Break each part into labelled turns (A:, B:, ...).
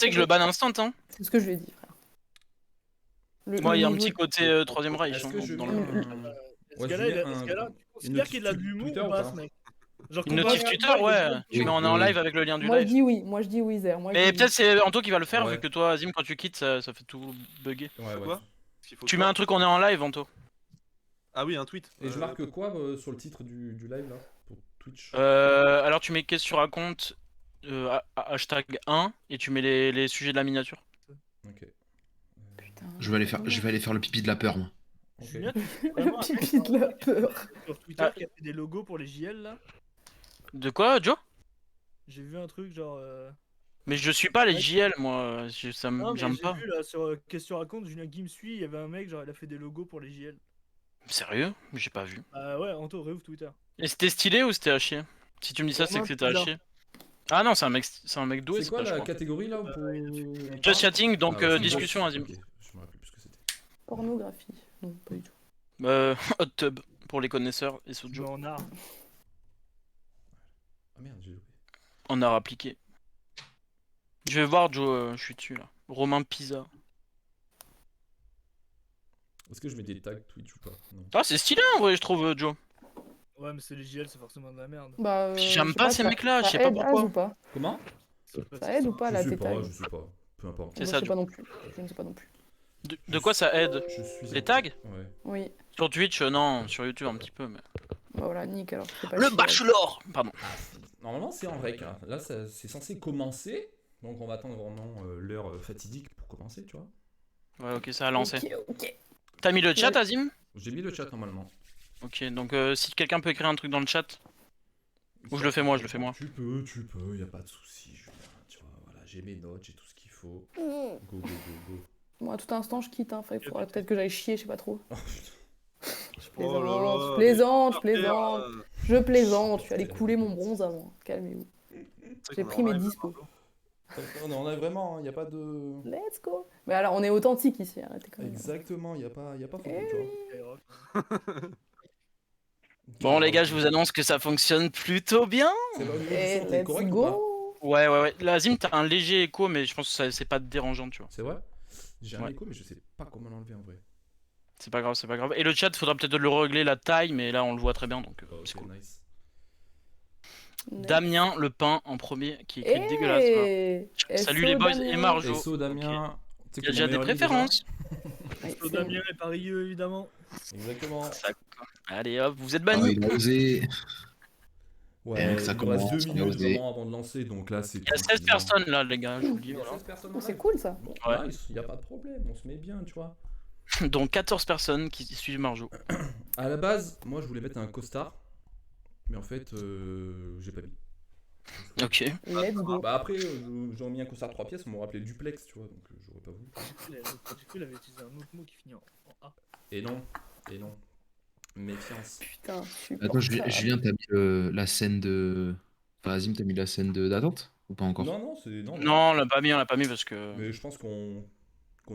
A: sais que je le banne instant, hein.
B: C'est ce que je lui ai dit, frère.
A: Moi, il y a un
B: niveau
A: petit
B: de-
A: côté Troisième Reich.
C: Est-ce
A: hein,
C: que je
A: dans
C: mets
A: le-
C: un...
D: Ce
C: Ouais, je
D: gars-là,
C: mets
D: tu
C: une
D: considères qu'il a de
C: notif
D: l'humour
C: Twitter
D: ou
C: ou
D: pas,
C: pas
D: ce mec? Genre,
A: Une
D: quand
A: notif
D: il
A: Twitter,
D: parle, il
A: ouais.
D: est
A: Tu
D: bon.
A: mets on est en live avec le lien du
B: Moi je
A: live.
B: dis oui, moi je dis oui, Zer. Moi, je
A: Mais
B: dis
A: peut-être c'est Anto qui va le faire
C: Ouais.
A: vu que toi, Azim, quand tu quittes, ça fait tout bugger.
C: Ouais, ouais.
E: Quoi Qu'il faut
A: Tu
E: quoi
A: mets un truc on est en live, Anto.
E: Ah oui, un tweet.
C: Et je marque quoi sur le titre du live là pour Twitch?
A: Alors tu mets qu'est-ce que tu racontes hashtag 1 et tu mets les sujets de la miniature.
C: Ok.
B: Putain.
F: Je vais aller faire le pipi de la peur, moi.
C: Ok.
D: Julien, tu es vraiment un mec
B: Pipi de la peur.
D: sur Twitter qui a fait des logos pour les JL là.
A: De quoi, Joe?
D: J'ai vu un truc genre.
A: Mais je suis pas les
D: Ouais.
A: JL, moi.
D: Non, mais
A: J'aime
D: j'ai
A: pas.
D: vu là sur Question Raconte, Julien qui me suit, il y avait un mec, genre il a fait des logos pour les JL.
A: Sérieux? J'ai pas vu.
D: Bah ouais, Anto, réouvre Twitter.
A: Et c'était stylé ou c'était à chier? Si tu me dis ça, c'est que c'était à
D: Bizarre.
A: chier. Ah non, c'est un mec doué,
C: C'est
A: c'est
C: quoi
A: pas, je
C: la
A: crois.
C: catégorie là
A: Just chatting, donc
C: Ah, ouais,
A: discussion, Azim.
C: Ok, je me rappelle plus ce que c'était.
B: Pornographie. Non, pas du tout.
A: Hot tub pour les connaisseurs et
D: Je
A: Sojo.
D: mets en art.
C: Ah merde, j'ai loupé.
A: En art appliqué. Je vais voir, Joe, je suis dessus là. Romain Pisa.
C: Est-ce que je mets des tags Twitch ou pas? Non.
A: Ah, c'est stylé en vrai, je trouve, Joe.
D: Ouais, mais c'est les JL, c'est forcément de la merde.
B: Bah,
A: J'aime
B: je sais
A: pas ces
B: ça-
A: mecs-là, je
B: ça
A: sais pas
B: aide,
A: pourquoi.
B: Az, ou pas.
C: Comment?
B: Ça aide ou pas la
C: Je sais
B: tétaille?
C: pas, je sais pas. Peu importe.
A: C'est
B: Moi,
A: ça,
B: je sais
A: du
B: pas non plus. Je ne sais pas non plus.
A: De quoi ça aide?
C: Je suis
A: Les tags?
C: Ouais.
B: Oui.
A: Sur Twitch, non, sur YouTube un petit peu, mais.
B: Bah voilà, nique alors. c'est pas
A: Le
B: chier,
A: bachelor! Pardon.
C: Normalement, c'est en rec. Hein. Là, c'est censé commencer. Donc, on va attendre vraiment l'heure fatidique pour commencer, tu vois.
A: Ouais, ok, ça a lancé.
B: Ok, ok.
A: T'as mis le chat, Azim?
C: J'ai mis le chat normalement.
A: Ok, donc si quelqu'un peut écrire un truc dans le chat. Ou je le fais moi, je le fais moi.
C: Tu peux, y a pas de souci, Julien. Tu vois, voilà, j'ai mes notes, j'ai tout ce qu'il faut.
B: Mm.
C: Go, go, go, go.
B: Moi, à tout instant, je quitte. Hein. Il faudrait peut-être que j'aille chier, je sais pas trop.
C: Oh putain.
B: Je
E: Oh là
B: plaisante,
E: là,
B: je plaisante, je
E: mais-
B: plaisante. Je plaisante. Je suis allé couler mon bronze avant. Calmez-vous. J'ai pris mes dispos.
C: On a vraiment, y a pas de.
B: Let's go. Mais alors, on est authentique ici. Arrêtez quand même.
C: Exactement, y a pas photo,
B: Eh
C: tu vois.
D: Skyrock.
A: Bon, les gars, je vous annonce que ça fonctionne plutôt bien.
C: C'est pas au niveau du
B: Et
C: son, t'es
B: let's
C: correct ou pas?
B: go.
A: Ouais. Là, Azim, t'as un léger écho, mais je pense que c'est pas dérangeant, tu vois.
C: C'est vrai? J'ai un
A: Ouais.
C: écho, mais je sais pas comment l'enlever en vrai.
A: C'est pas grave, c'est pas grave. Et le chat, faudra peut-être le régler la taille, mais là, on le voit très bien, donc
C: Oh,
A: c'est
C: ok,
A: cool.
C: nice.
A: Damien Le Pain en premier, qui écrit dégueulasse. Quoi.
B: Eh,
A: Salut
B: SO
A: les boys
B: Damien.
A: et Marjo.
C: SO Damien.
A: Il y a déjà des préférences.
B: Ouais,
D: Flo
B: c'est-
D: Damien et Parieux, évidemment.
C: Exactement.
A: Ça, quoi. Allez hop, vous êtes
F: Ah,
A: bannis.
F: il a osé.
C: Ouais,
F: ça
C: il nous
F: commence,
C: reste 2
F: il a
C: minutes
F: osé.
C: vraiment avant de lancer, donc là c'est.
A: Il y a 16 personnes là, les gars, je vous le dis.
C: Il y a
A: Voilà.
C: 16 personnes.
B: Oh, c'est cool ça.
C: Bon,
A: Ouais.
C: nice, y a pas de problème, on se met bien, tu vois.
A: Dont 14 personnes qui suivent Marjo.
C: À la base, moi je voulais mettre un costard, mais en fait, j'ai pas mis.
A: Ok.
B: Let's go.
C: Bah après, j'aurais mis un costard 3 pièces, on m'aurait appelé duplex, tu vois, donc j'aurais pas voulu.
D: Du coup, il avait utilisé un autre mot qui finit en A.
C: Et non, méfiance.
B: Putain, je suis
F: Attends, Julien, t'as mis la scène de. Enfin, Azim, t'as mis la scène d'attente? Ou pas encore?
C: Non, c'est. Non,
A: Non, on l'a pas mis parce que.
C: Mais je pense qu'on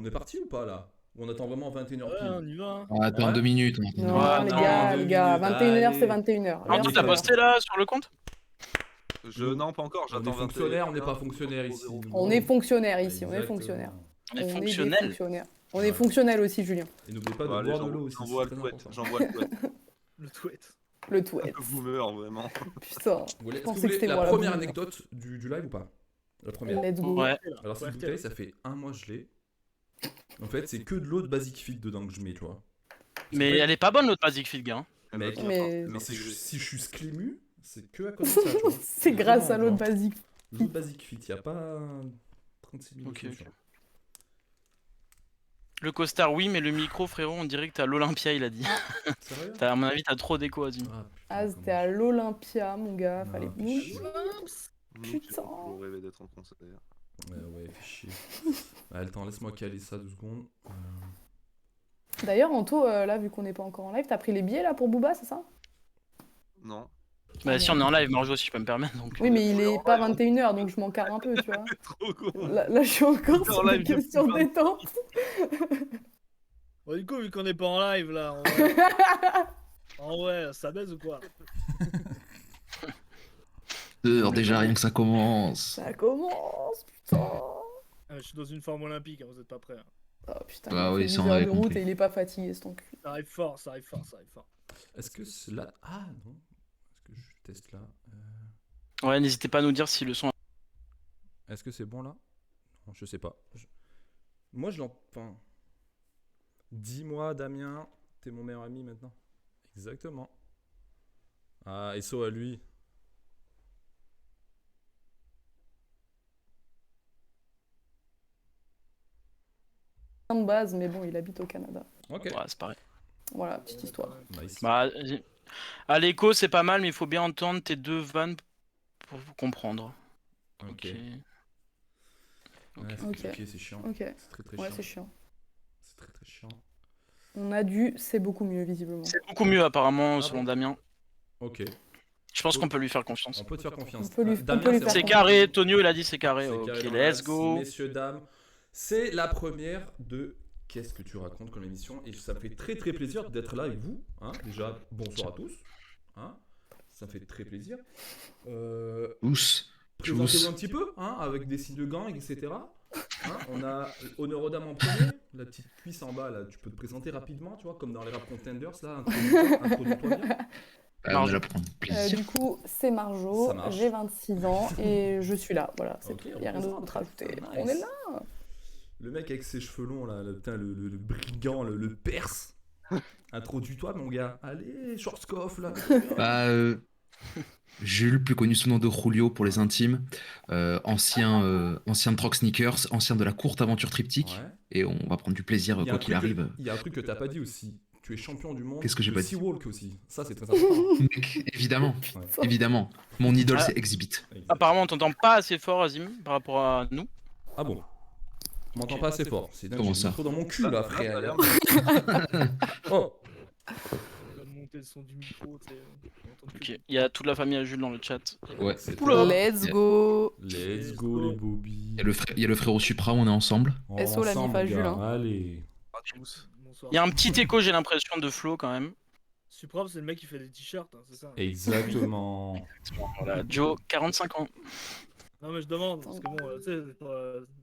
C: est parti ou pas là? Ou on attend vraiment 21h
D: Ouais,
C: pile?
D: on y va. Hein.
F: Ah, attends,
C: Ouais.
F: 2 minutes. hein.
B: Non,
A: Ouais,
B: les
A: attends,
B: gars,
C: 2
B: les gars,
C: minutes,
B: 21h c'est
C: allez.
B: 21h.
A: Alors,
B: L'heure,
A: t'as
B: c'est
A: posté là sur le compte?
E: Non, pas encore,
C: On est
E: j'attends
C: fonctionnaire,
E: 21.
C: on n'est pas fonctionnaire ici.
B: On est fonctionnaire ici, on est
C: Exactement.
B: fonctionnaire.
A: On est
B: des
A: fonctionnel.
B: fonctionnaires. On est
C: Ouais.
B: fonctionnel aussi, Julien.
C: Et n'oubliez pas de
E: Bon, allez,
C: boire de l'eau aussi.
E: j'envoie
C: c'est
E: le
C: très
E: tweet,
C: important.
E: j'envoie le tweet.
D: Le tweet.
B: Le tweet.
E: Le boomer, vraiment.
B: Putain.
C: Vous voulez-
B: Je
C: Est-ce que
B: pensais
C: vous
B: que
C: voulez
B: c'était
C: la
B: moi la
C: première
B: boomer.
C: anecdote du live ou pas? La première.
B: Let's go.
A: Ouais.
C: Alors cette
D: Ouais,
C: bouteille, ça fait un mois je l'ai. En fait, c'est que de l'eau de Basic Fit dedans que je mets, tu vois.
A: Mais elle est pas bonne l'autre Basic Fit, gars.
C: Mec,
B: Mais-
C: mais si je suis sclimu, c'est que à cause de ça, tu vois.
B: C'est grâce à
C: Vraiment,
B: l'autre
C: genre.
B: basique.
C: L'eau de Basic Fit, y a pas 36 000
A: Ok,
C: solutions.
A: ok. Le costard, oui, mais le micro, frérot, on dirait que t'es à l'Olympia, il a dit.
C: Sérieux?
A: À mon avis, t'as trop d'écho, Azim.
C: Ah, putain,
B: Az,
C: comment
B: t'es à l'Olympia, mon gars.
C: Ah,
B: Fallait.
C: fais
B: Nous-
C: chier.
E: Nous, j'ai
B: Putain.
E: toujours rêvé d'être en concert.
C: Ouais, fais chier. Attends, laisse-moi caler ça 2 secondes.
B: D'ailleurs, Anto, là, vu qu'on n'est pas encore en live, t'as pris les billets là pour Booba, c'est ça?
E: Non.
A: Bah, si on est en live, Marjo, si je peux me permettre. Donc...
B: Oui, mais il
E: on est
B: est
E: en
B: pas
E: live.
B: 21h, donc je m'en carre un peu, tu vois.
E: Trop con.
B: Là, je suis encore
E: On est en
B: sur des
E: live depuis
B: questions
E: 20.
B: détente.
D: Bon, du coup, vu qu'on est pas en live là, en vrai, ça baise ou quoi?
F: Déjà, rien que ça commence.
B: Ça commence, putain.
D: je suis dans une forme olympique, hein, vous êtes pas prêts. Hein.
B: Oh putain,
F: Bah
B: il
F: oui,
B: fait
F: ça,
B: 10
F: on
B: heures
F: avait
B: de route
F: compris.
B: et il est pas fatigué, c'est ton cul.
D: Ça arrive fort, ça arrive fort, ça arrive fort.
C: Est-ce que cela. Ah non. Est-ce que je teste là
A: Ouais, n'hésitez pas à nous dire si le son.
C: Est-ce que c'est bon là? Non, je sais pas. Moi je l'entends. Dis-moi, Damien, t'es mon meilleur ami maintenant. Exactement. Ah, SO à lui.
B: De base, mais bon, il habite au Canada.
C: Ok.
A: Ouais, c'est pareil.
B: Voilà, petite histoire.
C: Nice.
A: Bah, à l'écho, c'est pas mal, mais il faut bien entendre tes deux vannes pour vous comprendre.
C: Ok.
A: Ok.
C: Ouais,
B: Ok.
C: c'est chiant.
B: Ok,
C: C'est très très
B: ouais,
C: chiant.
B: c'est chiant.
C: C'est très très chiant.
B: On a dû, c'est beaucoup mieux, visiblement.
A: C'est beaucoup mieux, apparemment,
C: Ah
A: selon
C: bon
A: Damien.
C: Ok.
A: Je pense qu'on peut lui faire confiance.
C: On peut te faire confiance.
B: On peut lui-
C: Damien,
B: on peut lui
C: c'est
B: faire
A: C'est
C: bon.
A: carré, Tonio, il a dit c'est carré.
C: C'est
A: Ok,
C: carré dans
A: let's
C: l'axe.
A: go.
C: Messieurs, dames, c'est la première de Qu'est-ce que tu racontes comme émission. Et ça me fait très très plaisir d'être là avec vous. Hein. Déjà, bonsoir à tous. Hein. Ça me fait très plaisir.
F: Tous.
C: Présentez-vous un petit peu, hein, avec des signes de gang, etc. Hein, on a Honneur aux dames en premier, la petite cuisse en bas, là, tu peux te présenter rapidement, tu vois, comme dans les rap contenders, là, introduis-toi bien.
F: On va prendre plaisir.
B: Du coup, c'est Marjo,
C: Ça marche.
B: j'ai 26 ans et je suis là. Voilà, c'est
C: Ok,
B: tout. Il n'y a rien d'autre à ajouter.
C: Nice.
B: On est là.
C: Le mec avec ses cheveux longs, là, putain, le brigand, le perse. Introduis-toi, mon gars. Allez, Schwarzkopf, là.
F: Bah, Jules, plus connu sous le nom de Julio pour les intimes, ancien de Troc Sneakers, ancien de la courte aventure triptyque,
C: Ouais.
F: et on va prendre du plaisir
C: Il y a
F: quoi
C: un
F: qu'il
C: truc que-
F: arrive.
C: Il y a un truc que t'as pas dit aussi. Tu es champion du monde.
F: Qu'est-ce que j'ai
C: de
F: pas dit
C: Seawalk aussi. Ça, c'est très important.
F: Mec, évidemment,
C: Ouais.
F: évidemment. Mon idole,
A: Ah.
F: c'est Exhibit.
C: Exact.
A: Apparemment, on t'entend pas assez fort, Azim, par rapport à nous.
C: Ah bon. On m'entend pas assez fort. C'est dingue,
F: Comment
C: j'ai
F: ça
C: le micro dans mon cul, là,
E: Ça a
C: frère.
E: l'air-
C: Oh.
D: On va monter le son du micro, tu sais. on entend plus.
A: Ok, il y a toute la famille à Jules dans le chat.
F: Ouais.
C: C'est
A: Oula.
B: Let's go.
C: Let's go, les bobbies.
F: Il y a le frérot Supra, on est ensemble.
C: On
B: SO, la
C: ensemble,
B: mif à
C: les gars.
B: Jules, hein.
C: Allez.
E: Pas tous.
D: Bonsoir.
A: Il y a un petit écho, j'ai l'impression, de Flo quand même.
D: Supreme, c'est le mec qui fait des t-shirts, hein, c'est ça.
C: Exactement.
A: Voilà, Joe, 45 ans.
D: Non, mais je demande, parce que bon, tu sais,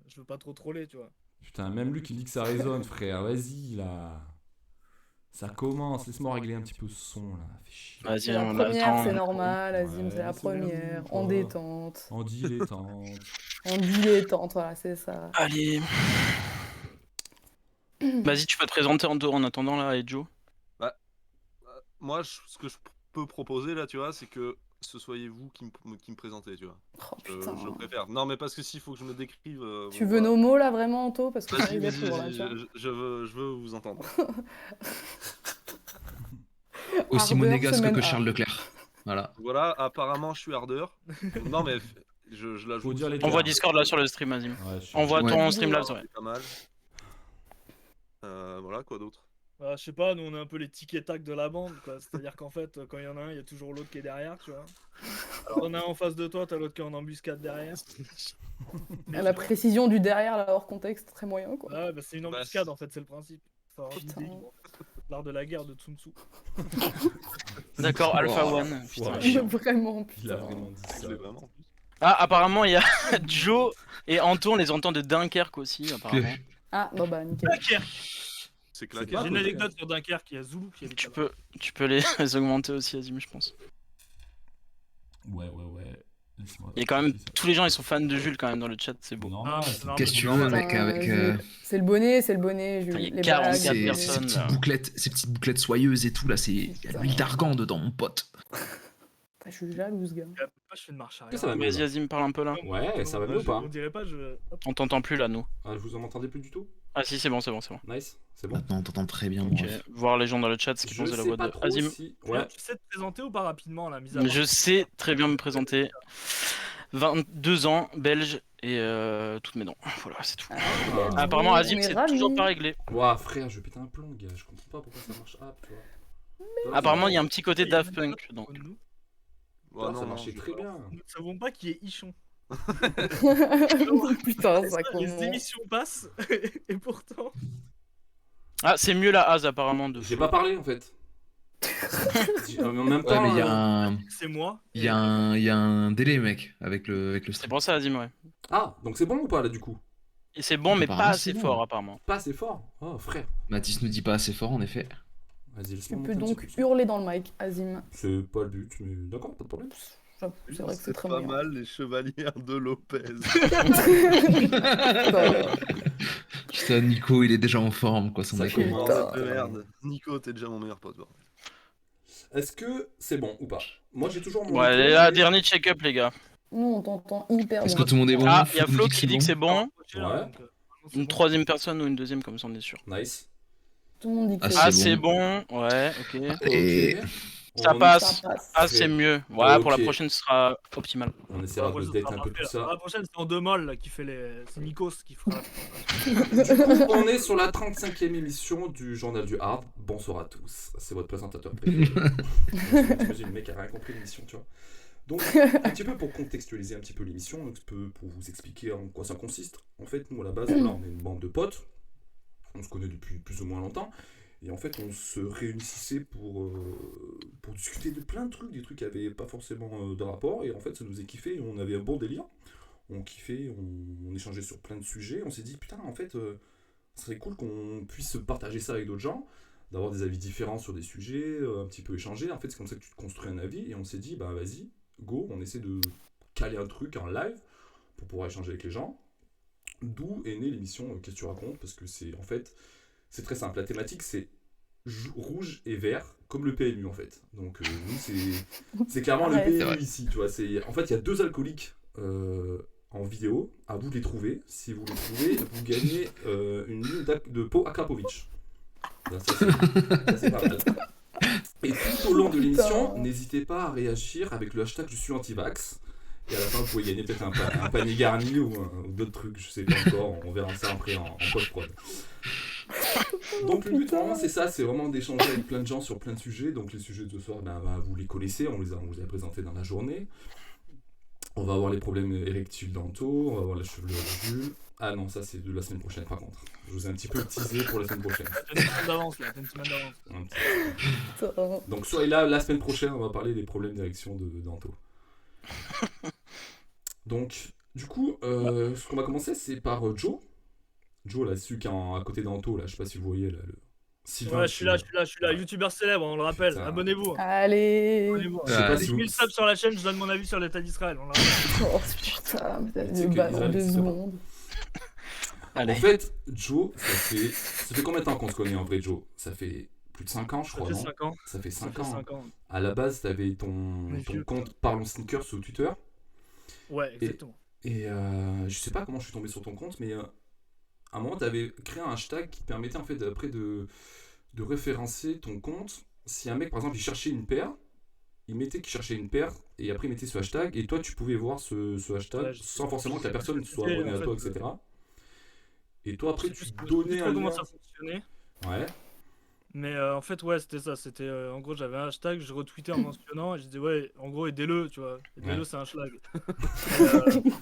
D: je veux pas trop troller, tu vois.
C: Putain, même lui qui dit que ça résonne, frère. Vas-y, là. Ça commence. Laisse-moi régler un petit peu ce son, là. Fais chier.
A: Vas-y,
B: C'est la
A: on
B: première,
A: attend.
B: c'est normal. Azim,
C: Ouais,
B: c'est la
C: c'est bien,
B: première.
C: quoi.
B: En détente.
C: En dilettante.
B: En dilettante, voilà, c'est ça.
A: Allez. Vas-y, tu peux te présenter en attendant là, et Joe.
E: Moi, ce que je peux proposer là, tu vois, c'est que ce soyez vous qui me présentez, tu vois.
B: Oh putain.
E: Je préfère. Non, mais parce que s'il faut que je me décrive.
B: Tu
E: bon,
B: veux
E: bah,
B: nos mots là vraiment, Anto? Parce que ça
E: Vas-y,
B: risque
E: vas-y,
B: d'être lourd, là,
E: vas-y,
B: tu vois.
E: je veux vous entendre.
F: Aussi
B: Ardeur,
F: monégasque
B: semaine
F: que
B: A.
F: Charles Leclerc. Voilà.
E: Voilà, apparemment, je suis ardeur. Non, mais je l'ajoute.
C: Faut dire les
A: Envoie
C: termes.
A: Discord là sur le stream, Azim.
C: Ouais, je suis-
A: Envoie
F: Ouais.
A: ton Streamlabs, ouais.
E: C'est pas mal. Voilà, quoi d'autre?
D: Bah, je sais pas, nous on est un peu les tic et tac de la bande, quoi. C'est-à-dire qu'en fait, quand il y en a un, il y a toujours l'autre qui est derrière, tu vois. Alors, on a un en face de toi, t'as l'autre qui est en embuscade derrière.
B: La précision du derrière, là, hors contexte, très moyen, quoi.
D: Ouais, bah, c'est une
E: Bah,
D: embuscade en fait, c'est le principe. Enfin,
B: Putain.
D: l'idée, l'art de la guerre de Sun Tzu.
A: D'accord, Alpha
C: Oh,
A: One. Putain.
C: ouais.
B: Vraiment,
C: Il a
B: putain.
C: vraiment dit
E: Je
C: ça.
E: l'ai vraiment.
A: Ah, apparemment, il y a Joe et Anto, on les entend de Dunkerque aussi, apparemment.
B: Ah, bon bah, nickel.
E: C'est
C: C'est
E: claqué.
C: pas
D: J'ai une
C: côté,
D: anecdote sur Dunkerque, il y a Zulu qui habite
A: Tu
D: là-bas.
A: tu peux les augmenter aussi, Azim, je pense.
C: Ouais. Laisse-moi-
A: Il y a quand même tous les gens, ils sont fans de Jules quand même dans le chat, c'est beau.
C: Normal,
D: Ah,
C: c'est
D: c'est normal.
F: Qu'est-ce que tu veux
B: Putain,
F: avec
B: Jules. C'est le bonnet, Jules.
A: Putain, il y a
B: Les
A: 44
B: bagues,
F: ces
A: personnes, là.
F: petites bouclettes soyeuses et tout là, c'est il y a de l'huile d'argan dedans, mon pote.
B: Je suis jalouse, gars.
D: Moi, je fais une marche
C: Que
D: arrière.
C: ça va mieux,
A: Vas-y,
C: là.
A: Azim, parle un peu là.
C: Ouais, ça va mieux ou pas?
D: On dirait pas, je. Hop.
A: On t'entend plus là, nous.
C: Ah, je vous en m'entendez plus du tout?
A: Ah si, c'est bon, c'est bon, c'est bon.
C: Nice, c'est bon.
F: Maintenant, on t'entend très bien, mon
A: Ok,
F: ref.
A: voir les gens dans le chat ce qu'ils
C: Je
A: pensent de la
C: sais
A: voix
C: pas
A: de
C: trop
A: Azim.
C: si... Ouais.
D: Tu sais te présenter ou pas rapidement là, mise à part
A: Je sais très bien me présenter. 22 ans, belge et toutes mes dents. Voilà, c'est tout.
C: Ah.
A: Apparemment,
B: On
A: Azim,
B: est
A: c'est
B: ravis.
A: toujours pas réglé.
C: Ouah, frère, je vais péter un plomb, gars. Je comprends pas pourquoi ça marche. Ah, tu vois.
A: Apparemment, il y a un petit côté
D: Il y a
A: Daft
D: même
A: Punk.
D: pas
A: Donc.
D: de nous.
E: Ouais,
C: ça marchait
E: je-
C: très bien.
D: Nous ne savons pas qui est Ichon.
B: Putain, ça
D: Les
B: commence.
D: émissions passent et pourtant.
A: Ah, c'est mieux la Az apparemment de.
C: J'ai pas parlé en fait. En même
F: Ouais,
C: temps,
F: mais
D: C'est moi.
F: il y a un délai, mec, avec le
A: C'est
F: stream.
A: pour ça, Azim, ouais.
C: Ah, donc c'est bon ou pas là du coup?
A: Et c'est bon, mais pas
F: Apparemment,
A: assez
F: c'est bon.
A: fort, apparemment.
C: Pas assez fort. Oh, frère.
F: Mathis nous dit pas assez fort, en effet.
C: Vas-y,
B: Tu
C: laisse-moi
B: peux
C: monter un
B: donc
C: petit peu.
B: hurler dans le mic, Azim.
C: C'est pas le but, mais d'accord, pas de problème.
B: J'avoue, c'est vrai que c'est très
E: pas
B: moyen.
E: mal, les chevalières de Lopez.
F: Putain, Nico, il est déjà en forme, quoi, sans
C: Ça
F: déconner.
C: commence.
B: Putain.
E: de merde. Nico, t'es déjà mon meilleur pote. toi.
C: Est-ce que c'est bon ou pas? Moi, j'ai toujours mon.
A: Ouais, allez, là, dernier check-up, les gars.
B: Nous, on t'entend hyper
F: Est-ce que
B: bien.
F: tout le monde est bon?
A: Ah, il y a
F: nous
A: Flo
F: que
A: qui dit que c'est bon.
C: Ouais.
A: Une troisième personne ou une deuxième, comme ça, on est sûr.
C: Nice.
B: Tout le monde dit que
F: Ah,
B: c'est
A: Ah,
F: c'est
A: c'est
F: bon.
A: bon. Ouais, ok.
F: Et-
C: Ok.
A: Ça
C: On-
A: passe.
B: Ça passe.
A: Ah, c'est mieux. Voilà, pour la
C: Ok.
A: prochaine, ce sera optimal.
C: On essaiera de date un peu tout ça.
D: La prochaine, c'est en 2 molles là, qui fait les. C'est Nikos qui fera.
C: Du coup, on est sur la 35e émission du Journal du Hard. Bonsoir à tous. C'est votre présentateur préféré. J'imagine le mec a rien compris de l'émission, tu vois. Donc, un petit peu pour contextualiser un petit peu l'émission, un petit peu pour vous expliquer en quoi ça consiste. En fait, nous, à la base, voilà, on est une bande de potes. On se connaît depuis plus ou moins longtemps. Et en fait, on se réunissait pour discuter de plein de trucs, des trucs qui n'avaient pas forcément de rapport. Et en fait, ça nous a kiffé. On avait un bon délire. On kiffait, on échangeait sur plein de sujets. On s'est dit, putain, en fait, ce serait cool qu'on puisse partager ça avec d'autres gens, d'avoir des avis différents sur des sujets, un petit peu échanger. En fait, c'est comme ça que tu te construis un avis. Et on s'est dit, bah vas-y, go, on essaie de caler un truc en live pour pouvoir échanger avec les gens. D'où est née l'émission Qu'est-ce que tu racontes? Parce que c'est en fait, c'est très simple. La thématique, c'est rouge et vert, comme le PMU en fait. Donc nous, c'est clairement le
B: Ouais,
F: c'est
C: PMU
F: vrai.
C: ici. Tu vois, en fait, il y a 2 alcooliques en vidéo. À vous de les trouver. Si vous les trouvez, vous gagnez une ligne de pot à Krapovic. Ça, c'est pas mal. Et tout au long de l'émission, n'hésitez pas à réagir avec le hashtag je suis anti-vax. Et à la fin, vous pouvez gagner peut-être un panier garni ou d'autres trucs, je sais pas encore. On verra ça après en post-prod. Donc le but vraiment c'est ça, c'est vraiment d'échanger avec plein de gens sur plein de sujets. Donc les sujets de ce soir, ben, vous les connaissez, on vous a présentés dans la journée. On va avoir les problèmes érectiles dentaux, on va avoir la chevelure de Jules. Ah non, ça c'est de la semaine prochaine par contre. Je vous ai un petit peu teasé pour la semaine prochaine.
D: T'as une semaine d'avance là, t'as une semaine d'avance.
C: Un petit- Donc soyez là, la semaine prochaine, on va parler des problèmes d'érection dentaux. Donc, du coup, ce qu'on va commencer, c'est par Joe. Joe, là, celui qui est à côté d'Anto, là, je sais pas si vous voyez, là, le Sylvain.
D: Ouais, je suis là, youtubeur célèbre, on le rappelle.
C: Putain.
D: Abonnez-vous.
B: Allez.
D: Abonnez-vous.
C: Je sais pas
F: Allez.
C: si vous...
D: 1000 subs sur la chaîne, je donne mon avis sur l'état d'Israël. On le rappelle.
B: Oh putain,
C: Tu sais
B: de
C: que
B: ballon
C: Israël,
B: 2
C: c'est pas.
B: secondes.
A: Allez.
C: En fait, Joe, ça fait combien de temps qu'on se connaît en vrai, Joe? Ça fait plus de 5 ans, je
D: Ça
C: crois,
D: fait
C: non?
D: 5 ans.
C: Ça fait
D: Ça
C: 5
D: fait
C: ans.
D: 5 ans.
C: À la base, t'avais ton
D: Mais vieux,
C: compte Parlons Sneakers sur Twitter.
D: Ouais, exactement.
C: Et je sais pas comment je suis tombé sur ton compte, mais à un moment, tu avais créé un hashtag qui te permettait en fait après de référencer ton compte. Si un mec, par exemple, il cherchait une paire, il mettait qu'il cherchait une paire, et après il mettait ce hashtag, et toi, tu pouvais voir ce hashtag
D: Ouais,
C: sans forcément que la personne soit
D: Et,
C: abonnée
D: en
C: à toi,
D: fait,
C: etc. Et toi, après,
D: Je sais
C: tu
D: plus
C: donnais
D: trop
C: un
D: comment
C: lien.
D: ça fonctionnait.
C: Ouais.
D: Mais en fait, ouais, c'était ça. C'était en gros, j'avais un hashtag, je retweetais en mentionnant, et je disais, ouais, en gros, aidez-le, tu vois. Aidez-le,
C: Ouais.
D: c'est un schlag.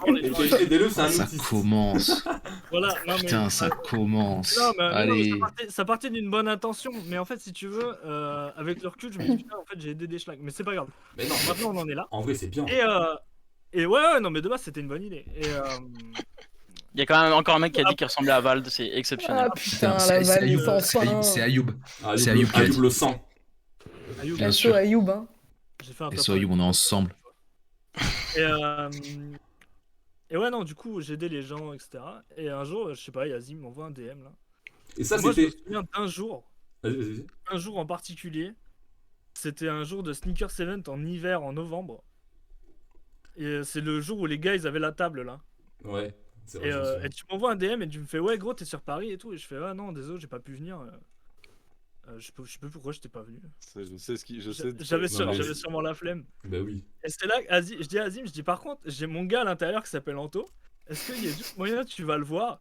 D: Bon, les gens,
C: Et aidez-le, c'est un
F: Ça
C: outil.
F: commence.
D: voilà, non, mais,
F: Putain, ça commence.
D: non, mais
F: Allez.
D: ça partait d'une bonne intention. Mais en fait, si tu veux, avec le recul, je me dis, putain, en fait, j'ai aidé des schlags. Mais c'est pas grave.
C: Mais non,
D: Maintenant, on en est là.
C: en vrai, c'est bien.
D: Et ouais, non, mais de base, c'était une bonne idée. Et
A: Il y a quand même encore un mec qui a dit qu'il ressemblait à Vald, c'est exceptionnel.
B: Ah putain,
F: Putain,
B: la
F: c'est
B: balle
F: Ayoub,
B: sans
F: c'est Ayoub,
B: fin.
F: c'est Ayoub. C'est
C: Ayoub
F: Ayoub qui a dit.
C: le sang.
D: Ayoub,
F: Bien
B: SO
F: sûr.
B: Ayoub, hein.
D: j'ai fait un
F: Et
D: top
F: so Ayoub, on est ensemble.
D: Et ouais, non, du coup, j'ai aidé les gens, etc. Et un jour, je sais pas, Yazim m'envoie un DM là.
C: Et ça,
D: Moi, je me
C: c'était.
D: souviens d'un jour,
C: Vas-y.
D: un jour en particulier. C'était un jour de Sneakers Event en hiver, en novembre. Et c'est le jour où les gars, ils avaient la table là.
C: Ouais. C'est vrai,
D: Et,
C: je me souviens.
D: et tu m'envoies un DM et tu me fais, ouais, gros, t'es sur Paris et tout. Et je fais, ah non, désolé, j'ai pas pu venir. Je sais pas pourquoi j'étais pas venu.
E: Je sais ce qui. Je sais.
D: J'avais
C: Non, mais-
D: j'avais sûrement la flemme.
C: Bah oui.
D: Et c'est là que je dis à Azim, je dis par contre, j'ai mon gars à l'intérieur qui s'appelle Anto. Est-ce qu'il y a juste moyen tu vas le voir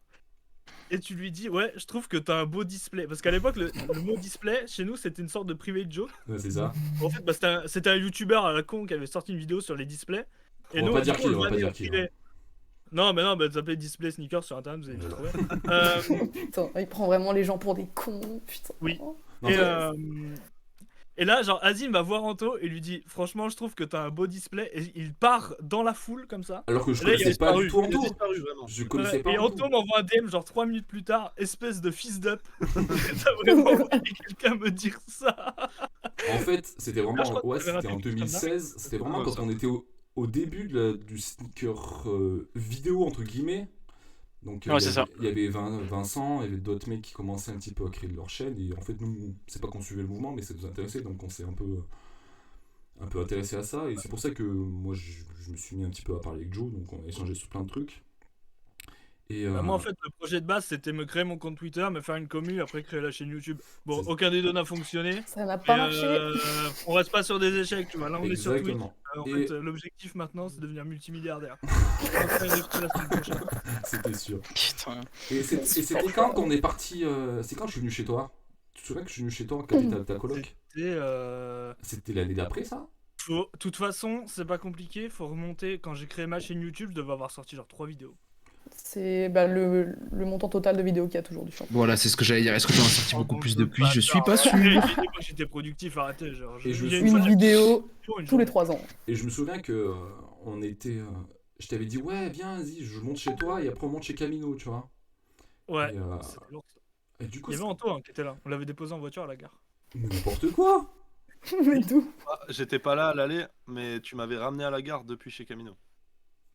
D: et tu lui dis, ouais, je trouve que t'as un beau display. Parce qu'à l'époque, le mot display, chez nous, c'était une sorte de private joke.
C: Ouais, c'est ça.
D: En fait, bah, c'était un youtubeur à la con qui avait sorti une vidéo sur les displays. Et
C: On va
D: nous,
C: pas
D: du
C: dire
D: coup,
C: qui,
D: le
C: on va pas
D: vanait
C: dire
D: en
C: qui,
D: privé.
C: hein.
D: Non, mais non, bah, t'appelais display sneakers sur internet, vous allez vite trouver.
B: Putain, il prend vraiment les gens pour des cons, putain.
D: Oui.
C: Non,
D: Et,
C: ça-
D: Et là, genre, Azim va voir Anto et lui dit franchement, je trouve que t'as un beau display. Et il part dans la foule comme ça.
C: Alors que je
D: Et là, il a
C: connaissais pas du tout
E: Il a
C: Anto.
E: disparu, vraiment.
C: Je connaissais pas
D: Et
C: Anto.
D: Anto m'envoie un DM genre 3 minutes plus tard, espèce de fils d'up. T'as vraiment envoyé quelqu'un me dire ça.
C: En fait, c'était
D: je
C: vraiment.
D: crois que
C: Ouais,
D: t'avais
C: c'était en
D: raté quelque chose comme ça.
C: 2016. C'était vraiment
E: Ouais,
C: quand
E: ça.
C: on était au début du sneaker vidéo, entre guillemets. Donc,
A: Ouais, c'est ça.
C: il y avait Vincent, il y avait d'autres mecs qui commençaient un petit peu à créer leur chaîne. Et en fait, nous, c'est pas qu'on suivait le mouvement, mais ça nous intéressait. Donc, on s'est un peu intéressé à ça. Et c'est pour ça que moi, je me suis mis un petit peu à parler avec Joe. Donc, on a échangé sur plein de trucs. Et,
D: Bah, moi, en fait, le projet de base, c'était me créer mon compte Twitter, me faire une commu, après créer la chaîne YouTube. Bon,
C: C'est-
D: aucun des deux n'a fonctionné.
B: Ça n'a
D: Mais,
B: pas marché.
D: on reste pas sur des échecs, tu vois. Là, on est sur Twitch.
C: exactement.
D: En
C: Et-
D: fait, l'objectif maintenant, c'est de devenir multimilliardaire. On va faire une expo la semaine prochaine.
C: C'était sûr.
A: Putain.
C: Et c'était quand qu'on est parti. C'est quand je suis venu chez toi? Tu te souviens que je suis venu chez toi quand t'étais à ta coloc?
D: C'était.
C: C'était l'année d'après ça?
D: De toute façon, c'est pas compliqué. Faut remonter. Quand j'ai créé ma chaîne YouTube, je devais avoir sorti genre 3 vidéos.
B: C'est le montant total de vidéos qu'il y a toujours du champ.
F: Voilà, c'est ce que j'allais dire. Est-ce que tu en as sorti beaucoup
D: Donc,
F: plus depuis? Je suis pas sûr.
D: J'étais productif, arrêtez. Genre,
C: Et je
D: il y a
C: suis-
B: Une
D: fois,
B: vidéo
D: une
B: tous les
D: journée.
B: 3 ans.
C: Et je me souviens que on était. Je t'avais dit, ouais, viens, vas-y, je monte chez toi et après on monte chez Camino, tu vois.
D: Ouais.
C: Et,
D: C'était lourd, ça.
C: et du coup,
D: Il y avait Anto hein, qui était là. On l'avait déposé en voiture à la gare.
C: mais n'importe quoi!
B: Mais tout.
E: Ah, j'étais pas là à l'aller, mais tu m'avais ramené à la gare depuis chez Camino.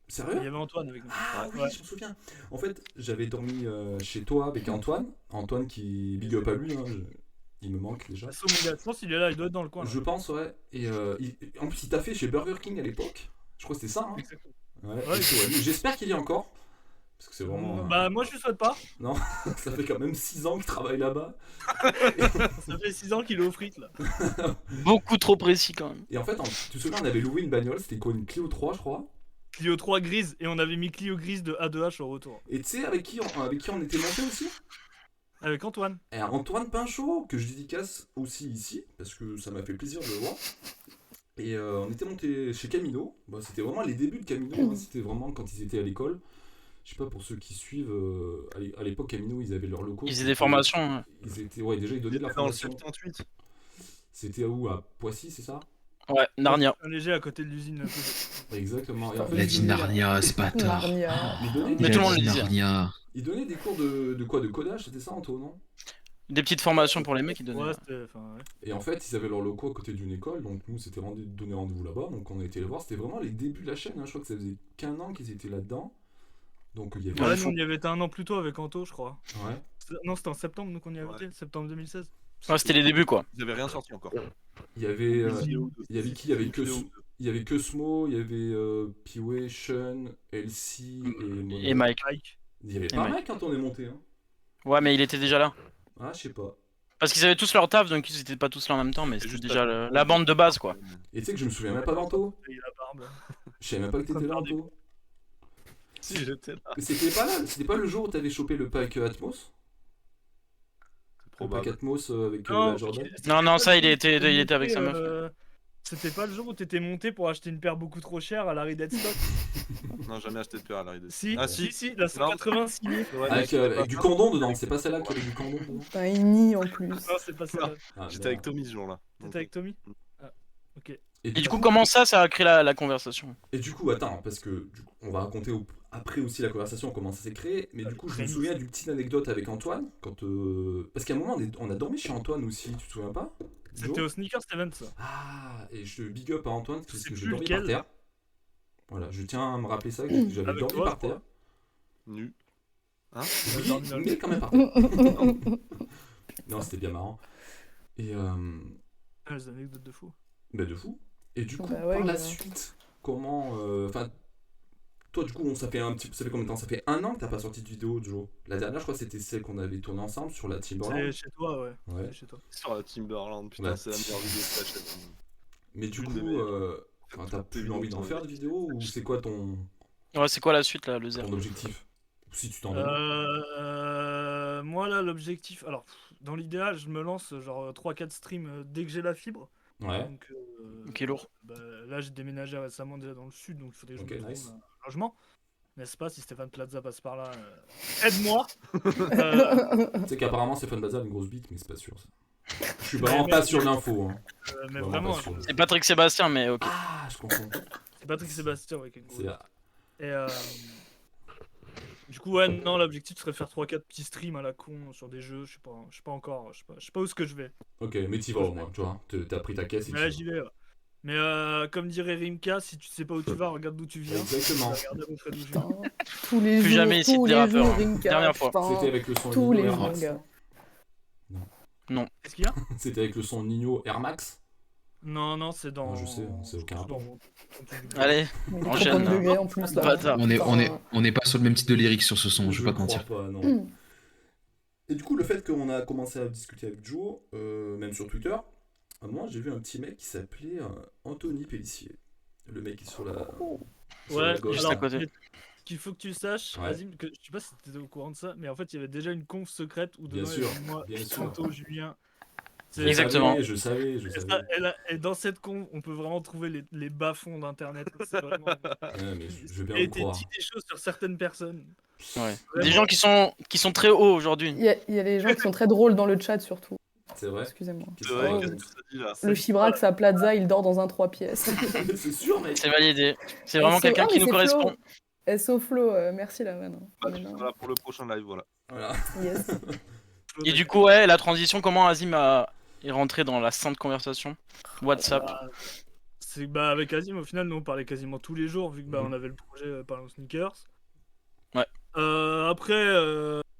D: Il y
C: Sérieux?
D: avait Antoine avec nous.
C: Ah oui,
D: Ouais.
C: je me souviens. En fait, j'avais dormi chez toi avec Antoine. Antoine qui big up à lui, hein, il me manque déjà.
D: Sasso, mon gars, je pense qu'il est là, il doit être dans le coin. Là.
C: Je pense, ouais. Et en plus, il t'a fait chez Burger King à l'époque. Je crois que c'était ça, hein.
D: Exactement.
C: Ouais,
D: Ouais,
C: et ouais. J'espère qu'il y est encore. Parce que c'est vraiment.
D: Bah, moi, je lui souhaite pas.
C: Ça fait quand même 6 ans qu'il travaille là-bas.
D: Ça fait 6 ans qu'il est aux frites là.
A: Beaucoup trop précis quand même.
C: Et en fait, tu te souviens, on avait loué une bagnole. C'était quoi, une Clio 3, je crois.
D: Clio 3 grise et on avait mis Clio grise de A2H au retour.
C: Et tu sais, avec qui on était monté aussi?
D: Avec Antoine.
C: Et Antoine Pinchot, que je dédicace aussi ici, parce que ça m'a fait plaisir de le voir. Et on était monté chez Camino. Bah, c'était vraiment les débuts de Camino, hein. C'était vraiment quand ils étaient à l'école. Je sais pas, pour ceux qui suivent, à l'époque, Camino, ils avaient leurs locaux.
A: Ils faisaient des formations. Hein.
C: Ils étaient, ouais, déjà, ils donnaient de la
E: Dans le
C: formation.
E: 78.
C: C'était où? À Poissy, c'est ça?
A: Ouais, Narnia.
D: Un léger à côté de l'usine. Peugeot.
C: Exactement. Et en
F: Il a
C: fait,
F: dit Narnia, c'est pas tard.
B: Narnia.
C: ils donnaient,
A: Mais
F: Il
A: tout le
F: a
A: monde
F: dit
A: le disait.
F: Narnia.
C: ils donnaient des cours de quoi? De codage, c'était ça, Anto, non?
A: Des petites formations pour les mecs qui donnaient.
D: Ouais, c'était. Enfin, ouais.
C: Et en fait, ils avaient leurs locaux à côté d'une école, donc nous, c'était donné rendez-vous là-bas, donc on a été les voir. C'était vraiment les débuts de la chaîne, hein. Je crois que ça faisait qu'un an qu'ils étaient là-dedans. Donc il y avait.
D: Ouais, nous, on y avait été un an plus tôt avec Anto, je crois.
C: Ouais.
D: Non, c'était en septembre, donc on y avait
E: Ouais.
D: été, septembre 2016.
A: Ouais, c'était les débuts quoi.
E: Ils avaient rien sorti encore.
C: Il y avait.
E: Une vidéo de-
C: Il y avait qui? Il y avait
E: une
C: que
E: vidéo
C: Sm- il y avait que Smo, il y avait Piway, Sean, Elsie et
A: Et Mike.
D: Mike.
C: Il y avait
A: Et
C: pas
A: Mike.
C: Mike quand on est monté, hein.
A: Ouais, mais il était déjà là.
C: Ah, je sais pas.
A: Parce qu'ils avaient tous leur taf, donc ils étaient pas tous là en même temps, mais
E: C'est
A: c'était
E: juste
A: déjà
E: pas-
A: la bande de base quoi.
C: Et tu sais que je me souviens même pas d'Anto.
D: Et la barbe.
C: Je savais même pas que t'étais là, Anto.
E: Si, j'étais là.
C: Mais c'était pas là, c'était pas le jour où t'avais chopé le pack Atmos?
E: C'est
C: Le pack
E: probable.
C: Atmos avec
D: Non,
C: la Jordan?
A: Non, ça, il était avec sa meuf.
D: C'était pas le jour où t'étais monté pour acheter une paire beaucoup trop chère à la Dead Stock.
E: Non, jamais acheté de paire à l'arrivée.
D: Si,
E: Ah,
D: si, la 186 000.
E: Ouais,
C: Avec,
E: mais
C: avec du condom dedans, c'est pas celle-là qui avait du condom dedans?
B: T'as un ini en plus.
D: Non, c'est pas ça.
C: Ah,
E: J'étais avec Tommy ce jour-là.
D: T'étais avec Tommy Ah, ok.
C: Et
A: Et du coup, comment ça a créé la conversation?
C: Et du coup, attends, parce que on va raconter après aussi la conversation, comment ça s'est créé, mais du coup, je me souviens d'une petite anecdote avec Antoine, quand parce qu'à un moment, on a dormi chez Antoine aussi, tu te souviens pas?
D: C'était
C: Joe
D: au Sneakers Event ça.
C: Ah, et je big up à Antoine, parce
D: sais
C: que j'ai
D: plus
C: dormi
D: lequel.
C: par terre. Voilà, je tiens à me rappeler ça, que j'avais
D: Avec
C: dormi
D: toi,
C: par
D: je crois.
C: terre.
E: Nu.
C: Oui,
D: dormi dans le
C: mais quand même par terre. Non, c'était bien marrant. Et
D: Ah, les anecdotes de fou.
C: bah de fou. Et du coup,
B: Bah ouais,
C: par la
B: gars.
C: suite, comment... Enfin, toi du coup, ça fait combien de temps? Ça fait un an que t'as pas sorti de vidéo, Joe. La dernière, je crois que c'était celle qu'on avait tournée ensemble sur la
D: C'est
C: Timberland.
D: chez toi, ouais.
C: Ouais.
D: C'est chez toi.
E: Sur la Timberland, putain,
C: Ouais.
E: c'est la meilleure vidéo de la chaîne.
C: Mais du
E: Une
C: coup,
E: des meilleures.
C: enfin, t'as
E: Tes
C: plus envie d'en
E: vidéos,
C: faire de vidéos ou c'est quoi ton
A: Ouais, c'est quoi la suite là, le zéro?
C: objectif? Si tu t'en donnes.
D: Moi là, l'objectif. Alors, dans l'idéal, je me lance genre 3-4 streams dès que j'ai la fibre.
C: Ouais.
D: Donc,
A: Ok, lourd.
D: bah, là, j'ai déménagé récemment déjà dans le sud, donc il faudrait que je
C: Ok,
D: me trouve
C: nice.
D: un logement. N'est-ce pas, si Stéphane Plaza passe par là, aide-moi.
C: Tu sais qu'apparemment c'est Fun Bazar une grosse bite, mais c'est pas sûr ça. Je suis vraiment pas sûr de l'info. Hein.
D: Mais
C: Vraiment
D: vraiment,
C: pas sûr.
A: C'est Patrick Sébastien, mais ok.
C: Ah, je comprends.
D: c'est Patrick Sébastien, ouais, qui est gros.
C: C'est
D: Et du coup, ouais, non, l'objectif serait de faire 3-4 petits streams à la con sur des jeux. Je sais pas encore, je sais pas où ce que je vais.
C: Ok, mais t'y vas au moins, tu vois. T'as pris ta caisse et
D: Mais là,
C: t'y
D: j'y
C: vas.
D: vais. Ouais. Mais comme dirait Rimka, si tu sais pas où tu vas, regarde d'où tu viens.
C: Exactement.
D: Regarde à peu près d'où je viens.
B: Putain, tous les
A: Plus
B: jours,
A: jamais ici
B: tous
A: des
B: les
A: rappeurs,
B: jours,
A: hein.
B: Rimka,
A: Dernière fois.
B: putain,
C: C'était avec le son
B: tous
C: Nino
B: les
C: Air
B: jours,
C: Max.
B: gars.
D: Qu'est-ce qu'il y a?
C: C'était avec le son Nino Air Max.
D: Non, c'est dans.
C: Ah, je sais, c'est aucun rapport.
A: Allez,
B: Mais il est
A: Enchaîne,
B: 50
A: là.
B: degrés en plus là.
A: Bâtard.
F: On n'est pas sur le même type de lyrique sur ce son, je vais pas te mentir.
C: crois pas, non.
B: Hmm.
C: Et du coup, le fait qu'on a commencé à discuter avec Joe, même sur Twitter, moi j'ai vu un petit mec qui s'appelait Anthony Pellissier. Le mec qui est sur la. sur la
D: Ouais,
C: gauche.
A: Juste à côté.
D: mais qu'il faut que tu saches,
C: Ouais.
D: Azim, que je sais pas si t'étais au courant de ça, mais en fait, il y avait déjà une conf secrète où
C: Bien
D: dedans, il y
C: sûr,
D: avait moi,
C: bien sûr.
D: Santo, Julien.
C: Je
A: Exactement.
C: savais, Je savais.
D: Et, et dans cette conf, on peut vraiment trouver les bas-fonds d'internet. C'est vraiment.
C: Ouais, mais je veux
D: Il
C: bien
D: a
C: vous
D: été
C: croire.
D: dit des choses sur certaines personnes.
A: Ouais.
D: Vraiment.
A: Des gens qui sont très hauts aujourd'hui.
B: Il y a des gens qui sont très drôles dans le chat surtout.
C: C'est vrai.
B: Excusez-moi.
C: Qu'est-ce
E: C'est vrai,
B: Oh,
C: que-
E: qu'est-ce que ça dit là?
B: Le Chibrax à Plaza, il dort dans un 3 pièces.
C: C'est sûr, mec.
A: C'est validé. C'est vraiment
B: SO
A: quelqu'un
B: ah,
A: qui
B: mais
A: nous
B: c'est Flo.
A: correspond.
B: SO Flo, merci la man.
E: Bah, voilà, pour le prochain live, voilà.
C: Voilà.
B: Yes.
A: Et du coup, ouais, la transition, comment Azim est rentré dans la sainte conversation WhatsApp.
D: C'est bah avec Azim au final nous on parlait quasiment tous les jours vu que bah
C: Mhm.
D: on avait le projet Parlons Sneakers.
A: Ouais.
D: Après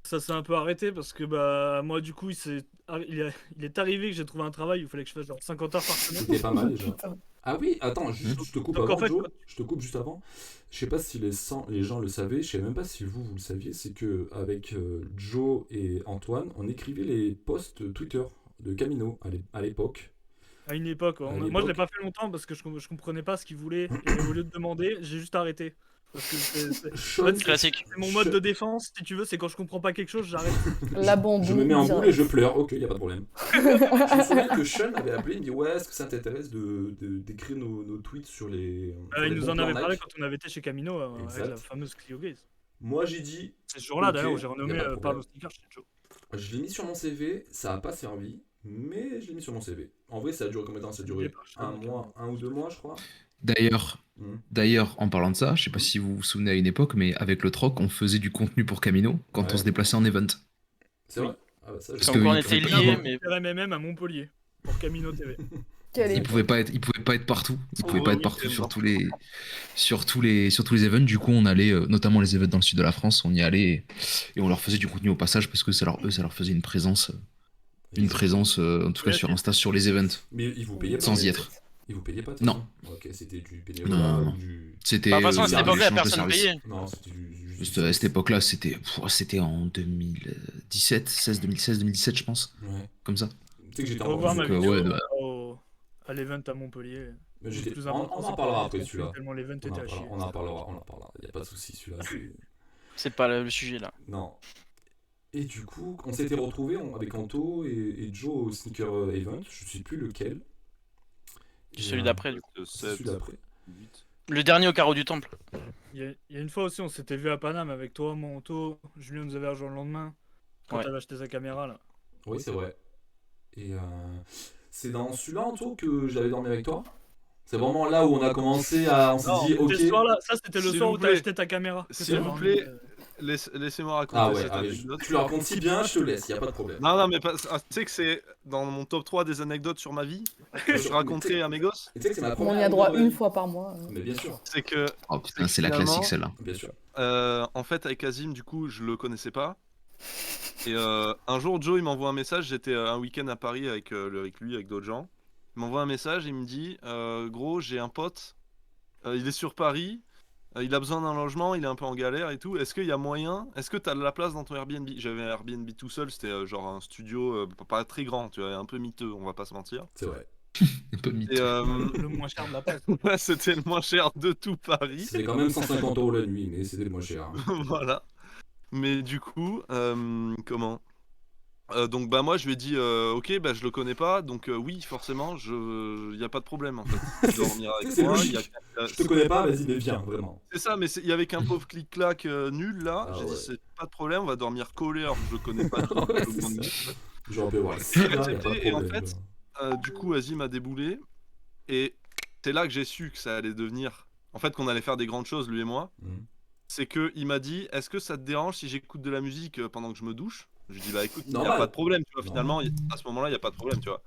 D: ça s'est un peu arrêté parce que bah moi du coup il est arrivé que j'ai trouvé un travail où il fallait que je fasse genre 50 heures par semaine.
C: C'était pas mal déjà.
B: Putain.
C: Ah oui, attends, juste, je te coupe
D: Donc,
C: avant,
D: en fait,
C: Joe.
D: quand-
C: Je te coupe juste avant. Je sais pas si les gens le savaient, je sais même pas si vous le saviez, c'est que avec Joe et Antoine, on écrivait les posts Twitter de Camino à l'époque.
D: À une époque,
C: À
D: moi
C: l'époque.
D: je l'ai pas fait longtemps parce que je comprenais pas ce qu'il voulait et au lieu de demander j'ai juste arrêté. Parce que
C: Sean,
D: en fait,
A: Classique.
D: c'est mon mode de défense si tu veux, c'est quand je comprends pas quelque chose j'arrête.
B: L'abandon.
C: je me mets en boule et
B: direct.
C: je pleure, ok, y a pas de problème. Je me souviens que Sean avait appelé, il me dit ouais, est-ce que ça t'intéresse d'écrire nos tweets sur les. sur
D: Il
C: les
D: nous
C: bons
D: en
C: plans
D: avait parlé
C: Nike.
D: quand on avait été chez Camino avec
C: Exact.
D: la fameuse Clio Gaze.
C: Moi j'ai dit,
D: C'est ce jour-là
C: Ok,
D: d'ailleurs où j'ai
C: y a
D: renommé
C: pas de problème.
D: Parlons Sneakers chez Joe.
C: je l'ai mis sur mon CV, ça a pas servi, mais je l'ai mis sur mon CV. En vrai, ça a duré combien de temps? Ça a duré un mois, 1 ou 2 mois, je crois. Mhm.
F: D'ailleurs, en parlant de ça, je sais pas si vous vous souvenez à une époque, mais avec le troc, on faisait du contenu pour Camino quand
C: Ouais.
F: on se déplaçait en event.
C: C'est vrai. Ah bah ça,
F: Parce
C: je-
F: que
A: Comme quoi on
F: il
A: était
F: pouvait pas
A: liés,
F: avoir-
A: mais
D: Faire MMM à Montpellier pour Camino TV.
B: Quelle
F: Il
B: époque.
F: pouvait pas être partout. Il pouvait pas
E: oui,
F: être partout
E: tellement.
F: sur tous les events. Du coup, on allait, notamment les events dans le sud de la France, on y allait et on leur faisait du contenu au passage parce que ça leur faisait une présence, en tout cas
D: Ouais,
F: sur
D: c'est-
F: Insta, sur les events,
C: Mais ils vous payaient pas.
F: sans y être.
C: Ils vous payaient pas.
F: Non.
C: Ok, c'était du
F: Non,
C: bénévolat
F: non,
C: ou
F: non.
C: du.
F: C'était.
A: Bah, de toute façon, à cette
F: de
A: époque-là,
F: l'échange de
A: personne
F: services.
A: payait.
C: Non, c'était du.
F: Juste à cette époque-là, c'était en 2017, je pense,
C: Ouais.
F: comme ça.
C: Tu sais que j'étais
D: Faut voir ma
F: Donc,
D: vidéo
F: ouais, bah.
D: à l'event à Montpellier.
C: Mais
D: Le
C: j'étais-
D: plus
C: on
D: important,
C: en
D: c'est
C: parlera
D: que
C: après,
D: j'ai
C: celui-là.
D: tellement l'event était à chier.
C: On en parlera. Y a pas de souci, celui-là.
A: c'est pas le sujet là.
C: Non. Et du coup, on s'était retrouvés avec Anto et Joe au Sneaker Event. Je sais plus lequel. Et,
A: Celui d'après, du coup.
C: C'est celui d'après.
E: 8.
A: Le dernier au carreau du temple.
D: Il y a une fois aussi, on s'était vu à Paname avec toi, mon Anto. Julien nous avait rejoint le lendemain. Quand
A: Ouais.
D: t'avais acheté sa caméra là.
C: Oui, c'est vrai. Et c'est dans celui-là, Anto, que j'avais dormi avec toi. C'est vraiment là où on a commencé à. On s'est
E: Non,
C: dit, ok.
D: C'était ce soir-là, ça c'était le
E: S'il
D: soir
E: vous
D: où t'as
E: plaît.
D: acheté ta caméra.
E: S'il vous plaît. Laissez-moi raconter
C: Ah ouais,
E: cette
C: allez,
E: anecdote.
C: tu le racontes si bien, je te laisse, y a pas de problème.
E: Non, mais tu sais que c'est dans mon top 3 des anecdotes sur ma vie que je raconterai à mes gosses.
C: Et tu sais que c'est ma
B: On
C: première
B: y a droit
C: anecdote de
B: une
C: ma
B: fois par mois.
C: vie. Mais bien sûr,
E: C'est que,
F: Oh putain, c'est la
E: Finalement-
F: classique celle-là.
C: bien sûr.
E: en fait, avec Azim, du coup, je le connaissais pas. Et un jour, Joe, il m'envoie un message. J'étais un week-end à Paris avec lui, avec d'autres gens. Il m'envoie un message et il me dit gros, j'ai un pote. Il est sur Paris. Il a besoin d'un logement. Il est un peu en galère et tout. Est-ce qu'il y a moyen? Est-ce que tu as de la place dans ton Airbnb? J'avais un Airbnb tout seul. C'était genre un studio pas très grand. Tu vois, un peu miteux, on va pas se mentir.
C: C'est vrai.
F: Un peu mytho.
E: Et
D: Le moins cher de la place.
E: ouais, c'était le moins cher de tout Paris.
C: C'était quand même 150 € la nuit, mais c'était le moins cher. hein.
E: Voilà. Mais du coup, comment donc bah moi je lui ai dit ok bah je le connais pas donc oui forcément y a pas de problème en fait. Je vais dormir avec
C: C'est
E: moi.
C: logique. Je te connais pas, vas-y, mais viens, vraiment.
E: C'est ça mais il y avait qu'un pauvre clic-clac nul là.
C: Ah
E: J'ai
C: ouais.
E: dit c'est pas de problème on va dormir collé alors que je le connais pas. du tout,
C: Ouais,
E: le
C: c'est
E: monde.
C: ça. J'aurais pu avoir les sida, y a pas de
E: Et en
C: problème.
E: fait, du coup, Azim a déboulé. Et c'est là que j'ai su que ça allait devenir. En fait, qu'on allait faire des grandes choses, lui et moi.
C: Mhm.
E: C'est qu'il m'a dit, est-ce que ça te dérange si j'écoute de la musique pendant que je me douche? Je lui dis, bah écoute, il n'y a
C: Normal.
E: pas de problème, tu vois, finalement,
C: Normal.
E: à ce moment-là, il n'y a pas de problème, tu vois.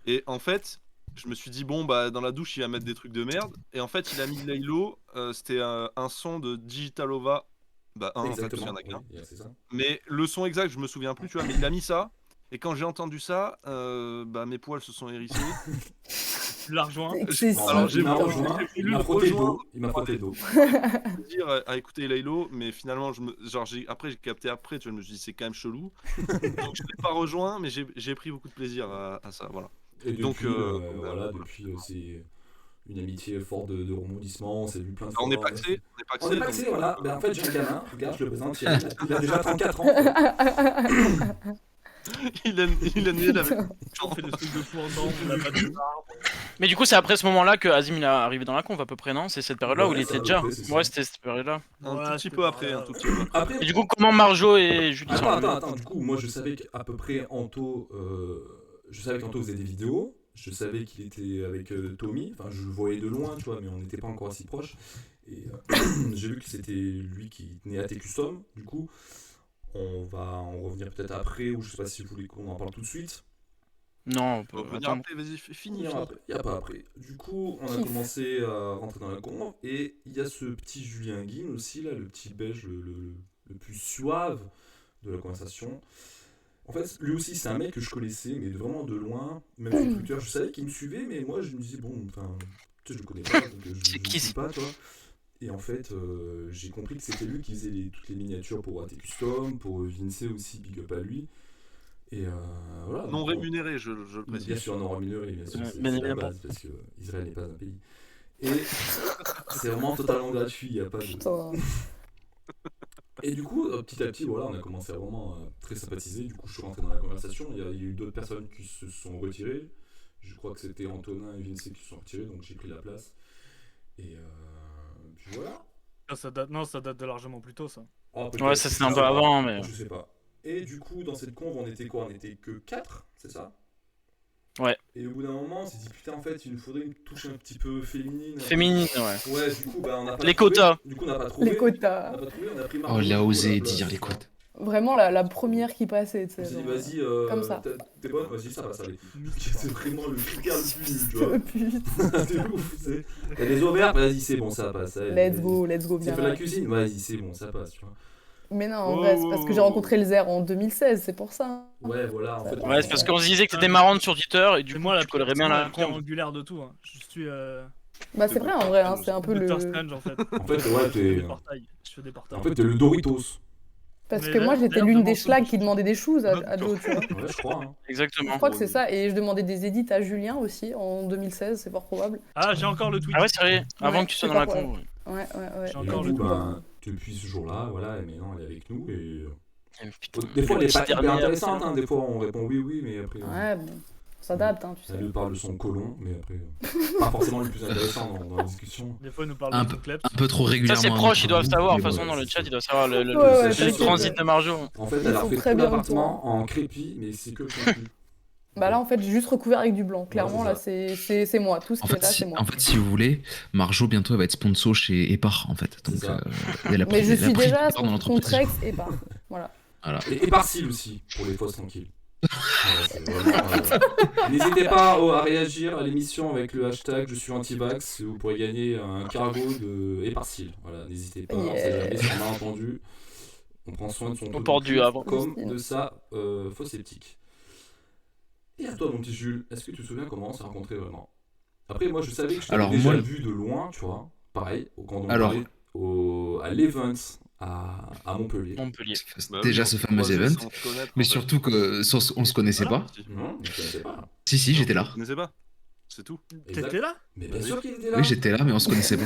E: Et en fait, je me suis dit, bon, bah dans la douche, il va mettre des trucs de merde. Et en fait, il a mis Laylo, c'était un son de Digitalova. Bah, en fait, parce qu'il y en a qu'un.
C: oui, c'est ça.
E: Mais le son exact, je me souviens plus, tu vois, mais il a mis ça. Et quand j'ai entendu ça, bah mes poils se sont hérissés.
D: Tu l'as rejoint.
B: Excessif.
E: Alors, j'ai
C: il m'a
E: voulu-
C: rejoint,
E: j'ai
C: il
E: voulu
C: m'a
E: le
C: frotté le
E: rejoindre.
C: dos. Il m'a frotté le dos.
E: Dire à écouter Laylo, mais finalement, après j'ai capté après, tu vois, je me suis dit c'est quand même chelou. Donc je l'ai pas rejoint, mais j'ai pris beaucoup de plaisir à ça, voilà.
C: Et depuis,
E: Donc,
C: voilà, depuis, c'est une amitié forte de rebondissement. On s'est vu plein de fois.
E: On n'est pas axé,
C: On est
E: donc-
C: paxé, voilà. Ben, en fait, j'ai un gamin. Regarde, je le présente. Il a déjà 34 ans. En fait.
E: il est né avec.
D: On fait des trucs de fou en dents, on a pas de barbe.
A: Mais du coup, c'est après ce moment-là que Azim il est arrivé dans la conf à peu près, non? C'est cette période-là où
C: Ouais,
A: il
C: ça,
A: était déjà.
C: ouais, c'est ça.
A: Ouais, c'était cette période-là.
E: Un
D: Ouais,
E: tout petit
D: c'était
E: peu
D: pas-
E: après, un tout petit peu.
C: Après,
A: Et du coup, comment Marjo et Julie sont arrivés
C: attends. Du coup, moi, je savais qu'à peu près Anto, je savais qu'Anto faisait des vidéos. Je savais qu'il était avec Tommy. Enfin, je le voyais de loin, tu vois, mais on n'était pas encore assez proches. Et j'ai vu que c'était lui qui tenait AT Custom. Du coup, on va en revenir peut-être après, ou je sais pas si vous voulez qu'on en parle tout de suite.
A: Non, on peut
E: On va venir
A: attendre.
E: après, vas-y, fini.
C: Il n'y a pas après. Du coup, on a
B: Kiff.
C: commencé à rentrer dans la conf. Et il y a ce petit Julien Guin aussi, là, le petit belge le plus suave de la conversation. En fait, lui aussi, c'est un mec que je connaissais, mais vraiment de loin. Même sur Twitter, je savais qu'il me suivait, mais moi, je me disais, bon, enfin, tu sais, je le connais pas, donc
A: C'est
C: je
A: qui,
C: ne suis
A: c'est-
C: pas, toi. Et en fait, j'ai compris que c'était lui qui faisait toutes les miniatures pour AT Custom, pour Vince aussi, big up à lui. Et voilà.
E: Non
C: donc,
E: rémunéré, je le
C: bien
E: précise.
C: sûr, non rémunéré, bien sûr,
A: Ouais,
C: c'est
A: bien
C: la
A: évidemment.
C: base, parce que Israël n'est pas un pays. Et c'est vraiment totalement gratuit, il n'y a pas de...
B: Putain.
C: Et du coup, petit à petit, voilà, on a commencé à vraiment très sympathiser. Du coup, je suis rentré dans la conversation. Il y a eu d'autres personnes qui se sont retirées. Je crois que c'était Antonin et Vince qui se sont retirés, donc j'ai pris la place. Et puis voilà.
D: Ça date de largement plus tôt, ça.
C: Oh, peut-être,
A: Ouais, ça c'était
C: je
A: un
C: sais
A: peu
C: pas.
A: avant, mais.
C: Je sais pas. Et du coup, dans cette conve, on était quoi? On était que 4, c'est ça?
A: Ouais.
C: Et au bout d'un moment, on s'est dit, putain, en fait, il nous faudrait une touche un petit peu féminine.
A: Féminine, ouais.
C: Ouais, du coup, bah, on a pas
A: Les
C: trouvé.
A: quotas.
C: Du coup, on n'a pas trouvé.
B: Les quotas.
C: On n'a pas trouvé, on a pris
F: Oh,
C: Margot,
F: il a
C: du coup,
F: osé
C: à la place.
F: dire les quotes.
B: Vraiment la première qui passait, tu
C: On
B: sais.
C: s'est dit,
B: genre,
C: vas-y,
B: comme ça.
C: t'es bonne? Vas-y, ça passe, allez. C'est vraiment le critère le plus nul, tu vois.
B: Putain.
C: C'est ouf, c'est. T'as des ovaires? Vas-y, c'est bon, ça passe. allez,
B: Let's go,
C: Tu
B: bien.
C: fais la cuisine? Vas-y, c'est bon, ça passe, tu vois.
B: Mais non, en vrai, c'est parce que j'ai rencontré le Zer en 2016, c'est pour ça.
C: Ouais, voilà, en fait.
A: Ouais, c'est parce qu'on se disait que t'étais marrante sur Twitter et du
D: C'est
A: coup,
D: moi
A: tu collerais bien la
D: pierre
A: conf.
D: angulaire de tout. Hein. Je suis
B: Bah c'est vrai en vrai, hein, c'est un peu le...
D: Doctor Strange en fait.
C: En fait, ouais,
D: Je fais
C: t'es.
D: des portails. Je fais des portails.
C: En fait, t'es le Doritos.
B: Parce
D: Mais
B: que moi
D: là,
B: j'étais
D: d'ailleurs,
B: l'une des
D: demande
B: schlags
D: tout.
B: qui demandait des choses à Joe, tu vois.
C: Ouais, je crois. Hein.
B: Je
A: Exactement.
B: crois que c'est ça, et je demandais des edits à Julien aussi en 2016, c'est fort probable.
D: Ah, j'ai encore le tweet.
A: Ah ouais, c'est vrai, avant
B: Ouais,
A: que tu sois
B: c'est
A: dans la
B: pas
A: conf. ouais.
B: Ouais.
D: J'ai
C: Et
D: encore
C: du
D: le
C: coup,
D: tweet.
C: ben, depuis ce jour-là, voilà, et maintenant, elle est avec nous. Et
A: Putain,
C: des fois, elle est pas
A: petit
C: hyper
A: dernier,
C: intéressante. Hein. Des fois, on répond oui, mais après.
B: Ouais, bon, on s'adapte, hein, tu sais.
C: Elle nous parle de son colon, mais après, pas forcément le plus intéressant dans la discussion.
D: Des fois, il nous parle
F: Un
D: de
F: peu.
D: son kleps.
F: Un peu trop
A: Ça
F: régulièrement.
A: c'est
F: à
A: proche, ils
F: notre
A: doivent
F: goût,
A: savoir. De
F: mais
A: toute
F: bon.
A: façon, dans le chat, ils doivent savoir le
B: Ouais,
C: ouais,
A: le transit de Marjo.
C: En fait,
B: Ils
C: elle a
B: sont
C: refait
B: très
C: tout
B: bien
C: l'appartement en crépi, mais c'est que le crépi.
B: Bah là en fait j'ai juste recouvert avec du blanc, clairement
C: c'est
B: là
C: ça.
B: c'est moi, tout ce
F: En
B: qui est
F: fait,
B: là c'est moi.
F: si vous voulez, Marjo bientôt elle va être sponsor chez Epar en fait. Donc,
C: C'est ça.
F: elle a
B: Mais je
F: elle a
B: suis
F: pris
B: déjà
F: part dans l'entreprise.
B: Contrex et pas. Voilà.
C: Et Parcil aussi, pour les fausses tranquilles. Voilà, c'est vraiment, n'hésitez pas à réagir à l'émission avec le hashtag je suis anti-vax. Vous pourrez gagner un cargo de Éparcil. Voilà, n'hésitez pas.
B: Yeah.
C: On sait jamais si on a entendu. On prend soin de son
A: On porte du havre.
C: comme de sa fausse sceptique. Et à toi, mon petit Jules, est-ce que tu te souviens comment on s'est rencontrés vraiment? Après, moi, je savais que je t'avais
F: Alors,
C: déjà
F: moi-
C: vu de loin, tu vois. Pareil, quand on
F: Alors-
C: parlait à l'Events à Montpellier.
A: Montpellier.
E: Bah oui,
F: Déjà
E: on
F: ce
E: s'est
F: fameux
E: croisés
F: event.
E: sans se connaître,
F: Mais
E: en fait.
F: surtout on se connaissait pas.
C: Non, je ne connaissais pas.
F: Si, j'étais là.
E: Vous connaissez pas? C'est tout.
C: Exact.
D: T'étais là?
C: Mais bien sûr qu'il était là.
F: Oui, j'étais là, mais on se connaissait pas.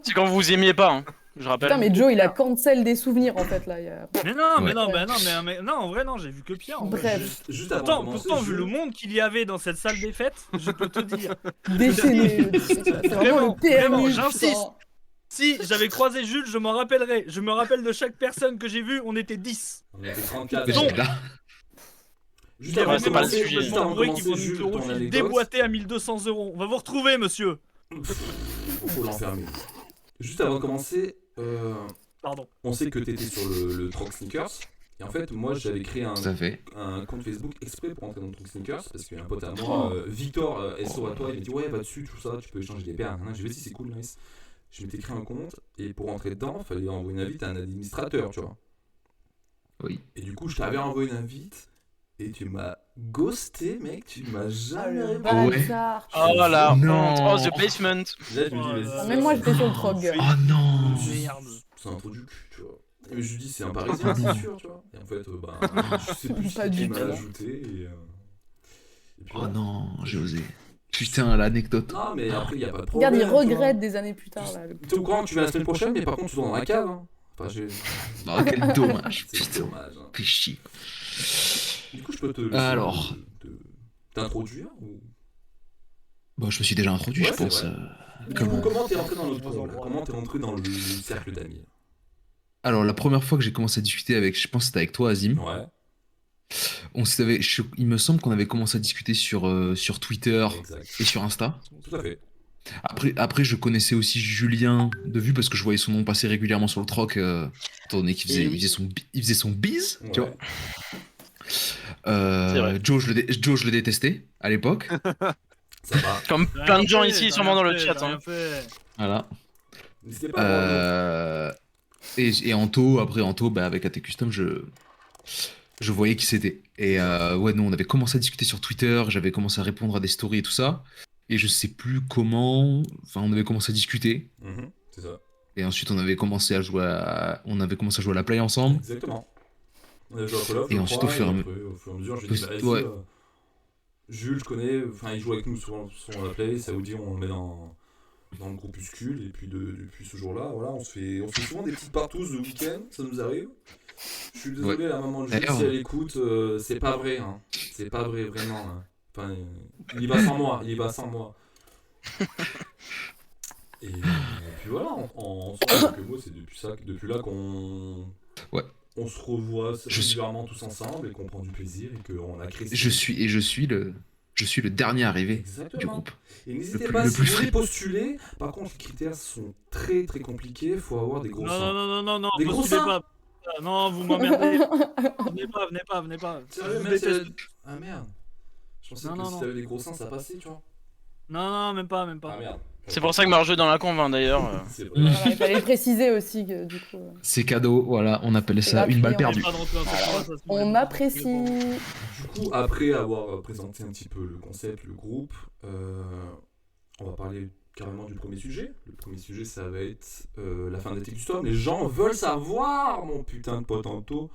A: C'est quand vous vous aimiez pas, hein, je rappelle.
B: Putain mais Joe il a cancel des souvenirs en fait là.
D: Mais non,
F: Ouais.
D: non, en vrai, non, j'ai vu que Pierre. en vrai.
B: Bref,
C: Juste avant de
D: Pourtant,
C: commencer,
D: vu le monde qu'il y avait dans cette salle des fêtes, je peux te dire.
B: déchaîné. C'est vraiment le
D: Vraiment,
B: PMU.
D: j'insiste.
B: putain.
D: Si j'avais croisé Jules, je m'en rappellerai. Je me rappelle de chaque personne que j'ai vue, on était 10.
C: On était 34.
F: Mais
D: Donc-
F: j'étais là.
C: Juste
D: Il y
C: avant
D: avait
C: de
A: c'est pas le
C: commencer,
A: sujet.
C: juste avant de
D: Bourré qui
C: commencer,
D: vont nous
C: Jules,
D: le
C: ton
D: refiler
C: anecdote,
D: déboîté à 1200 €. On va vous retrouver, monsieur.
C: faut l'enfermer. Juste avant de commencer,
D: Pardon.
C: on sait que t'étais sur le Troc Sneakers. Et en fait, moi, j'avais créé
F: Ça fait.
C: un compte Facebook exprès pour entrer dans le Troc Sneakers. Parce qu'il y a un pote à moi, Victor, SO à toi, il m'a dit ouais, va dessus, tout ça, tu peux échanger des paires. Je vais dit c'est cool, nice. Je m'étais créé un compte et pour entrer dedans, il fallait envoyer une invite à un administrateur, tu vois.
F: Oui.
C: Et du coup, je t'avais envoyé une invite et tu m'as ghosté, mec, tu m'as jamais répondu.
B: Bâtard.
A: Oh là,
F: Non.
A: honte. Oh, the basement.
C: Là, je me dis,
D: Oh
C: vas-y.
D: là
B: Même moi, j'étais sur le trog.
F: Oh non.
D: Merde.
C: C'est un trou du cul, tu vois. Mais je lui dis, c'est un parisien, c'est sûr, tu vois. Et en fait, je sais plus
B: Pas
C: qui
B: du
C: m'a
B: tout.
C: ajouté. Et puis
F: Oh
C: voilà.
F: non, j'ai osé. Putain, l'anecdote.
C: Non, mais après, il n'y a pas de
B: Regarde,
C: problème.
B: il
C: tu vois.
B: regrette des années plus tard. Là, le
C: T'es au courant que tu viens la semaine prochaine, mais par contre, tu vas dans la cave. Hein. Enfin,
F: Oh, quel dommage.
C: c'est
F: Putain.
C: dommage. Hein.
F: Fais chier.
C: Du coup, je peux te laisser
F: Alors.
C: t'introduire ou...
F: Bon, je me suis déjà introduit,
C: Ouais,
F: je
C: c'est
F: pense.
C: vrai. Du
F: Comment
C: coup, comment t'es rentré dans notre groupe là? Comment t'es rentré dans le cercle d'amis?
F: Alors, la première fois que j'ai commencé à discuter avec, je pense que c'était avec toi, Azim.
C: Ouais,
F: Il me semble qu'on avait commencé à discuter sur Twitter
C: exact.
F: et sur Insta.
C: Tout à fait.
F: Après, je connaissais aussi Julien de vue parce que je voyais son nom passer régulièrement sur le troc, étant donné qu'il faisait,
A: Et oui.
F: il faisait son bise, tu vois.
C: Ouais.
A: vrai.
F: Joe, je le détestais à l'époque.
C: Ça va.
A: Comme plein de gens ici, sûrement dans le chat. Hein.
F: Voilà.
C: N'hésitez pas à voir d'autres.
F: Et Anto, après Anto, bah, avec AT Custom, je voyais qui c'était. Et ouais, nous, on avait commencé à discuter sur Twitter, j'avais commencé à répondre à des stories et tout ça. Et je sais plus comment. Enfin, on avait commencé à discuter.
C: C'est ça.
F: Et ensuite, on avait commencé à jouer à la play ensemble.
C: Exactement. On a joué à Call of,
F: Et
C: je
F: ensuite,
C: crois,
F: au fur et à
C: après, au fur et à mesure, j'ai dit, bah, vas-y,
F: Ouais.
C: Jules, je connais, enfin, il joue avec nous sur la play, ça vous dit, on le met dans le groupuscule, et puis depuis ce jour-là, voilà, on se fait souvent des petites partous de week-end, ça nous arrive. Je suis désolé,
F: Ouais.
C: la maman de Jules,
F: D'ailleurs-
C: si elle écoute, c'est pas vrai, hein. C'est pas vrai, vraiment. Hein. Enfin, il y va sans moi, Et puis voilà, en quelques mots, c'est depuis là qu'on...
F: Ouais.
C: On se revoit
F: Je suis-
C: régulièrement tous ensemble et qu'on prend du plaisir et qu'on a créé...
F: Je suis le dernier arrivé du
C: Exactement.
F: groupe.
C: Et n'hésitez
F: Le
C: pas,
F: plus
C: si vous
F: frais.
C: voulez postuler, par contre les critères sont très très compliqués, il faut avoir des gros seins.
D: Non,
C: Des gros
D: postulez
C: seins.
D: pas. Non, vous m'emmerdez. Venez pas.
C: Sérieux,
D: Je
C: mec,
D: déteste.
C: Ah merde. Je pensais
D: Non,
C: que
D: non,
C: si
D: non.
C: t'avais des gros seins, ça passait, tu vois.
D: Non, même pas.
C: Ah merde.
A: C'est pour ça que Marjeux dans la conve, hein, d'ailleurs.
C: C'est vrai.
B: Voilà, il fallait le préciser aussi, que, du coup.
F: C'est cadeau, voilà, on appelle ça
B: gratuit,
F: une balle
B: on est
F: perdue.
D: Pas de rentrer dans cette conversation.
B: On apprécie.
C: Du coup, après avoir présenté un petit peu le concept, le groupe, on va parler carrément du premier sujet. Le premier sujet, ça va être la fin d'AT Custom. Les gens veulent savoir, mon putain de pote Anto,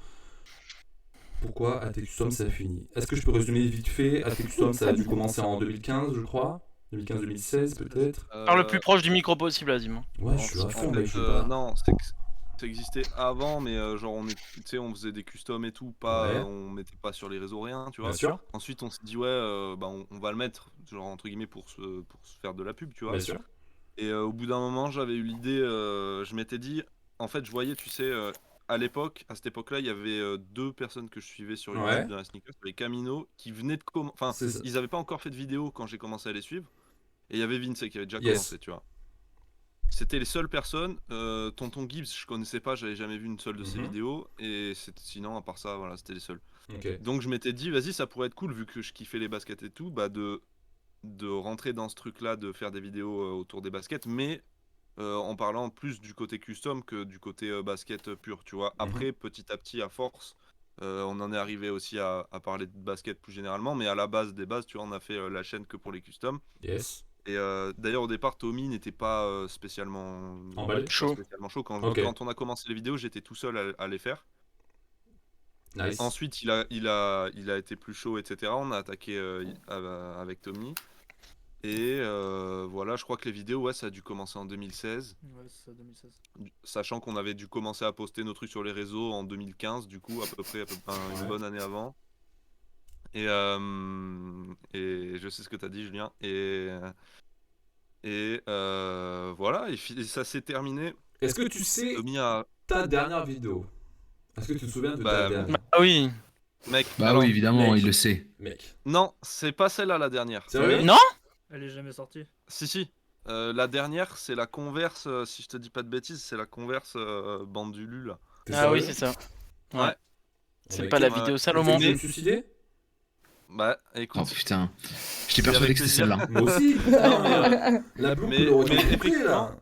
C: pourquoi AT Custom ça finit. Est-ce que je peux résumer vite fait? AT Custom, ça a dû commencer en 2015, je crois. 2015-2016 peut-être.
A: Par le plus proche du micro possible, Azim.
C: Ouais, je suis à fond,
E: En
C: mec,
E: fait,
C: je veux pas.
E: non, ça existait avant, mais genre on faisait des customs et tout, pas,
C: Ouais.
E: on mettait pas sur les réseaux rien, tu vois.
C: Bien sûr.
E: Ensuite on s'est dit ouais, bah, on va le mettre, genre entre guillemets pour se faire de la pub, tu vois.
C: Bien sûr.
E: Et au bout d'un moment j'avais eu l'idée, je m'étais dit, en fait je voyais, tu sais, à cette époque-là, il y avait deux personnes que je suivais sur YouTube
C: Ouais.
E: dans la sneakers, il y avait Camino qui venait de commencer, enfin
C: C'est ça.
E: ils avaient pas encore fait de vidéo quand j'ai commencé à les suivre, et il y avait Vince qui avait déjà
C: Yes.
E: commencé, tu vois. C'était les seules personnes. Tonton Gibbs, je connaissais pas, j'avais jamais vu une seule de ses
C: Mhm.
E: vidéos. Et sinon, à part ça, voilà, c'était les seuls.
C: Ok.
E: Donc je m'étais dit, vas-y, ça pourrait être cool, vu que je kiffais les baskets et tout, bah de rentrer dans ce truc-là, de faire des vidéos autour des baskets, mais en parlant plus du côté custom que du côté basket pur, tu vois. Après, petit à petit, à force, on en est arrivé aussi à parler de basket plus généralement, mais à la base des bases, tu vois, on a fait la chaîne que pour les customs.
C: Yes.
E: Et d'ailleurs au départ Tommy n'était pas spécialement
C: Emballé.
A: Chaud.
E: chaud. Quand
C: Ok.
E: quand on a commencé les vidéos, j'étais tout seul à les faire.
C: Nice.
E: Ensuite il a été plus chaud, etc. On a attaqué avec Tommy. Et voilà, je crois que les vidéos, ouais, ça a dû commencer en 2016.
D: Ouais, c'est ça, 2016.
E: Sachant qu'on avait dû commencer à poster nos trucs sur les réseaux en 2015, du coup, à peu près une
C: Ouais.
E: bonne année avant. Et je sais ce que tu as dit, Julien. Et voilà, et ça s'est terminé.
C: Est-ce que tu sais
E: Tommy a.
C: ta dernière vidéo? Est-ce que tu te souviens de
E: Bah,
C: ta dernière?
A: Ah oui.
E: Mec,
F: Bah
E: alors,
F: oui, évidemment,
C: mec.
F: il le sait.
C: Mec.
E: non, c'est pas celle-là la dernière.
C: Sérieux?
A: Non?
D: Elle est jamais sortie.
E: Si. La dernière, c'est la Converse, si je te dis pas de bêtises, c'est la Converse Bandulu là.
C: T'es
A: Ah oui,
C: sérieux?
A: c'est ça. Ouais.
E: Ouais.
A: C'est
C: Mec,
A: pas la
E: ouais.
A: vidéo
C: tu
A: Salomon.
C: veux me suicider?
E: Bah
F: Oh
E: écoute,
F: putain. J'étais
E: C'est
F: persuadé
E: avec
F: que c'était
E: plaisir.
F: celle-là.
C: Moi aussi. Non, mais la blonde
E: Mais-
C: couleur autant
E: mais
C: compris,
E: effectivement,
C: là.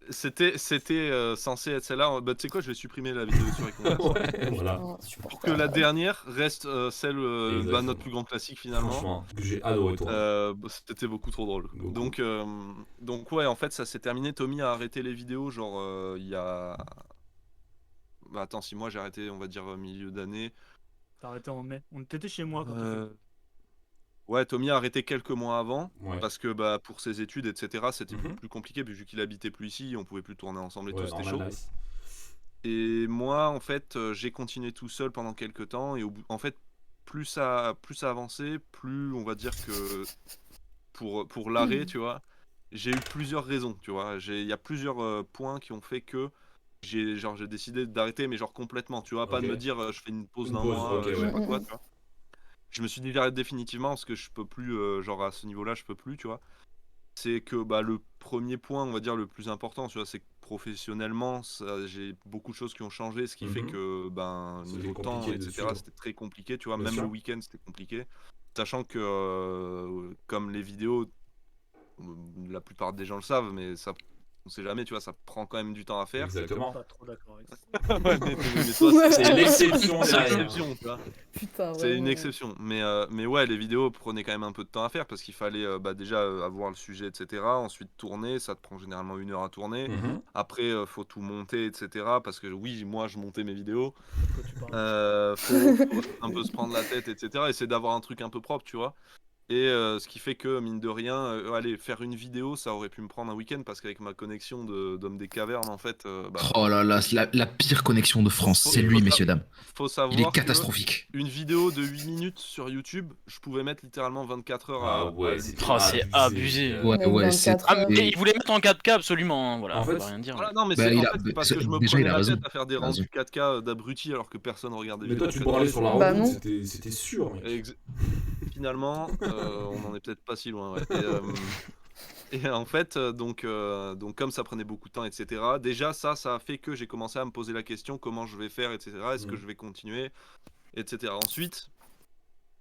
E: c'était censé être celle-là. Bah tu sais quoi, je vais supprimer la vidéo sur les Converse.
C: Ouais, voilà.
B: Oh,
E: Pour que la dernière reste celle,
C: Exactement.
E: notre plus grand classique finalement.
C: Franchement, que j'ai adoré toi.
E: C'était beaucoup trop drôle.
C: Beaucoup.
E: Donc ouais, en fait, ça s'est terminé. Tommy a arrêté les vidéos, genre il y a. Bah attends, si moi j'ai arrêté, on va dire milieu d'année.
D: T'as arrêté en mai. On était chez moi quand
E: Euh, Ouais, Tommy a arrêté quelques mois avant
C: Ouais.
E: parce que bah pour ses études, etc. C'était
C: Mhm.
E: plus compliqué vu qu'il habitait plus ici, on pouvait plus tourner ensemble et
C: Ouais,
E: tout, c'était chaud.
C: normal, nice.
E: Et moi, en fait, j'ai continué tout seul pendant quelques temps et en fait, plus ça avançait, plus on va dire que pour l'arrêt, tu vois, j'ai eu plusieurs raisons, tu vois. Il y a plusieurs points qui ont fait que j'ai décidé d'arrêter, mais genre complètement, tu vois, pas de
C: Ok.
E: me dire je fais une pause
C: Une
E: d'un
C: pause,
E: mois,
C: ok,
E: je sais
C: ouais.
E: pas quoi, tu vois. Je me suis dit j'arrête définitivement parce que je peux plus, genre à ce niveau-là, je peux plus, tu vois. C'est que bah, le premier point, on va dire le plus important, tu vois, c'est que professionnellement, j'ai beaucoup de choses qui ont changé, ce qui fait
C: Mhm.
E: que ben,
C: C'était
E: niveau temps,
C: compliqué de
E: etc.,
C: suivre.
E: c'était très compliqué, tu vois,
C: Bien
E: même
C: sûr.
E: le week-end, c'était compliqué. Sachant que, comme les vidéos, la plupart des gens le savent, mais ça, on sait jamais, tu vois, ça prend quand même du temps à faire.
C: Exactement.
D: Pas trop d'accord avec ça.
E: Ouais, mais toi,
B: Ouais.
C: C'est l'exception
E: c'est
C: derrière.
E: l'exception, tu vois.
B: Putain,
E: C'est une
B: vraiment.
E: exception, mais ouais, les vidéos prenaient quand même un peu de temps à faire parce qu'il fallait bah, déjà avoir le sujet, etc. Ensuite tourner, ça te prend généralement 1 heure à tourner.
C: Mhm.
E: Après, faut tout monter, etc. Parce que oui, moi je montais mes vidéos.
D: De quoi tu parles
E: Faut un peu se prendre la tête, etc. Essayer d'avoir un truc un peu propre, tu vois. Et ce qui fait que, mine de rien, allez, faire une vidéo, ça aurait pu me prendre un week-end parce qu'avec ma connexion d'homme des cavernes, en fait, bah,
F: Oh là là, c'est la pire connexion de France.
E: Faut-
F: C'est
E: faut
F: lui,
E: sa-
F: messieurs, dames.
E: faut
F: Il est
E: savoir que
F: catastrophique.
E: une vidéo de 8 minutes sur YouTube, je pouvais mettre littéralement 24 heures
C: Ah
E: à
C: ouais,
E: l'éditer.
A: Oh, c'est abusé.
F: Ouais,
B: Mec,
F: ouais,
B: 24
A: Ah, mais
B: heures.
A: il voulait mettre en 4K absolument, hein, voilà,
C: En
A: on peut
C: fait,
A: rien dire.
E: Voilà, non, mais
F: Bah,
E: c'est
F: il
E: en
F: a-
E: fait, c'est parce
F: c'est-
E: que je me
F: déjà,
E: prenais
F: il a
E: la
F: raison.
E: tête à faire des
F: Il a raison.
E: rendus 4K d'abruti alors que personne regarde des
C: Mais
E: vidéos.
C: toi, tu
E: que
C: parlais
E: de-
C: sur la
B: Bah
C: route,
B: non.
C: c'était sûr, mec.
E: Ex- Finalement, on en est peut-être pas si loin, ouais. Et en fait, donc comme ça prenait beaucoup de temps, etc. Déjà, ça a fait que j'ai commencé à me poser la question comment je vais faire, etc. Est-ce que
C: Mhm.
E: je vais continuer, etc. Ensuite,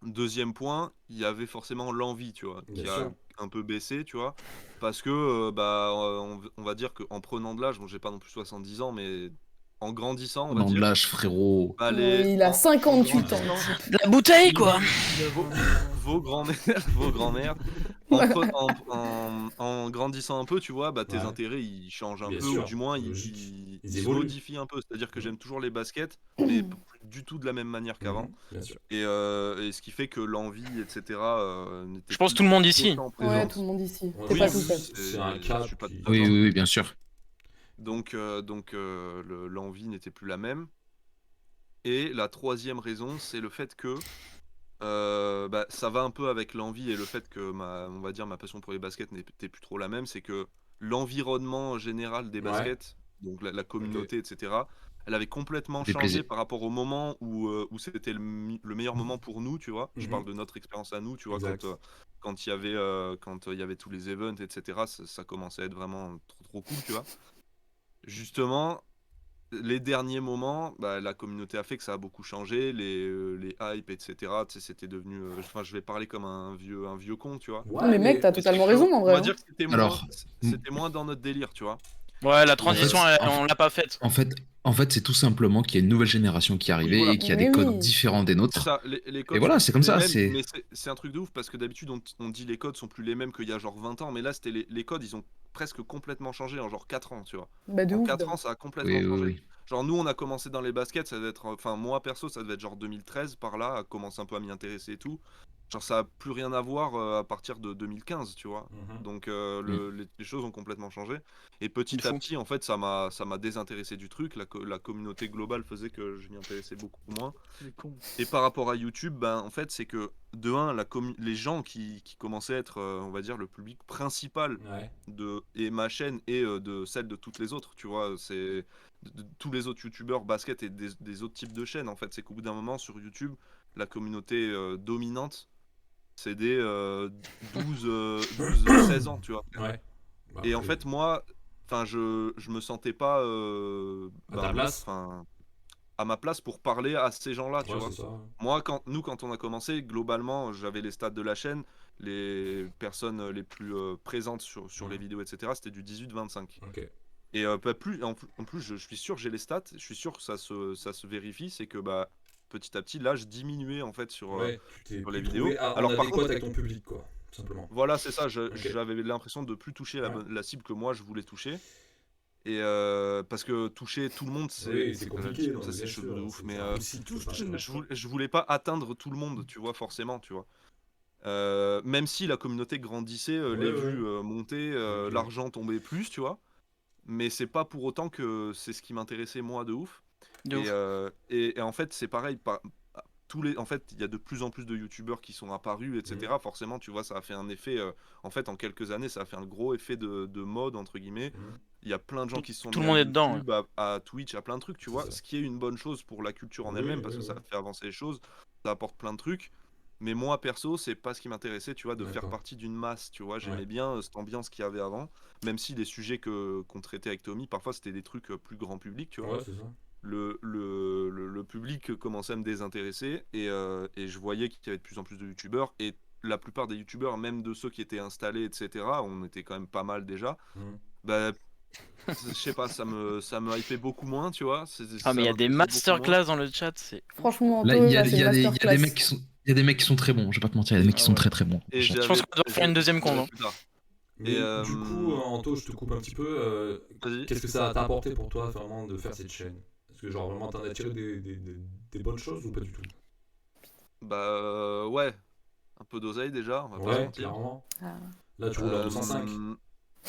E: deuxième point, il y avait forcément l'envie, tu vois,
C: Bien
E: qui a
C: sûr.
E: un peu baissé, tu vois, parce que, on va dire qu'en prenant de l'âge, bon, j'ai pas non plus 70 ans, mais en grandissant, on va
F: Dans de
E: dire,
F: l'âge, frérot.
E: bah,
B: Il a
E: en
B: 58 ans.
E: grandissant,
A: La bouteille, quoi.
E: vos grands-mères, en grandissant un peu, tu vois, bah, tes
C: Ouais.
E: intérêts, ils changent un
C: Bien
E: peu,
C: sûr,
E: ou du moins,
C: logique. Ils
E: ils se
C: évoluent.
E: modifient un peu. C'est-à-dire que
C: Mhm.
E: j'aime toujours les baskets, mais plus du tout de la même manière qu'avant.
C: Mhm. Bien sûr.
E: Et ce qui fait que l'envie, etc., n'était
A: Je pense
E: plus
A: tout le monde ici.
E: autant
B: Ouais,
E: présente.
B: tout le monde ici.
C: Ouais,
B: T'es
E: Oui,
B: pas
E: oui,
B: tout seul.
C: c'est un
E: je
C: cas
E: suis pas
C: qui-
E: tout
F: Oui,
E: seul.
F: oui, oui, bien sûr.
E: Donc, l'envie n'était plus la même. Et la troisième raison, c'est le fait que bah, ça va un peu avec l'envie et le fait que on va dire ma passion pour les baskets n'était plus trop la même, c'est que l'environnement général des
C: Ouais.
E: baskets, donc la communauté, etc., elle avait complètement
F: Fait
E: changé
F: plaisir.
E: par rapport au moment où c'était le meilleur moment pour nous, tu vois. Je
C: Mhm.
E: parle de notre expérience à nous, tu vois,
C: Exact.
E: quand il y avait tous les events, etc., ça commençait à être vraiment trop, trop cool, tu vois. Justement, les derniers moments, bah, la communauté a fait que ça a beaucoup changé, les hypes, etc. Tu sais, c'était devenu. Enfin, je vais parler comme un vieux con, tu vois.
C: Ouais,
B: Non, mais mec, t'as
E: Mais
B: totalement
E: c'est que,
B: raison en
E: on
B: vrai.
E: va
B: hein.
E: dire que
F: Alors,
E: c'était moins dans notre délire, tu vois.
A: Ouais, la
F: En
A: transition,
F: fait,
A: on l'a pas faite.
F: en fait, c'est tout simplement qu'il y a une nouvelle génération qui est arrivée
E: voilà.
F: et qui a
B: Mais
F: des codes
B: oui.
F: différents des
E: C'est
F: nôtres.
E: ça, les
F: Et
E: codes
F: voilà,
E: sont
F: c'est
E: plus
F: comme
E: les
F: ça.
E: mêmes,
F: C'est
E: mais c'est un truc de ouf parce que d'habitude on dit les codes sont plus les mêmes qu'il y a genre 20 ans, mais là c'était les codes, ils ont presque complètement changé en genre 4 ans, tu vois.
B: Bah de
E: En
B: ouf.
E: 4
B: Dan.
E: ans, ça a complètement
F: oui, oui,
E: changé.
F: oui.
E: Genre nous on a commencé dans les baskets, ça devait être, enfin moi perso ça devait être genre 2013 par là, à commencer un peu à m'y intéresser et tout. genre ça a plus rien à voir à partir de 2015, tu vois.
C: Mhm.
E: Donc les choses ont complètement changé. Et
A: C'est
E: petit à
A: fou.
E: petit, en fait, ça m'a désintéressé du truc. La communauté globale faisait que je m'y intéressais beaucoup moins.
D: Les cons.
E: Et par rapport à YouTube, ben, en fait, c'est que de un, les gens qui commençaient à être, on va dire, le public principal
C: Ouais.
E: et ma chaîne et de celle de toutes les autres, tu vois, c'est de tous les autres youtubeurs basket et des autres types de chaînes, en fait, c'est qu'au bout d'un moment sur YouTube, la communauté dominante, c'est des 12-16 ans, tu vois.
C: Ouais. Bah,
E: Et en
C: après,
E: fait, moi, enfin, je me sentais pas
C: à ta place.
E: à ma place pour parler à ces gens-là, tu
C: Ouais,
E: vois.
C: c'est ça.
E: Moi, quand on a commencé, globalement, j'avais les stats de la chaîne, les personnes les plus présentes sur les
C: Mhm.
E: vidéos, etc., c'était du 18-25.
C: Ok.
E: Et pas plus, en plus, je suis sûr, j'ai les stats, je suis sûr que ça se vérifie, c'est que bah, petit à petit, l'âge diminuait en fait sur
C: Ouais, tu t'es
E: les
C: plus
E: vidéos.
C: trouvé
E: Alors
C: en
E: par
C: adéquat
E: contre,
C: avec ton public, quoi, tout simplement.
E: voilà, c'est ça,
C: Ok.
E: j'avais l'impression de plus toucher
C: Ouais.
E: la cible que moi je voulais toucher. Et parce que toucher tout le monde,
C: Oui, c'est
E: quand je le
C: compliqué,
E: dis comme
C: non,
E: ça,
C: mais
E: c'est
C: bien
E: chelou de
C: sûr,
E: ouf.
C: c'est
E: Mais
C: impossible, tu peux pas faire ça.
E: je voulais pas atteindre tout le monde, tu vois, forcément, tu vois. Même si la communauté grandissait, les
C: Ouais, ouais.
E: vues montaient,
C: Ok.
E: l'argent tombait plus, tu vois. Mais c'est pas pour autant que c'est ce qui m'intéressait moi de ouf.
A: De
E: Et,
A: ouf.
E: et en fait, c'est pareil. En fait, il y a de plus en plus de youtubeurs qui sont apparus, etc. Forcément, tu vois, ça a fait un effet. En fait, en quelques années, ça a fait un gros effet de mode, entre guillemets.
C: Mhm.
E: Il y a plein de gens qui se sont
A: Tout
E: mis
A: le
E: à
A: monde est dedans.
E: YouTube, à Twitch, à plein de trucs, tu
C: C'est
E: vois.
C: ça.
E: Ce qui est une bonne chose pour la culture en
C: Oui,
E: elle-même, parce
C: oui,
E: que ça
C: oui.
E: fait avancer les choses, ça apporte plein de trucs. Mais moi, perso, c'est pas ce qui m'intéressait, tu vois, de faire
C: D'accord.
E: partie d'une masse, tu vois.
C: Ouais.
E: J'aimais bien cette ambiance qu'il y avait avant, même si les sujets qu'on traitait avec Tommy, parfois c'était des trucs plus grand public, tu vois.
C: Ouais, c'est ça.
E: Le public commençait à me désintéresser et je voyais qu'il y avait de plus en plus de youtubeurs et la plupart des youtubeurs, même de ceux qui étaient installés, etc., on était quand même pas mal déjà.
C: Mhm.
E: Bah, je sais pas, ça me hypait beaucoup moins, tu vois.
A: Ah, mais il y
E: Ça
A: a des
E: m'intéressait beaucoup moins.
A: masterclass dans le chat, c'est.
B: Franchement,
F: Là,
B: Anto,
F: il y a,
B: là, c'est
F: il y
B: une
F: a des, il y a des
B: masterclass.
F: mecs qui sont, il y a des mecs qui sont très bons. Je vais pas te mentir, il y a des mecs qui
C: Ah
F: sont
C: ouais.
F: très très bons.
E: Et
A: Je pense qu'on doit faire une deuxième
E: je dirai
A: con,
E: plus tard.
C: Mais
E: Et,
C: du coup, Anto, je te coupe un petit peu.
E: Vas-y.
C: Qu'est-ce que ça t'a apporté pour toi vraiment de faire cette chaîne? Est-ce que genre vraiment t'en as tiré des bonnes choses ou pas du tout?
E: Bah ouais, un peu d'oseille déjà, on va pas se
C: Ouais,
E: mentir.
C: clairement.
B: Ah.
C: Là, tu roules en 205.
E: Bah,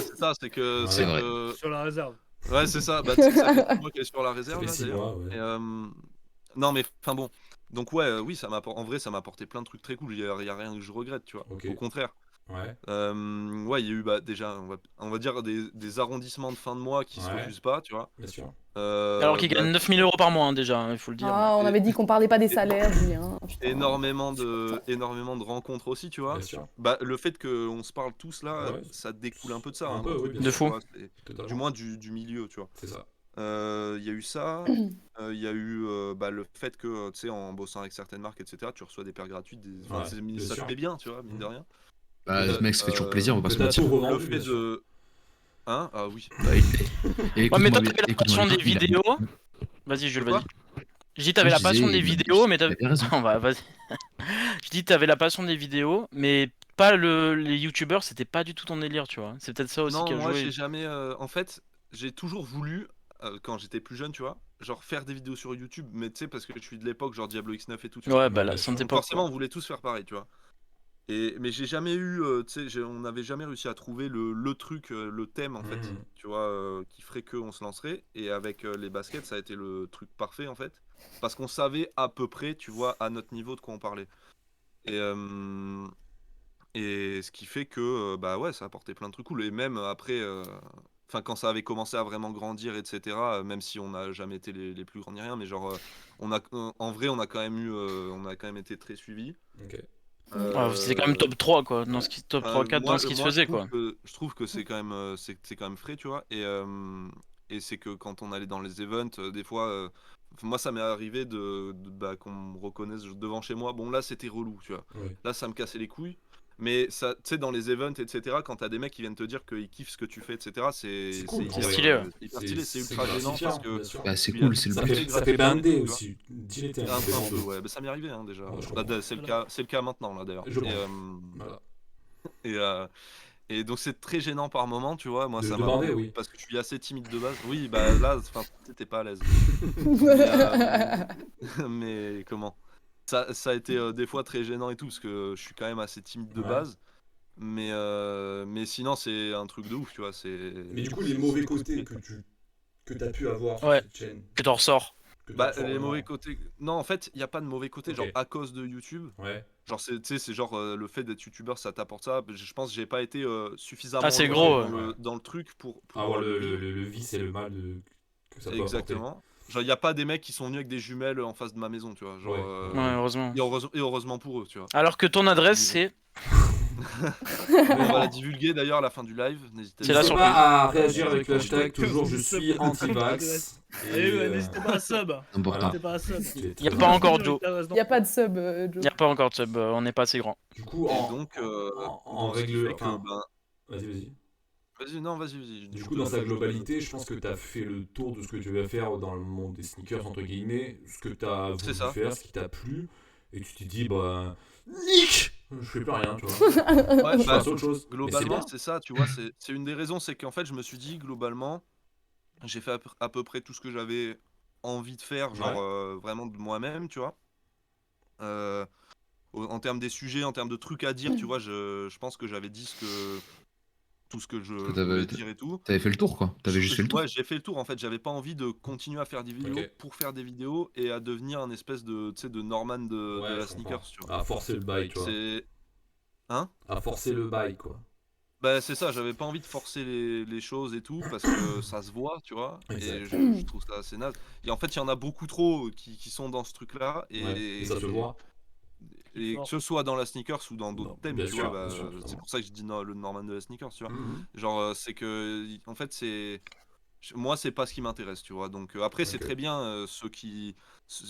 E: c'est ça, c'est que
C: Ouais.
F: C'est vrai.
D: Sur la réserve.
E: Ouais, c'est ça. Bah, tu sais que ça fait 6 mois qu'elle est sur la
C: Ça
E: réserve,
C: fait
E: là,
C: 6
E: d'ailleurs.
C: mois, ouais.
E: Et, non, mais enfin bon. Donc, ouais, oui, en vrai, ça m'a apporté plein de trucs très cool. Il y a rien que je regrette, tu vois.
C: Ok.
E: Au contraire.
C: Ouais.
E: Ouais, il y a eu bah, déjà, on va dire des arrondissements de fin de mois qui se
C: Ouais.
E: refusent pas, tu vois.
C: Bien sûr.
A: Alors qu'il
E: Bah,
A: gagne 9000 € par mois, hein, déjà, hein, il faut le dire.
B: Ah, on
E: Et-
B: avait dit qu'on parlait pas des salaires, Julien. Putain.
E: énormément de rencontres aussi, tu vois.
C: Bien sûr.
E: Bah, le fait qu'on se parle tous là,
C: Ouais.
E: ça découle un peu de ça.
C: Un
E: hein,
C: peu,
E: entre
C: oui, bien
E: guillemets,
A: sûr.
E: tu vois, du
C: Totalement.
E: moins du milieu, tu vois.
C: C'est ça.
E: Il y a eu ça, il y a eu bah, le fait que, tu sais, en bossant avec certaines marques, etc., tu reçois des paires gratuites, enfin,
C: Ouais, bien
E: ça te
C: sûr.
E: fait bien, tu vois, mine de
C: Mhm.
E: rien.
F: Bah, mec, ça fait toujours plaisir, on va pas
C: Que
F: se
C: t'as
F: mentir.
C: tout
E: Le
C: revendu,
E: fait
C: bien sûr.
E: de... Hein? Ah oui.
F: Bah, et
A: Ouais, mais
F: écoute-moi
A: toi,
F: bien,
A: t'avais la
F: écoute-moi
A: passion
F: bien,
A: des
F: il a-
A: vidéos. Vas-y, Jules,
E: De quoi?
A: vas-y. Je dis, t'avais
F: Moi,
A: la
F: je
A: passion
F: disais,
A: des
F: il a-
A: vidéos, mais
F: il avait raison.
A: On va, vas-y. Je dis, t'avais la passion des vidéos, mais pas les youtubeurs, c'était pas du tout ton délire, tu vois. C'est peut-être ça aussi
E: Non,
A: qui a
E: moi,
A: joué.
E: j'ai jamais... En fait, j'ai toujours voulu, quand j'étais plus jeune, tu vois, genre faire des vidéos sur YouTube, mais tu sais, parce que je suis de l'époque, genre Diablo X9 et tout, tu vois.
A: Ouais, bah
C: bien
A: là,
C: sûr.
A: c'est
E: Donc
A: époque.
E: forcément, on voulait tous faire pareil, tu vois. Mais j'ai jamais eu, tu sais, on n'avait jamais réussi à trouver le truc, le thème en fait,
C: Mhm.
E: tu vois, qui ferait qu'on se lancerait. Et avec les baskets, ça a été le truc parfait en fait, parce qu'on savait à peu près, tu vois, à notre niveau de quoi on parlait. Et, et ce qui fait que, bah ouais, ça a apporté plein de trucs cool. Et même après, enfin quand ça avait commencé à vraiment grandir, etc., même si on n'a jamais été les plus grands ni rien, mais genre, en vrai, on a quand même eu, on a quand même été très suivis.
C: Ok.
A: Ouais, c'était quand même top 3, quoi. Dans ce qui, top 3-4 dans ce qui se
E: moi,
A: faisait, quoi.
E: je trouve que c'est quand même, c'est quand même frais, tu vois. Et c'est que quand on allait dans les events, des fois, moi, ça m'est arrivé bah, qu'on me reconnaisse devant chez moi. Bon, là, c'était relou, tu vois.
C: Ouais.
E: Là, ça me cassait les couilles. Mais ça, tu sais, dans les events, etc., quand t'as des mecs qui viennent te dire qu'ils kiffent ce que tu fais, etc.,
C: C'est cool.
E: hyper,
A: C'est stylé, ouais.
E: hyper stylé, c'est ultra gênant
C: gratifiant,
E: parce que
C: bien sûr.
F: Bah, c'est
E: tu
F: cool,
E: viens
F: c'est le
E: de
C: Ça
F: but.
E: taper
C: fait, ça fait
E: gratuitement,
C: bander
E: tu vois.
C: aussi. Dis-les, t'es
E: Un
C: peu
E: peu, ouais. Bah, ça m'est arrivé, hein, déjà.
C: Ouais, je
E: Bah,
C: comprends.
E: c'est le cas maintenant, là, d'ailleurs.
C: Je
E: Et,
C: Voilà.
E: et donc c'est très gênant par moment, tu vois. Moi,
C: De
E: ça m'a
C: bander,
E: rendu
C: oui.
E: parce que je suis assez timide de base. Oui, bah là, enfin, t'étais pas à l'aise. Mais, mais comment? ça a été des fois très gênant et tout, parce que je suis quand même assez timide de
C: Ouais.
E: base. Mais sinon, c'est un truc de ouf, tu vois.
C: Mais du coup, les mauvais côtés que t'as pu avoir sur
A: Ouais.
C: cette chaîne.
A: Que t'en ressors.
C: Que t'en
E: Bah,
C: ressors
E: les
C: vraiment.
E: mauvais côtés. Non, en fait, il n'y a pas de mauvais côtés,
C: Ok.
E: genre à cause de YouTube.
C: Ouais.
E: Genre, tu sais, c'est genre le fait d'être youtubeur, ça t'apporte ça. Je pense que j'ai pas été suffisamment
A: Ah, c'est
E: longtemps
A: gros,
E: dans le truc pour
C: Avoir
E: le vivre.
C: le vice et le mal que ça peut apporter.
E: Exactement. Genre, il n'y a pas des mecs qui sont venus avec des jumelles en face de ma maison, tu vois. Genre,
C: Ouais.
A: Ouais, heureusement.
E: et heureusement pour eux, tu vois.
A: Alors que ton adresse, c'est.
E: On va la divulguer d'ailleurs à la fin du live, n'hésitez
A: C'est là
C: N'hésitez
A: sur
C: pas à réagir avec le hashtag
D: Que
C: toujours
D: vous
C: je suis
D: sub-
C: anti-vax.
D: Et n'hésitez pas à sub.
F: Important.
D: N'hésitez pas à sub.
A: Y a pas encore Joe.
B: Il n'y a pas de sub, Joe.
A: Y a pas encore de sub, on n'est pas assez grand.
C: Du coup,
E: Et donc,
C: en
E: ce qui
C: règle.
E: fait que,
C: Enfin,
E: ben,
C: vas-y.
E: vas-y, non, vas-y.
C: Du coup, dans sa globalité, je pense que tu as fait le tour de ce que tu vas faire dans le monde des sneakers, entre guillemets, ce que tu as
E: C'est
C: voulu
E: ça.
C: faire, ce qui t'a plu, et tu t'es dit, bah, nique, je fais plus rien, tu vois.
E: Ouais,
C: Je
E: bah,
C: passe à autre chose.
E: globalement,
C: Mais
E: c'est ça, tu vois. C'est une des raisons, c'est qu'en fait, je me suis dit, globalement, j'ai fait à peu près tout ce que j'avais envie de faire, genre vraiment de moi-même, tu vois. En termes des sujets, en termes de trucs à dire, tu vois, je pense que j'avais dit tout ce que je voulais dire et tout.
F: T'avais fait le tour, quoi. T'avais juste fait le tour.
E: Ouais, j'ai fait le tour en fait. J'avais pas envie de continuer à faire des vidéos
C: Ok.
E: pour faire des vidéos et à devenir un espèce de, tu sais, de Norman de
C: Ouais,
E: la
C: je
E: sneakers,
C: comprends.
E: tu vois.
C: À forcer le bail, tu vois.
E: C'est. Hein?
C: À forcer le bail, quoi.
E: Bah, c'est ça, j'avais pas envie de forcer les choses et tout parce que ça se voit, tu vois.
C: Exact.
E: Et je trouve ça assez naze. Et en fait, il y en a beaucoup trop qui sont dans ce truc-là.
C: Ouais, et ça se voit.
E: Et que ce soit dans la sneakers ou dans d'autres
C: Non,
E: thèmes,
C: bien
E: tu
C: sûr,
E: vois,
C: bien sûr,
E: c'est
C: clairement.
E: pour ça que je dis le Norman de la sneakers, tu vois.
C: Mhm.
E: Genre, c'est que, en fait, moi, c'est pas ce qui m'intéresse, tu vois. Donc, après, c'est
C: Ok.
E: très bien ceux qui.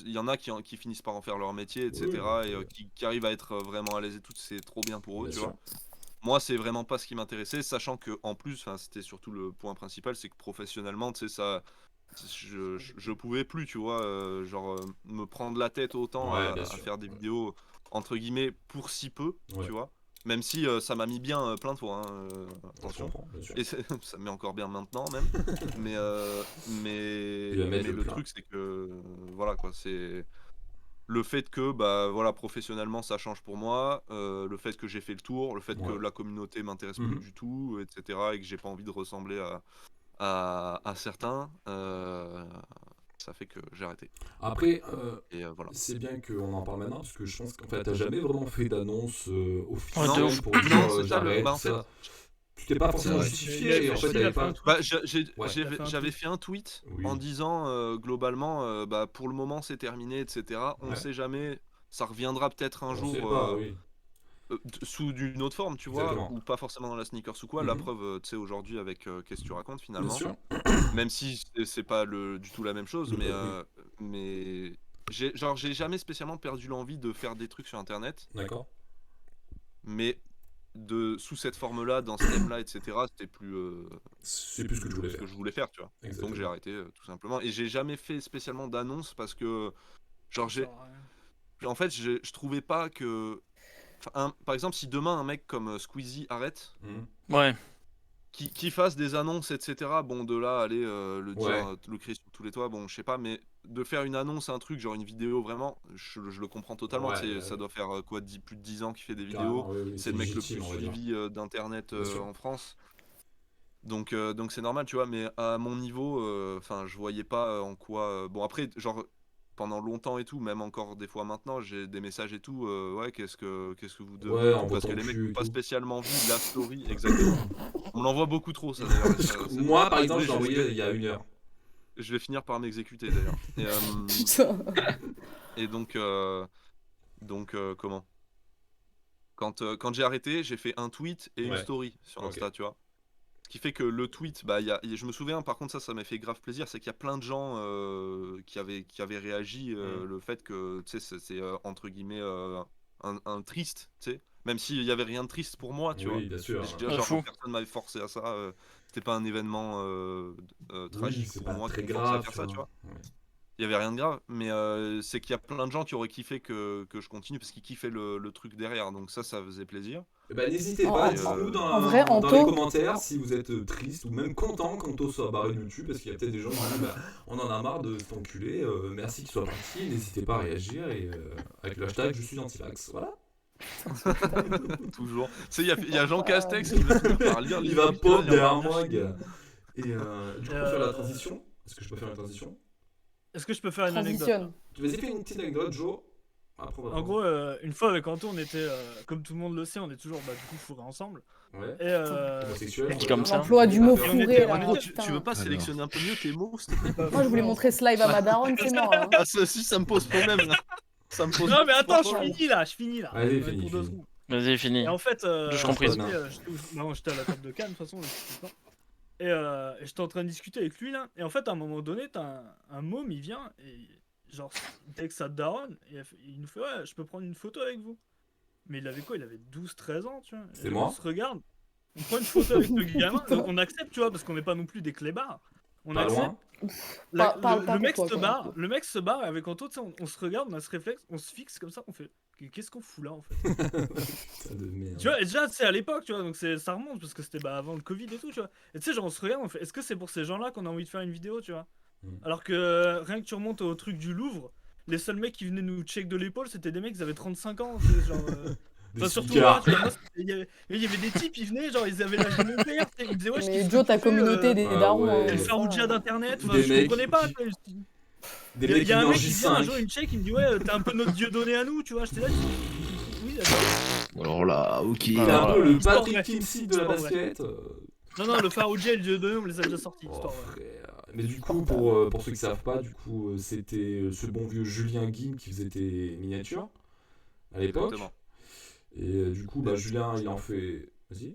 E: Il y en a qui finissent par en faire leur métier, etc.
C: Oui,
E: et
C: oui.
E: qui arrivent à être vraiment à l'aise et tout, c'est trop bien pour eux,
C: Bien
E: tu
C: sûr.
E: vois. Moi, c'est vraiment pas ce qui m'intéressait, sachant que en plus, c'était surtout le point principal, c'est que professionnellement, tu sais, ça. Je pouvais plus, tu vois, genre me prendre la tête autant
C: Ouais, bien
E: à
C: sûr.
E: faire des vidéos entre guillemets pour si peu,
C: Ouais.
E: tu vois. Même si ça m'a mis bien plein de fois, hein,
C: Je
E: attention.
C: comprends, bien sûr.
E: Et ça me met encore bien maintenant même. mais
C: Il va
E: mais
C: mettre le
E: le
C: plein.
E: truc c'est que voilà quoi, c'est le fait que bah voilà professionnellement ça change pour moi, le fait que j'ai fait le tour, le fait que
C: Ouais.
E: la communauté m'intéresse
C: Mhm.
E: plus du tout, etc. et que j'ai pas envie de ressembler à certains, ça fait que j'ai arrêté.
C: Après,
E: Et voilà.
C: c'est bien qu'on en parle maintenant, parce que je pense qu'en fait, t'as jamais vraiment fait d'annonce
A: Ouais, de
C: officielle
A: ouf.
C: pour dire
E: Non, c'est ça,
C: j'arrête,
E: bah, en fait,
C: ça. Tu t'es pas forcément
F: Ouais.
C: justifié, et en fait,
D: Il a
C: t'avais
D: fait
C: pas.
D: un tweet.
E: Bah,
C: Ouais.
E: j'avais fait un tweet
C: Oui.
E: en disant globalement, bah, pour le moment c'est terminé, etc. On
C: Ouais.
E: sait jamais, ça reviendra peut-être un
C: On
E: jour
C: sait pas, oui.
E: sous d'une autre forme, tu vois,
C: Exactement.
E: ou pas forcément dans la sneakers ou quoi. La
C: Mhm.
E: preuve, tu sais, aujourd'hui avec Qu'est-ce que tu racontes
C: Bien
E: finalement,
C: sûr.
E: même si c'est pas du tout la même chose,
C: Oui.
E: mais j'ai jamais spécialement perdu l'envie de faire des trucs sur internet,
C: D'accord.
E: mais sous cette forme-là, dans ce thème-là, etc. C'était plus
C: C'est plus ce que tu voulais
E: ce que
C: faire.
E: je voulais faire, tu vois.
C: Exactement.
E: Donc j'ai arrêté tout simplement. Et j'ai jamais fait spécialement d'annonce parce que, genre, en fait, je trouvais pas que. Par exemple, si demain un mec comme Squeezie arrête,
C: Mhm.
A: Ouais.
E: qui fasse des annonces, etc. Bon, de là, aller le dire,
C: Ouais.
E: le crier sur tous les toits, bon, je sais pas, mais de faire une annonce, un truc, genre une vidéo, vraiment, je le comprends totalement.
C: Ouais,
E: Tu sais,
C: ouais,
E: ça
C: ouais.
E: doit faire quoi, plus de 10 ans qu'il fait des vidéos.
C: Carrément, oui,
E: C'est le mec le plus
C: légitime, on va dire.
E: suivi d'internet
C: Bien sûr.
E: en France. Donc c'est normal, tu vois, mais à mon niveau, enfin, je voyais pas en quoi. Bon, après, genre, pendant longtemps et tout, même encore des fois maintenant, j'ai des messages et tout. Ouais, qu'est-ce que vous devenez
C: Ouais,
E: et
C: en
E: tout, parce que
C: votant
E: les mecs
C: cul
E: n'ont
C: et
E: pas
C: tout.
E: spécialement vu la story, exactement. On l'envoie beaucoup trop, ça d'ailleurs.
C: Moi, par exemple, je l'ai
E: je,
C: envoyé il y a 1 heure.
E: je vais finir par m'exécuter d'ailleurs.
B: Putain.
E: Et comment? Quand j'ai arrêté, j'ai fait un tweet et une
C: Ouais.
E: story sur
C: Ok.
E: Insta, tu vois. Ce qui fait que le tweet, bah, je me souviens, par contre, ça m'a fait grave plaisir, c'est qu'il y a plein de gens qui avaient réagi le fait que, tu sais, c'est entre guillemets un triste, tu sais. Même s'il y avait rien de triste pour moi, tu vois.
C: Oui, bien sûr.
E: Je veux dire,
A: Ouais,
E: genre,
A: fou.
E: personne m'avait forcé à ça. C'était pas un événement
C: Oui,
E: tragique
C: c'est
E: pour
C: pas
E: moi
C: très
E: qui me forçait à
C: grave,
E: faire ça, tu vois.
C: Ouais.
E: il y avait rien de grave, mais c'est qu'il y a plein de gens qui auraient kiffé que je continue parce qu'ils kiffaient le truc derrière, donc ça faisait plaisir.
C: Bah, n'hésitez
B: En-
C: pas,
B: en-
C: dites-nous
B: en vrai,
C: dans
B: Anto-
C: les commentaires si vous êtes triste ou même content qu'Anto soit barré de YouTube, parce qu'il y a peut-être des gens qui disent bah, on en a marre de cet enculé, merci qu'il soit parti, n'hésitez pas à réagir et avec le hashtag je suis anti-vax, voilà.
E: Toujours. Tu sais, il y a Jean Castex qui va finir par lire
C: Il
E: les
C: va
E: vidéos,
C: pop
E: il va
C: derrière
E: dire
C: moi,
E: chier.
C: gars. Et du coup, on peut faire la transition. Est-ce que je peux faire une transition?
D: Est-ce que je peux faire une anecdote?
B: Transitionne.
C: Vas-y, fais une petite anecdote, Joe. Après, on va
D: En gros, une fois avec Anto, on était, comme tout le monde le sait, on est toujours du coup fourrés ensemble.
C: Ouais.
D: Et
C: Homosexuel.
A: Dit comme ça.
B: L'emploi du mot
D: Et on
B: fourré,
D: était-
B: là.
D: on était-
E: Tu
B: putain.
E: veux pas
F: Alors.
E: sélectionner un peu mieux tes mots, s'il te plaît?
B: Moi, je voulais montrer ce live à ma daronne, c'est mort, là.
E: Ah, ça, si, ça me pose problème, là. Ça me pose
D: Non mais attends,
E: franchement,
D: je finis là.
C: Allez,
D: Pour
C: finis,
D: 2
C: finis.
D: secondes.
A: Vas-y, fini.
D: Et en fait,
A: Je compris.
D: j'étais à la table de Cannes, de toute façon, je sais pas. Et j'étais en train de discuter avec lui là. Et en fait, à un moment donné, t'as un môme, il vient et genre, il texte sa daronne et il nous fait ouais, je peux prendre une photo avec vous. Mais il avait quoi? Il avait 12-13 ans, tu vois.
C: C'est
D: Et
C: moi.
D: On se regarde, on prend une photo avec le gamin, on accepte, tu vois, parce qu'on n'est pas non plus des clébards. On
C: Pas
D: accepte.
C: loin.
B: Pas
D: Le mec
B: pour
D: se
B: toi,
D: barre,
B: quoi.
D: le mec se barre et avec Anto, tu sais, on se regarde, on a ce réflexe, on se fixe comme ça, on fait qu'est-ce qu'on fout là en fait?
C: Putain de merde.
D: Tu vois, et déjà c'est à l'époque, tu vois, donc ça remonte parce que c'était avant le Covid et tout, tu vois. Et tu sais, genre on se regarde, on fait est-ce que c'est pour ces gens-là qu'on a envie de faire une vidéo, tu vois? Alors que rien que tu remontes au truc du Louvre, les seuls mecs qui venaient nous check de l'épaule, c'était des mecs qui avaient 35 ans, tu sais, genre.
C: Des
D: Enfin, surtout
C: smicards.
D: là, tu vois, moi, il y avait des types, ils venaient, genre ils avaient l'âge de mon père, tu sais, ils disaient ouais,
B: Mais Joe, ta communauté des
C: Ah
B: darons.
C: ouais.
B: hein,
D: le
B: c'est
D: Farouja
B: ça.
D: d'internet, enfin,
C: Des
D: je
C: mecs
D: comprenais pas.
C: qui-
D: tu vois.
C: Des
D: Il
C: mecs
D: y a
C: qui
D: un
C: en
D: mec qui vient un
C: J5.
D: jour, il me check, il me dit ouais, t'es un peu notre dieu donné à nous, tu vois. J'étais là, oui, d'accord.
F: Alors là, ok.
C: T'es un peu le
D: Histoire
C: Patrick
D: vraie.
C: Kimsey de la
D: Histoire vraie.
C: basket.
D: Non, le Farouja et le dieu donné, on les a déjà sortis.
C: Oh,
D: Histoire vraie.
C: frère. Mais du coup, pour ceux qui savent pas, du coup, c'était ce bon vieux Julien Guim qui faisait tes miniatures à l'époque.
E: Exactement.
C: Et du coup, bah, Julien, il en fait. Vas-y.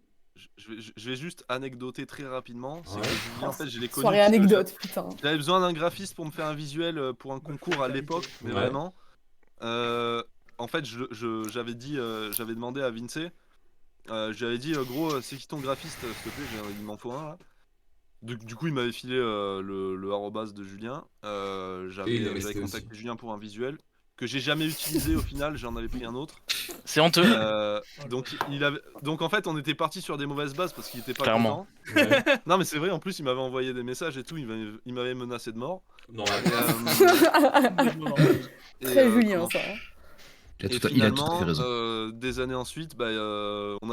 E: Je vais juste anecdoter très rapidement. C'est
C: Ouais.
E: que Julien, en fait, je l'ai connu.
B: Soirée
E: parce que
B: anecdote, putain.
E: J'avais besoin d'un graphiste pour me faire un visuel pour un concours à l'époque, mais
C: Ouais.
E: vraiment. En fait, j'avais demandé à Vince. Je lui avais dit, gros, c'est qui ton graphiste, s'il te plaît, il m'en faut un là. Du coup, il m'avait filé le arrobase de Julien.
C: Et il est
E: J'avais
C: resté
E: contacté
C: aussi.
E: Julien pour un visuel que j'ai jamais utilisé au final. J'en avais pris un autre.
A: C'est honteux.
E: Donc en fait, on était parti sur des mauvaises bases parce qu'il était pas
A: Clairement.
E: content.
C: Ouais.
E: Non, mais c'est vrai. En plus, il m'avait envoyé des messages et tout. Il m'avait menacé de mort.
C: Non,
E: Et,
B: Très Julien,
E: comment-
B: ça. hein.
F: Il a
E: Et
F: tout à fait
E: finalement,
F: raison.
E: des années ensuite, on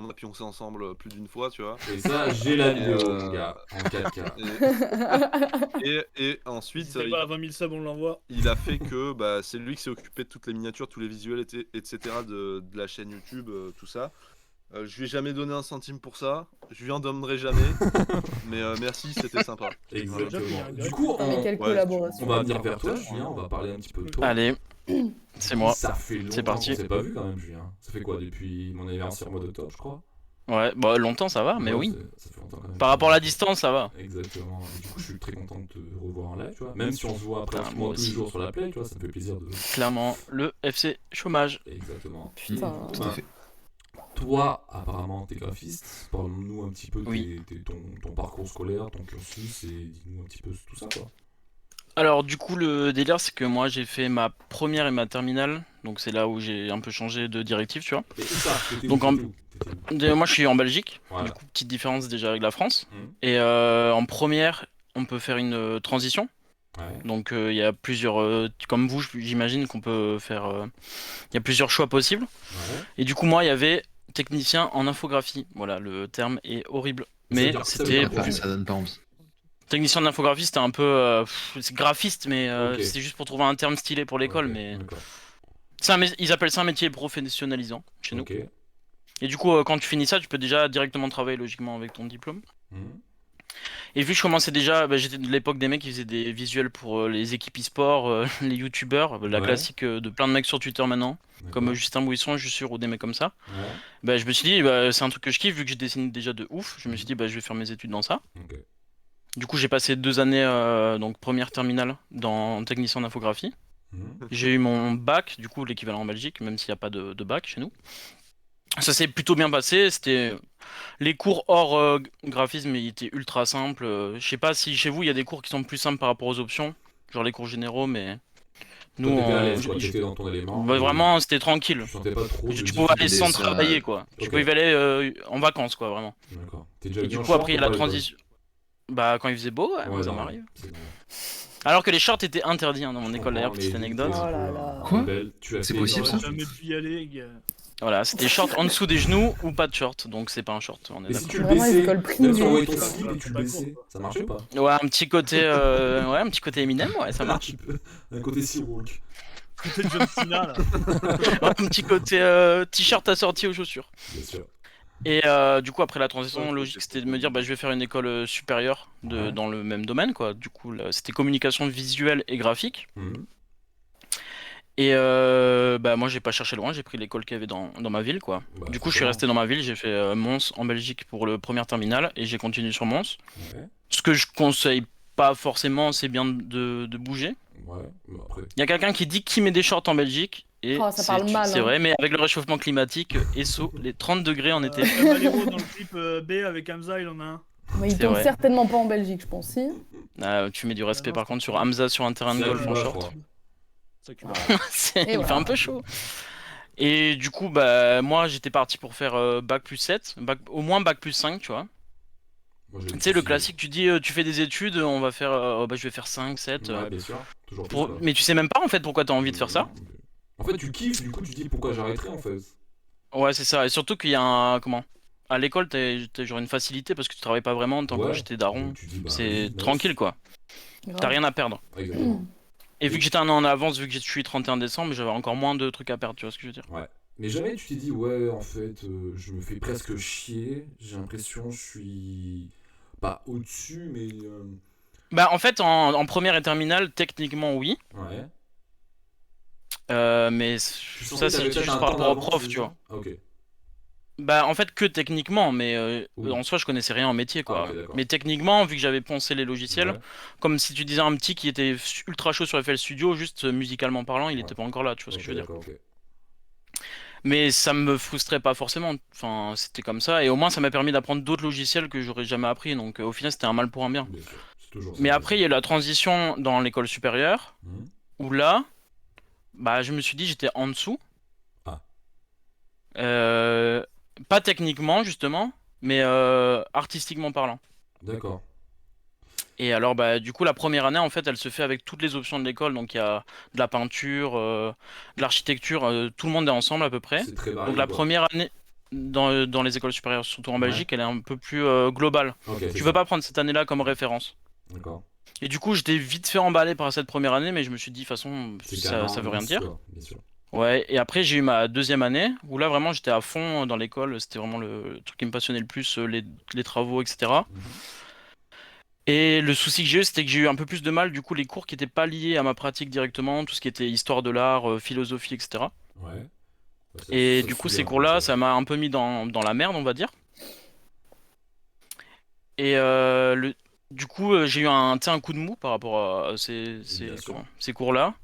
E: a pioncé ensemble plus d'une fois, tu vois.
C: et ça, j'ai la vidéo,
E: Euh,
C: mon gars, en 4K.
E: Et ensuite,
D: C'est pas à 20 000 subs, on l'envoie.
E: il a fait que c'est lui qui s'est occupé de toutes les miniatures, tous les visuels, etc. de la chaîne YouTube, tout ça. Je lui ai jamais donné un centime pour ça. Je lui en donnerai jamais. Mais merci, c'était sympa.
C: Exactement. Du coup,
B: Putain, mais quelle
E: ouais,
B: collaboration.
C: on va venir vers toi, Julien, on va parler un petit peu de toi.
A: Allez, c'est moi.
C: Ça fait longtemps
A: C'est parti.
C: qu'on s'est pas vu quand même, Julien. Ça fait quoi depuis mon anniversaire au mois d'octobre, je crois?
A: Ouais, bah longtemps ça va, mais
C: Ouais,
A: oui.
C: Ça fait longtemps quand même.
A: Par rapport à la distance, ça va.
C: Exactement. Et du coup, je suis très content de te revoir en live, tu vois. Même si on se voit
A: Putain,
C: pratiquement
A: moi
C: tous les
A: aussi.
C: jours sur la play, tu vois, ça me fait plaisir de.
A: Clairement, le FC chômage.
C: Exactement.
B: Putain.
F: Tout à fait.
C: Toi, apparemment, t'es graphiste. Parle-nous un petit peu de
A: Oui.
C: ton parcours scolaire, ton cursus, et dis-nous un petit peu tout ça, quoi.
A: Alors du coup le délire c'est que moi j'ai fait ma première et ma terminale, donc c'est là où j'ai un peu changé de directive tu vois.
C: Et ça, t'étais
A: Donc,
C: où,
A: en-
C: t'étais où T'étais où
A: Moi je suis en Belgique,
C: Voilà.
A: du coup petite différence déjà avec la France.
C: Mhm.
A: Et en première on peut faire une transition,
C: Ouais.
A: donc il y a plusieurs, comme vous j'imagine qu'on peut faire, il y a plusieurs choix possibles.
C: Ouais.
A: Et du coup moi il y avait technicien en infographie, voilà le terme est horrible.
C: Ça veut
A: Mais
C: dire que ça
A: c'était
C: veut dire quoi
F: Ça donne pas envie.
A: technicien d'infographie, c'était un peu c'est graphiste, mais
C: Ok.
A: c'est juste pour trouver un terme stylé pour l'école.
C: Ok,
A: Mais
C: d'accord.
A: ils appellent ça un métier professionnalisant chez nous.
C: Ok.
A: Et du coup, quand tu finis ça, tu peux déjà directement travailler logiquement avec ton diplôme.
C: Mhm.
A: Et vu que je commençais déjà, j'étais de l'époque des mecs qui faisaient des visuels pour les équipes e-sport, les youtubeurs, la
C: Ouais.
A: classique de plein de mecs sur Twitter maintenant, comme
C: D'accord.
A: Justin Bouisson, je suis sûr, ou des mecs comme ça.
C: Ouais.
A: Je me suis dit, c'est un truc que je kiffe, vu que je dessine déjà de ouf. Je me suis dit, je vais faire mes études dans ça.
C: Ok.
A: Du coup, j'ai passé 2 années, donc première terminale, dans technicien d'infographie.
C: Mhm.
A: J'ai eu mon bac, du coup l'équivalent en Belgique, même s'il n'y a pas de bac chez nous. Ça s'est plutôt bien passé, c'était les cours hors graphisme, ils étaient ultra simples. Je sais pas si chez vous il y a des cours qui sont plus simples par rapport aux options. genre les cours généraux, mais
C: Toi,
A: nous,
C: t'étais à
A: on...
C: l'aise, quoi. T'étais dans ton élément.
A: bah,
C: et
A: vraiment, c'était tranquille.
C: Tu sentais pas trop de
A: Tu pouvais aller sans
F: ça-
A: travailler, quoi. Tu
C: Ok.
A: pouvais y aller en vacances, quoi, vraiment.
C: D'accord. T'es déjà
A: Et
C: venu
A: du
C: en
A: coup,
C: short
A: après, il y
C: ou
A: a la
C: pas à l'école
A: transition. Bah, quand il faisait beau, ouais, moi, ça
C: non,
A: m'arrive.
C: c'est bon.
A: Alors que les shorts étaient interdits dans mon
C: Je
A: école, d'ailleurs,
C: comprends,
A: petite
C: mais
A: anecdote.
C: t'es un
B: Oh là
C: peu,
B: là.
F: Quoi
C: rebelle. Tu as
F: C'est
C: fait-
F: possible, ça
D: J'aurais jamais pu y aller, gars.
A: Voilà, c'était short en dessous des genoux ou pas de short, donc c'est pas un short, on est
C: Et si
A: d'accord.
C: tu le
B: Vraiment, les
C: baissais,
B: écoles
C: même si
B: privées.
C: on voyait ton
D: Ça,
C: slip et tu
D: c'est
C: le
D: pas
C: baissais,
D: court, quoi.
C: ça marchait pas?
A: Ouais, un petit côté, ouais, un petit côté Eminem, ouais, ça marche.
C: Un côté Seawalk.
D: Côté John Cena, là.
A: Un petit côté t-shirt assorti aux chaussures.
C: Bien sûr.
A: Et du coup, après la transition
E: Ouais,
A: logique,
E: c'est
A: c'était de
E: trop
A: me dire,
E: bien.
A: bah, je vais faire une école supérieure
C: Ouais.
A: dans le même domaine, quoi. Du coup, là, c'était communication visuelle et graphique.
C: Mhm.
A: Et bah, moi, j'ai pas cherché loin, j'ai pris l'école qu'il y avait dans ma ville, quoi.
C: Bah,
A: Du coup, je suis
C: forcément.
A: resté dans ma ville, j'ai fait Mons en Belgique pour le première terminale et j'ai continué sur Mons.
C: Ouais.
A: Ce que je conseille pas forcément, c'est bien de bouger.
C: Ouais. Mais après.
A: Il y a quelqu'un qui dit qu'il met des shorts en Belgique. Et
B: Oh, ça parle mal,
A: c'est
B: hein.
A: vrai, mais avec le réchauffement climatique, ESSO, les 30 degrés en été.
D: Valero dans le clip B avec Hamza, il en a un.
B: Mais ils
A: C'est
B: tombent
A: vrai.
B: certainement pas en Belgique, je pense. Si.
A: Tu mets du respect
D: non,
A: par
D: c'est
A: contre sur
D: pas-
A: Hamza sur un terrain de
C: C'est
A: golf
C: là,
A: en
C: je
A: short.
C: crois.
D: Ça cul.
A: Il
B: voilà.
A: fait un peu chaud. Et du coup, bah, moi j'étais parti pour faire bac plus 7, au moins bac plus 5, tu vois.
C: Moi, j'ai
A: Tu sais, le
C: aussi-
A: classique, tu dis tu fais des études, on va faire, bah, je vais faire 5, 7.
C: Ouais, bien sûr. Toujours
A: Pour...
C: plus, quoi.
A: Mais tu sais même pas en fait pourquoi t'as envie de faire ça.
C: En fait, tu kiffes, du coup, tu dis pourquoi j'arrêterais en fait.
A: Ouais, c'est ça. Et surtout qu'il y a un. Comment? À l'école, t'as genre une facilité parce que tu travailles pas vraiment tant
C: Ouais.
A: que j'étais daron.
C: Donc, tu dis, bah,
A: C'est
C: vas-y, nice.
A: tranquille quoi.
B: Grave.
A: T'as rien à perdre.
C: Exactement.
A: Et vu que j'étais un an en avance, vu que je suis 31 décembre, j'avais encore moins de trucs à perdre, tu vois ce que je veux dire?
C: Ouais. Mais jamais tu t'es dit, ouais, en fait, je me fais presque chier. J'ai l'impression je suis pas au-dessus, mais.
A: Bah, en fait, en première et terminale, techniquement, oui.
C: Ouais.
A: Mais
C: Tu
A: ça,
C: sentais que
A: c'est
C: t'avais
A: juste
C: peut-être un
A: par
C: temps
A: rapport au
C: d'avance,
A: prof,
C: c'est
A: tu
C: ça
A: vois.
C: Ah, ok.
A: Bah, en fait, que techniquement, mais
C: Oui.
A: en soi, je connaissais rien en métier, quoi.
C: Ah, ok, d'accord.
A: Mais techniquement, vu que j'avais poncé les logiciels,
C: Ouais.
A: comme si tu disais un petit qui était ultra chaud sur FL Studio, juste musicalement parlant, il
C: Ouais.
A: était pas encore là, tu vois ce que
C: Ok,
A: je veux dire.
C: d'accord, ok.
A: Mais ça me frustrait pas forcément, enfin, c'était comme ça, et au moins, ça m'a permis d'apprendre d'autres logiciels que j'aurais jamais appris, donc au final, c'était un mal pour un bien.
C: Bien sûr. C'est toujours ça.
A: Mais après, il y a eu la transition dans l'école supérieure,
C: Mhm.
A: où là, bah, je me suis dit, j'étais en dessous.
C: Ah.
A: Pas techniquement, justement, mais artistiquement parlant.
C: D'accord.
A: Et alors, bah, du coup, la première année, en fait, elle se fait avec toutes les options de l'école. Donc, il y a de la peinture, de l'architecture, tout le monde est ensemble à peu près.
C: C'est très varié.
A: Donc, la
C: quoi.
A: première année, dans les écoles supérieures, surtout en Belgique, elle est un peu plus globale.
C: Ok,
A: Tu
C: c'est
A: veux
C: ça.
A: pas prendre cette année-là comme référence.
C: D'accord.
A: Et du coup, j'étais vite fait emballer par cette première année, mais je me suis dit, de toute façon,
C: C'est
A: ça veut rien dire.
C: quoi, bien sûr.
A: Ouais, et après, j'ai eu ma deuxième année, où là, vraiment, j'étais à fond dans l'école. C'était vraiment le truc qui me passionnait le plus, les travaux, etc.
C: Mhm.
A: Et le souci que j'ai eu, c'était que j'ai eu un peu plus de mal, du coup, les cours qui n'étaient pas liés à ma pratique directement, tout ce qui était histoire de l'art, philosophie, etc.
C: Ouais. Bah,
A: Et
C: ça
A: du
C: se
A: coup,
C: fait
A: ces
C: bien,
A: cours-là,
C: quoi,
A: ça m'a un peu mis dans la merde, on va dire. Et du coup, j'ai eu tu sais, un coup de mou par rapport à
C: Bien sûr.
A: ces cours-là.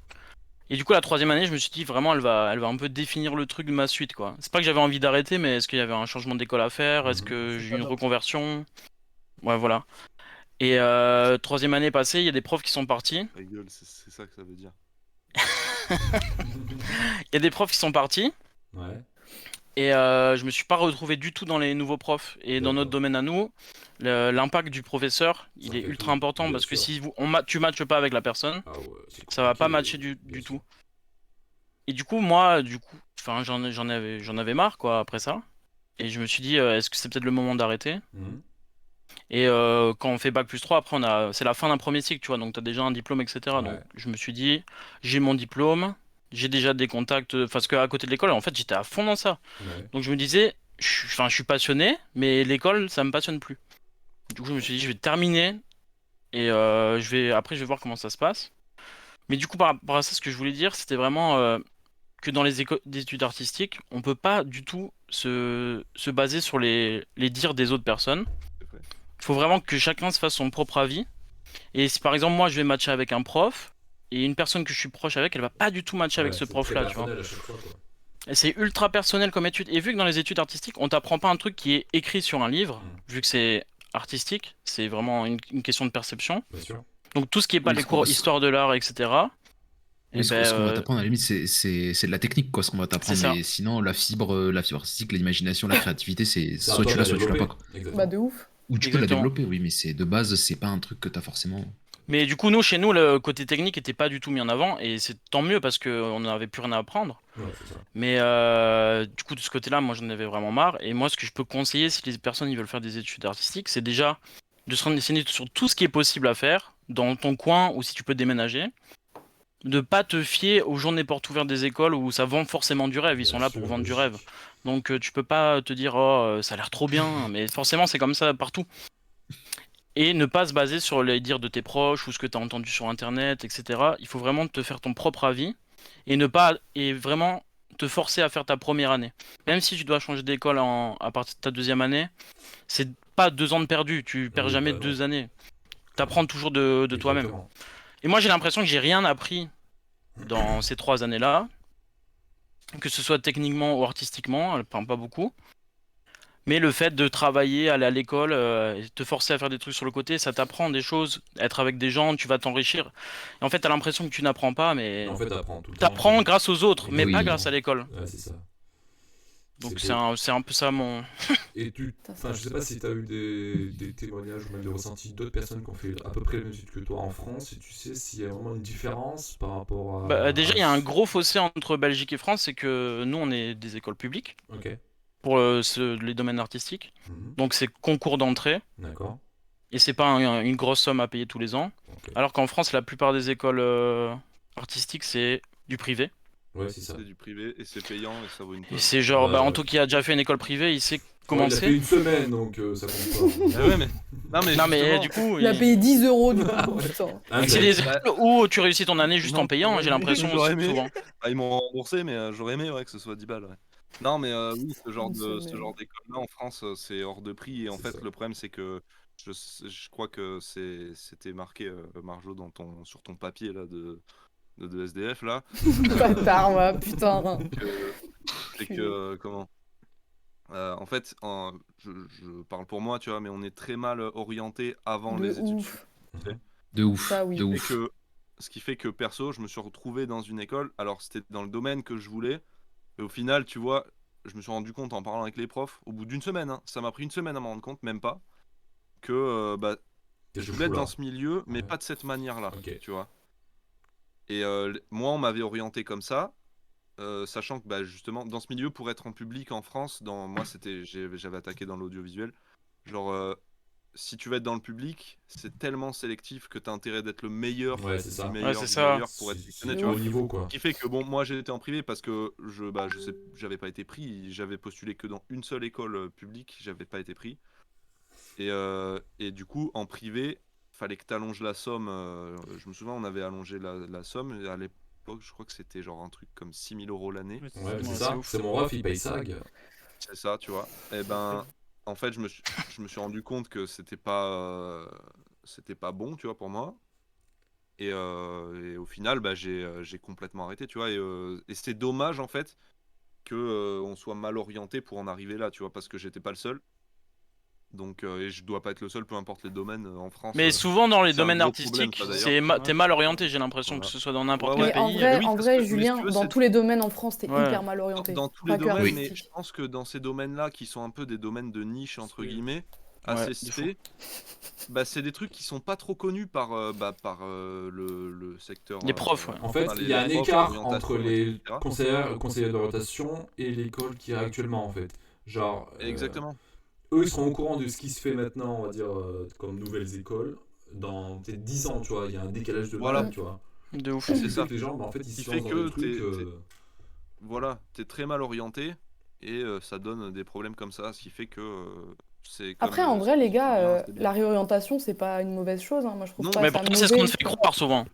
A: Et du coup, la troisième année, je me suis dit, vraiment, elle va un peu définir le truc de ma suite, quoi. C'est pas que j'avais envie d'arrêter, mais est-ce qu'il y avait un changement d'école à faire? Est-ce
C: Mhm.
A: que
D: C'est
A: j'ai
D: pas
A: eu une
D: top.
A: reconversion? Ouais, voilà. Et troisième année passée, il y a des profs qui sont partis.
E: Ta gueule, c'est ça que ça veut dire.
A: Il y a des profs qui sont partis.
C: Ouais.
A: Et je me suis pas retrouvé du tout dans les nouveaux profs. Et dans notre
C: D'accord.
A: domaine à nous, l'impact du professeur, il
C: Ça
A: est
C: fait
A: ultra
C: tout,
A: important
C: bien
A: parce que
C: sûr.
A: si tu matches pas avec la personne,
C: Ah ouais, c'est
A: ça va pas
C: compliqué,
A: matcher du
C: bien
A: tout.
C: sûr.
A: Et du coup, moi, enfin, j'en avais marre quoi après ça. Et je me suis dit, est-ce que c'est peut-être le moment d'arrêter?
C: Mhm.
A: Et quand on fait bac plus 3, après c'est la fin d'un premier cycle, tu vois, donc t'as déjà un diplôme, etc. Donc
C: Ouais.
A: je me suis dit, j'ai mon diplôme, j'ai déjà des contacts, parce qu'à côté de l'école, en fait, j'étais à fond dans ça.
C: Ouais.
A: Donc je me disais, enfin, je suis passionné, mais l'école, ça me passionne plus. Du coup, je me suis dit, je vais terminer et après, je vais voir comment ça se passe. Mais du coup, par rapport à ça, ce que je voulais dire, c'était vraiment que dans les écoles d'études artistiques, on peut pas du tout se baser sur les dires des autres personnes.
E: C'est vrai.
A: Il faut vraiment que chacun se fasse son propre avis. Et si par exemple, moi, je vais matcher avec un prof, et une personne que je suis proche avec, elle va pas du tout matcher avec
C: Ouais,
A: ce
C: c'est
A: prof-là,
C: très
A: tu vois.
C: personnel à chaque fois, quoi.
A: Et c'est ultra personnel comme étude. Et vu que dans les études artistiques, on t'apprend pas un truc qui est écrit sur un livre, vu que c'est artistique, c'est vraiment une question de perception.
C: Bien sûr.
A: Donc tout ce qui est pas
F: Oui,
A: les
F: ce qu'on
A: cours
F: va-
A: histoire de l'art, etc.
F: Oui,
A: Et
F: ce qu'on va t'apprendre, à la limite, c'est de la technique, quoi, ce qu'on va
A: c'est
F: t'apprendre.
A: ça.
F: Mais sinon, la fibre artistique, l'imagination, la créativité, c'est
C: C'est à
F: soit
C: toi
F: tu
C: de
F: l'as,
C: la
F: soit tu l'as pas,
C: développer.
F: quoi.
B: Bah
C: Exactement.
B: de ouf.
F: Ou tu peux la
A: Exactement.
F: développer, oui, mais c'est de base, c'est pas un truc que t'as forcément.
A: Mais du coup, nous, chez nous, le côté technique était pas du tout mis en avant, et c'est tant mieux parce qu'on n'avait plus rien à apprendre.
C: Ouais, c'est ça.
A: Mais du coup, de ce côté-là, moi, j'en avais vraiment marre. Et moi, ce que je peux conseiller, si les personnes ils veulent faire des études artistiques, c'est déjà de se renseigner sur tout ce qui est possible à faire dans ton coin ou si tu peux déménager. De pas te fier aux journées portes ouvertes des écoles où ça vend forcément du rêve. Ils sont
C: Bien
A: là
C: sûr,
A: pour vendre du rêve.
C: logique.
A: Donc, tu peux pas te dire, oh, ça a l'air trop bien. Mais forcément, c'est comme ça partout. Et ne pas se baser sur les dires de tes proches ou ce que tu as entendu sur internet, etc. Il faut vraiment te faire ton propre avis et ne pas et vraiment te forcer à faire ta première année. Même si tu dois changer d'école à partir de ta deuxième année, c'est pas 2 ans de perdu, tu perds
C: Oui,
A: jamais
C: bah non.
A: 2 années. T'apprends toujours de toi-même.
C: Exactement.
A: Et moi j'ai l'impression que j'ai rien appris dans ces 3 années-là, que ce soit techniquement ou artistiquement, enfin pas beaucoup. Mais le fait de travailler, aller à l'école, et te forcer à faire des trucs sur le côté, ça t'apprend des choses, être avec des gens, tu vas t'enrichir. Et en fait, t'as l'impression que tu n'apprends pas,
C: Mais
A: mais
C: en fait, t'apprends tout le temps.
A: t'apprends grâce aux autres, mais pas
F: Oui.
A: grâce à l'école.
C: Ouais, c'est ça.
A: Donc
C: C'est
A: c'est un peu ça mon...
C: Et tu,
B: Putain,
C: enfin, je sais pas si tu as eu des témoignages ou même des ressentis d'autres personnes qui ont fait à peu près les mêmes études que toi en France, et tu sais s'il y a vraiment une différence par rapport
A: Bah, déjà, il y a un
C: à...
A: gros fossé entre Belgique et France, c'est que nous, on est des écoles publiques
C: Ok.
A: pour les domaines artistiques.
C: Mhm.
A: Donc c'est concours d'entrée,
C: D'accord.
A: et c'est pas une grosse somme à payer tous les ans.
C: Ok.
A: Alors qu'en France, la plupart des écoles artistiques, c'est du privé.
C: Ouais, c'est ça.
E: C'est du privé et c'est payant et ça vaut une
A: Et
E: tonne.
A: c'est genre,
C: Ouais,
A: bah,
C: ouais.
A: Anto qui a déjà fait une école privée, il sait
C: Ouais,
A: comment
C: il a fait
A: c'est.
C: une semaine, donc ça compte
E: Ah ouais, mais...
A: Non, mais
E: justement,
A: du coup,
B: Il a payé 10 euros du coup.
C: Ouais.
B: Putain.
C: pas.
A: c'est des écoles où tu réussis ton année juste
E: Non,
A: en payant, j'ai l'impression
E: j'aurais
A: aussi,
E: aimé.
A: souvent.
E: Ah, ils m'ont remboursé, mais j'aurais aimé ouais, que ce soit 10 balles. Ouais. Non, mais oui, ce genre
B: Une semaine.
E: d'école-là en France, c'est hors de prix. Et en
C: C'est
E: fait,
C: ça.
E: le problème, c'est que je crois que c'était marqué, Marjo, sur ton papier là, de SDF, là.
B: Bâtard, va, putain.
E: que- C'est que, comment en fait, je parle pour moi, tu vois, mais on est très mal orienté avant
B: De
E: les études
B: ouf.
E: supérieures.
F: De ouf,
B: Ça, oui.
F: de
E: Et
F: ouf.
E: ce qui fait que perso, je me suis retrouvé dans une école. Alors, c'était dans le domaine que je voulais. Et au final, tu vois, je me suis rendu compte en parlant avec les profs, au bout d'une semaine, hein, ça m'a pris une semaine à m'en rendre compte, même pas, que bah,
C: T'es
E: je
C: ce
E: voulais être
C: fou-là.
E: dans ce milieu, mais
C: Ouais.
E: pas de cette manière-là,
C: Ok.
E: tu vois. Et moi, on m'avait orienté comme ça, sachant que bah, justement, dans ce milieu, pour être en public en France, moi, j'avais attaqué dans l'audiovisuel. Genre, si tu veux être dans le public, c'est tellement sélectif que tu as intérêt d'être le meilleur
C: Ouais, c'est ça.
E: du
A: Ouais,
E: meilleur
A: c'est
E: du
A: ça.
E: meilleur pour être sélectionné,
C: C'est
E: tu
C: au
E: vois.
C: niveau, quoi.
E: Ce qui fait que bon, moi j'étais en privé parce que j'avais pas été pris, j'avais postulé que dans une seule école publique, j'avais pas été pris. Et du coup, en privé, fallait que tu allonges la somme. Je me souviens, on avait allongé la somme. Et à l'époque, je crois que c'était genre un truc comme 6 000 € l'année.
D: Mais
C: Ouais, c'est
A: Ouais,
C: ça.
A: c'est ouf.
C: C'est mon ref, il paye ça, gars.
E: C'est ça, tu vois. Et ben, en fait, je me suis rendu compte que c'était pas bon, tu vois, pour moi. Et au final, bah, j'ai complètement arrêté, tu vois. Et c'est dommage, en fait, que on soit mal orienté pour en arriver là, tu vois, parce que j'étais pas le seul. Donc, et je dois pas être le seul, peu importe les domaines en France.
A: Mais souvent dans les
E: c'est un
A: domaines
E: gros problème,
A: artistiques,
E: ça, d'ailleurs.
A: t'es mal orienté, j'ai l'impression, que
E: Voilà.
A: ce soit dans n'importe
E: Ouais,
A: quel
E: ouais.
B: Mais
A: pays.
E: oui,
B: en
E: parce
B: vrai,
E: que- oui, si
B: Julien,
E: tu veux,
B: dans
E: c'est-
B: tous les domaines en France, t'es
A: Ouais.
B: hyper mal orienté.
E: Dans tous les
B: Pas que
E: domaines, mais je
B: artistique.
E: pense que dans ces domaines-là, qui sont un peu des domaines de niche, entre
D: Oui.
E: guillemets,
A: Ouais,
E: assez
A: de
E: cités, bah, c'est des trucs qui sont pas trop connus par le secteur.
A: Les profs, ouais.
C: En fait,
E: enfin,
C: il y a un
E: les profs,
C: écart
E: l'orientation,
C: entre les
E: etc.
C: conseillers d'orientation et l'école qu'il y a actuellement, en fait. Genre,
E: Exactement.
C: eux, ils seront au courant de ce qui se fait maintenant, on va dire, comme nouvelles écoles, dans peut-être 10 ans, tu vois. Il y a un décalage de
E: Voilà.
C: malade, tu vois.
A: De ouf.
C: Ce
E: C'est
C: qui
E: ça.
C: fait que les gens, bah, en fait, ils
E: qui
C: se
E: fait
C: lancent dans
E: que
C: des trucs...
E: Voilà, t'es très mal orienté et ça donne des problèmes comme ça, ce qui fait que c'est comme.
B: Après, en vrai, les gars,
E: c'est bien.
B: la réorientation, c'est pas une mauvaise chose. Hein. Moi, je trouve
E: Non,
B: pas
A: Mais
B: ça
A: pourtant, c'est ce qu'on
B: mauvais.
A: te fait croire souvent.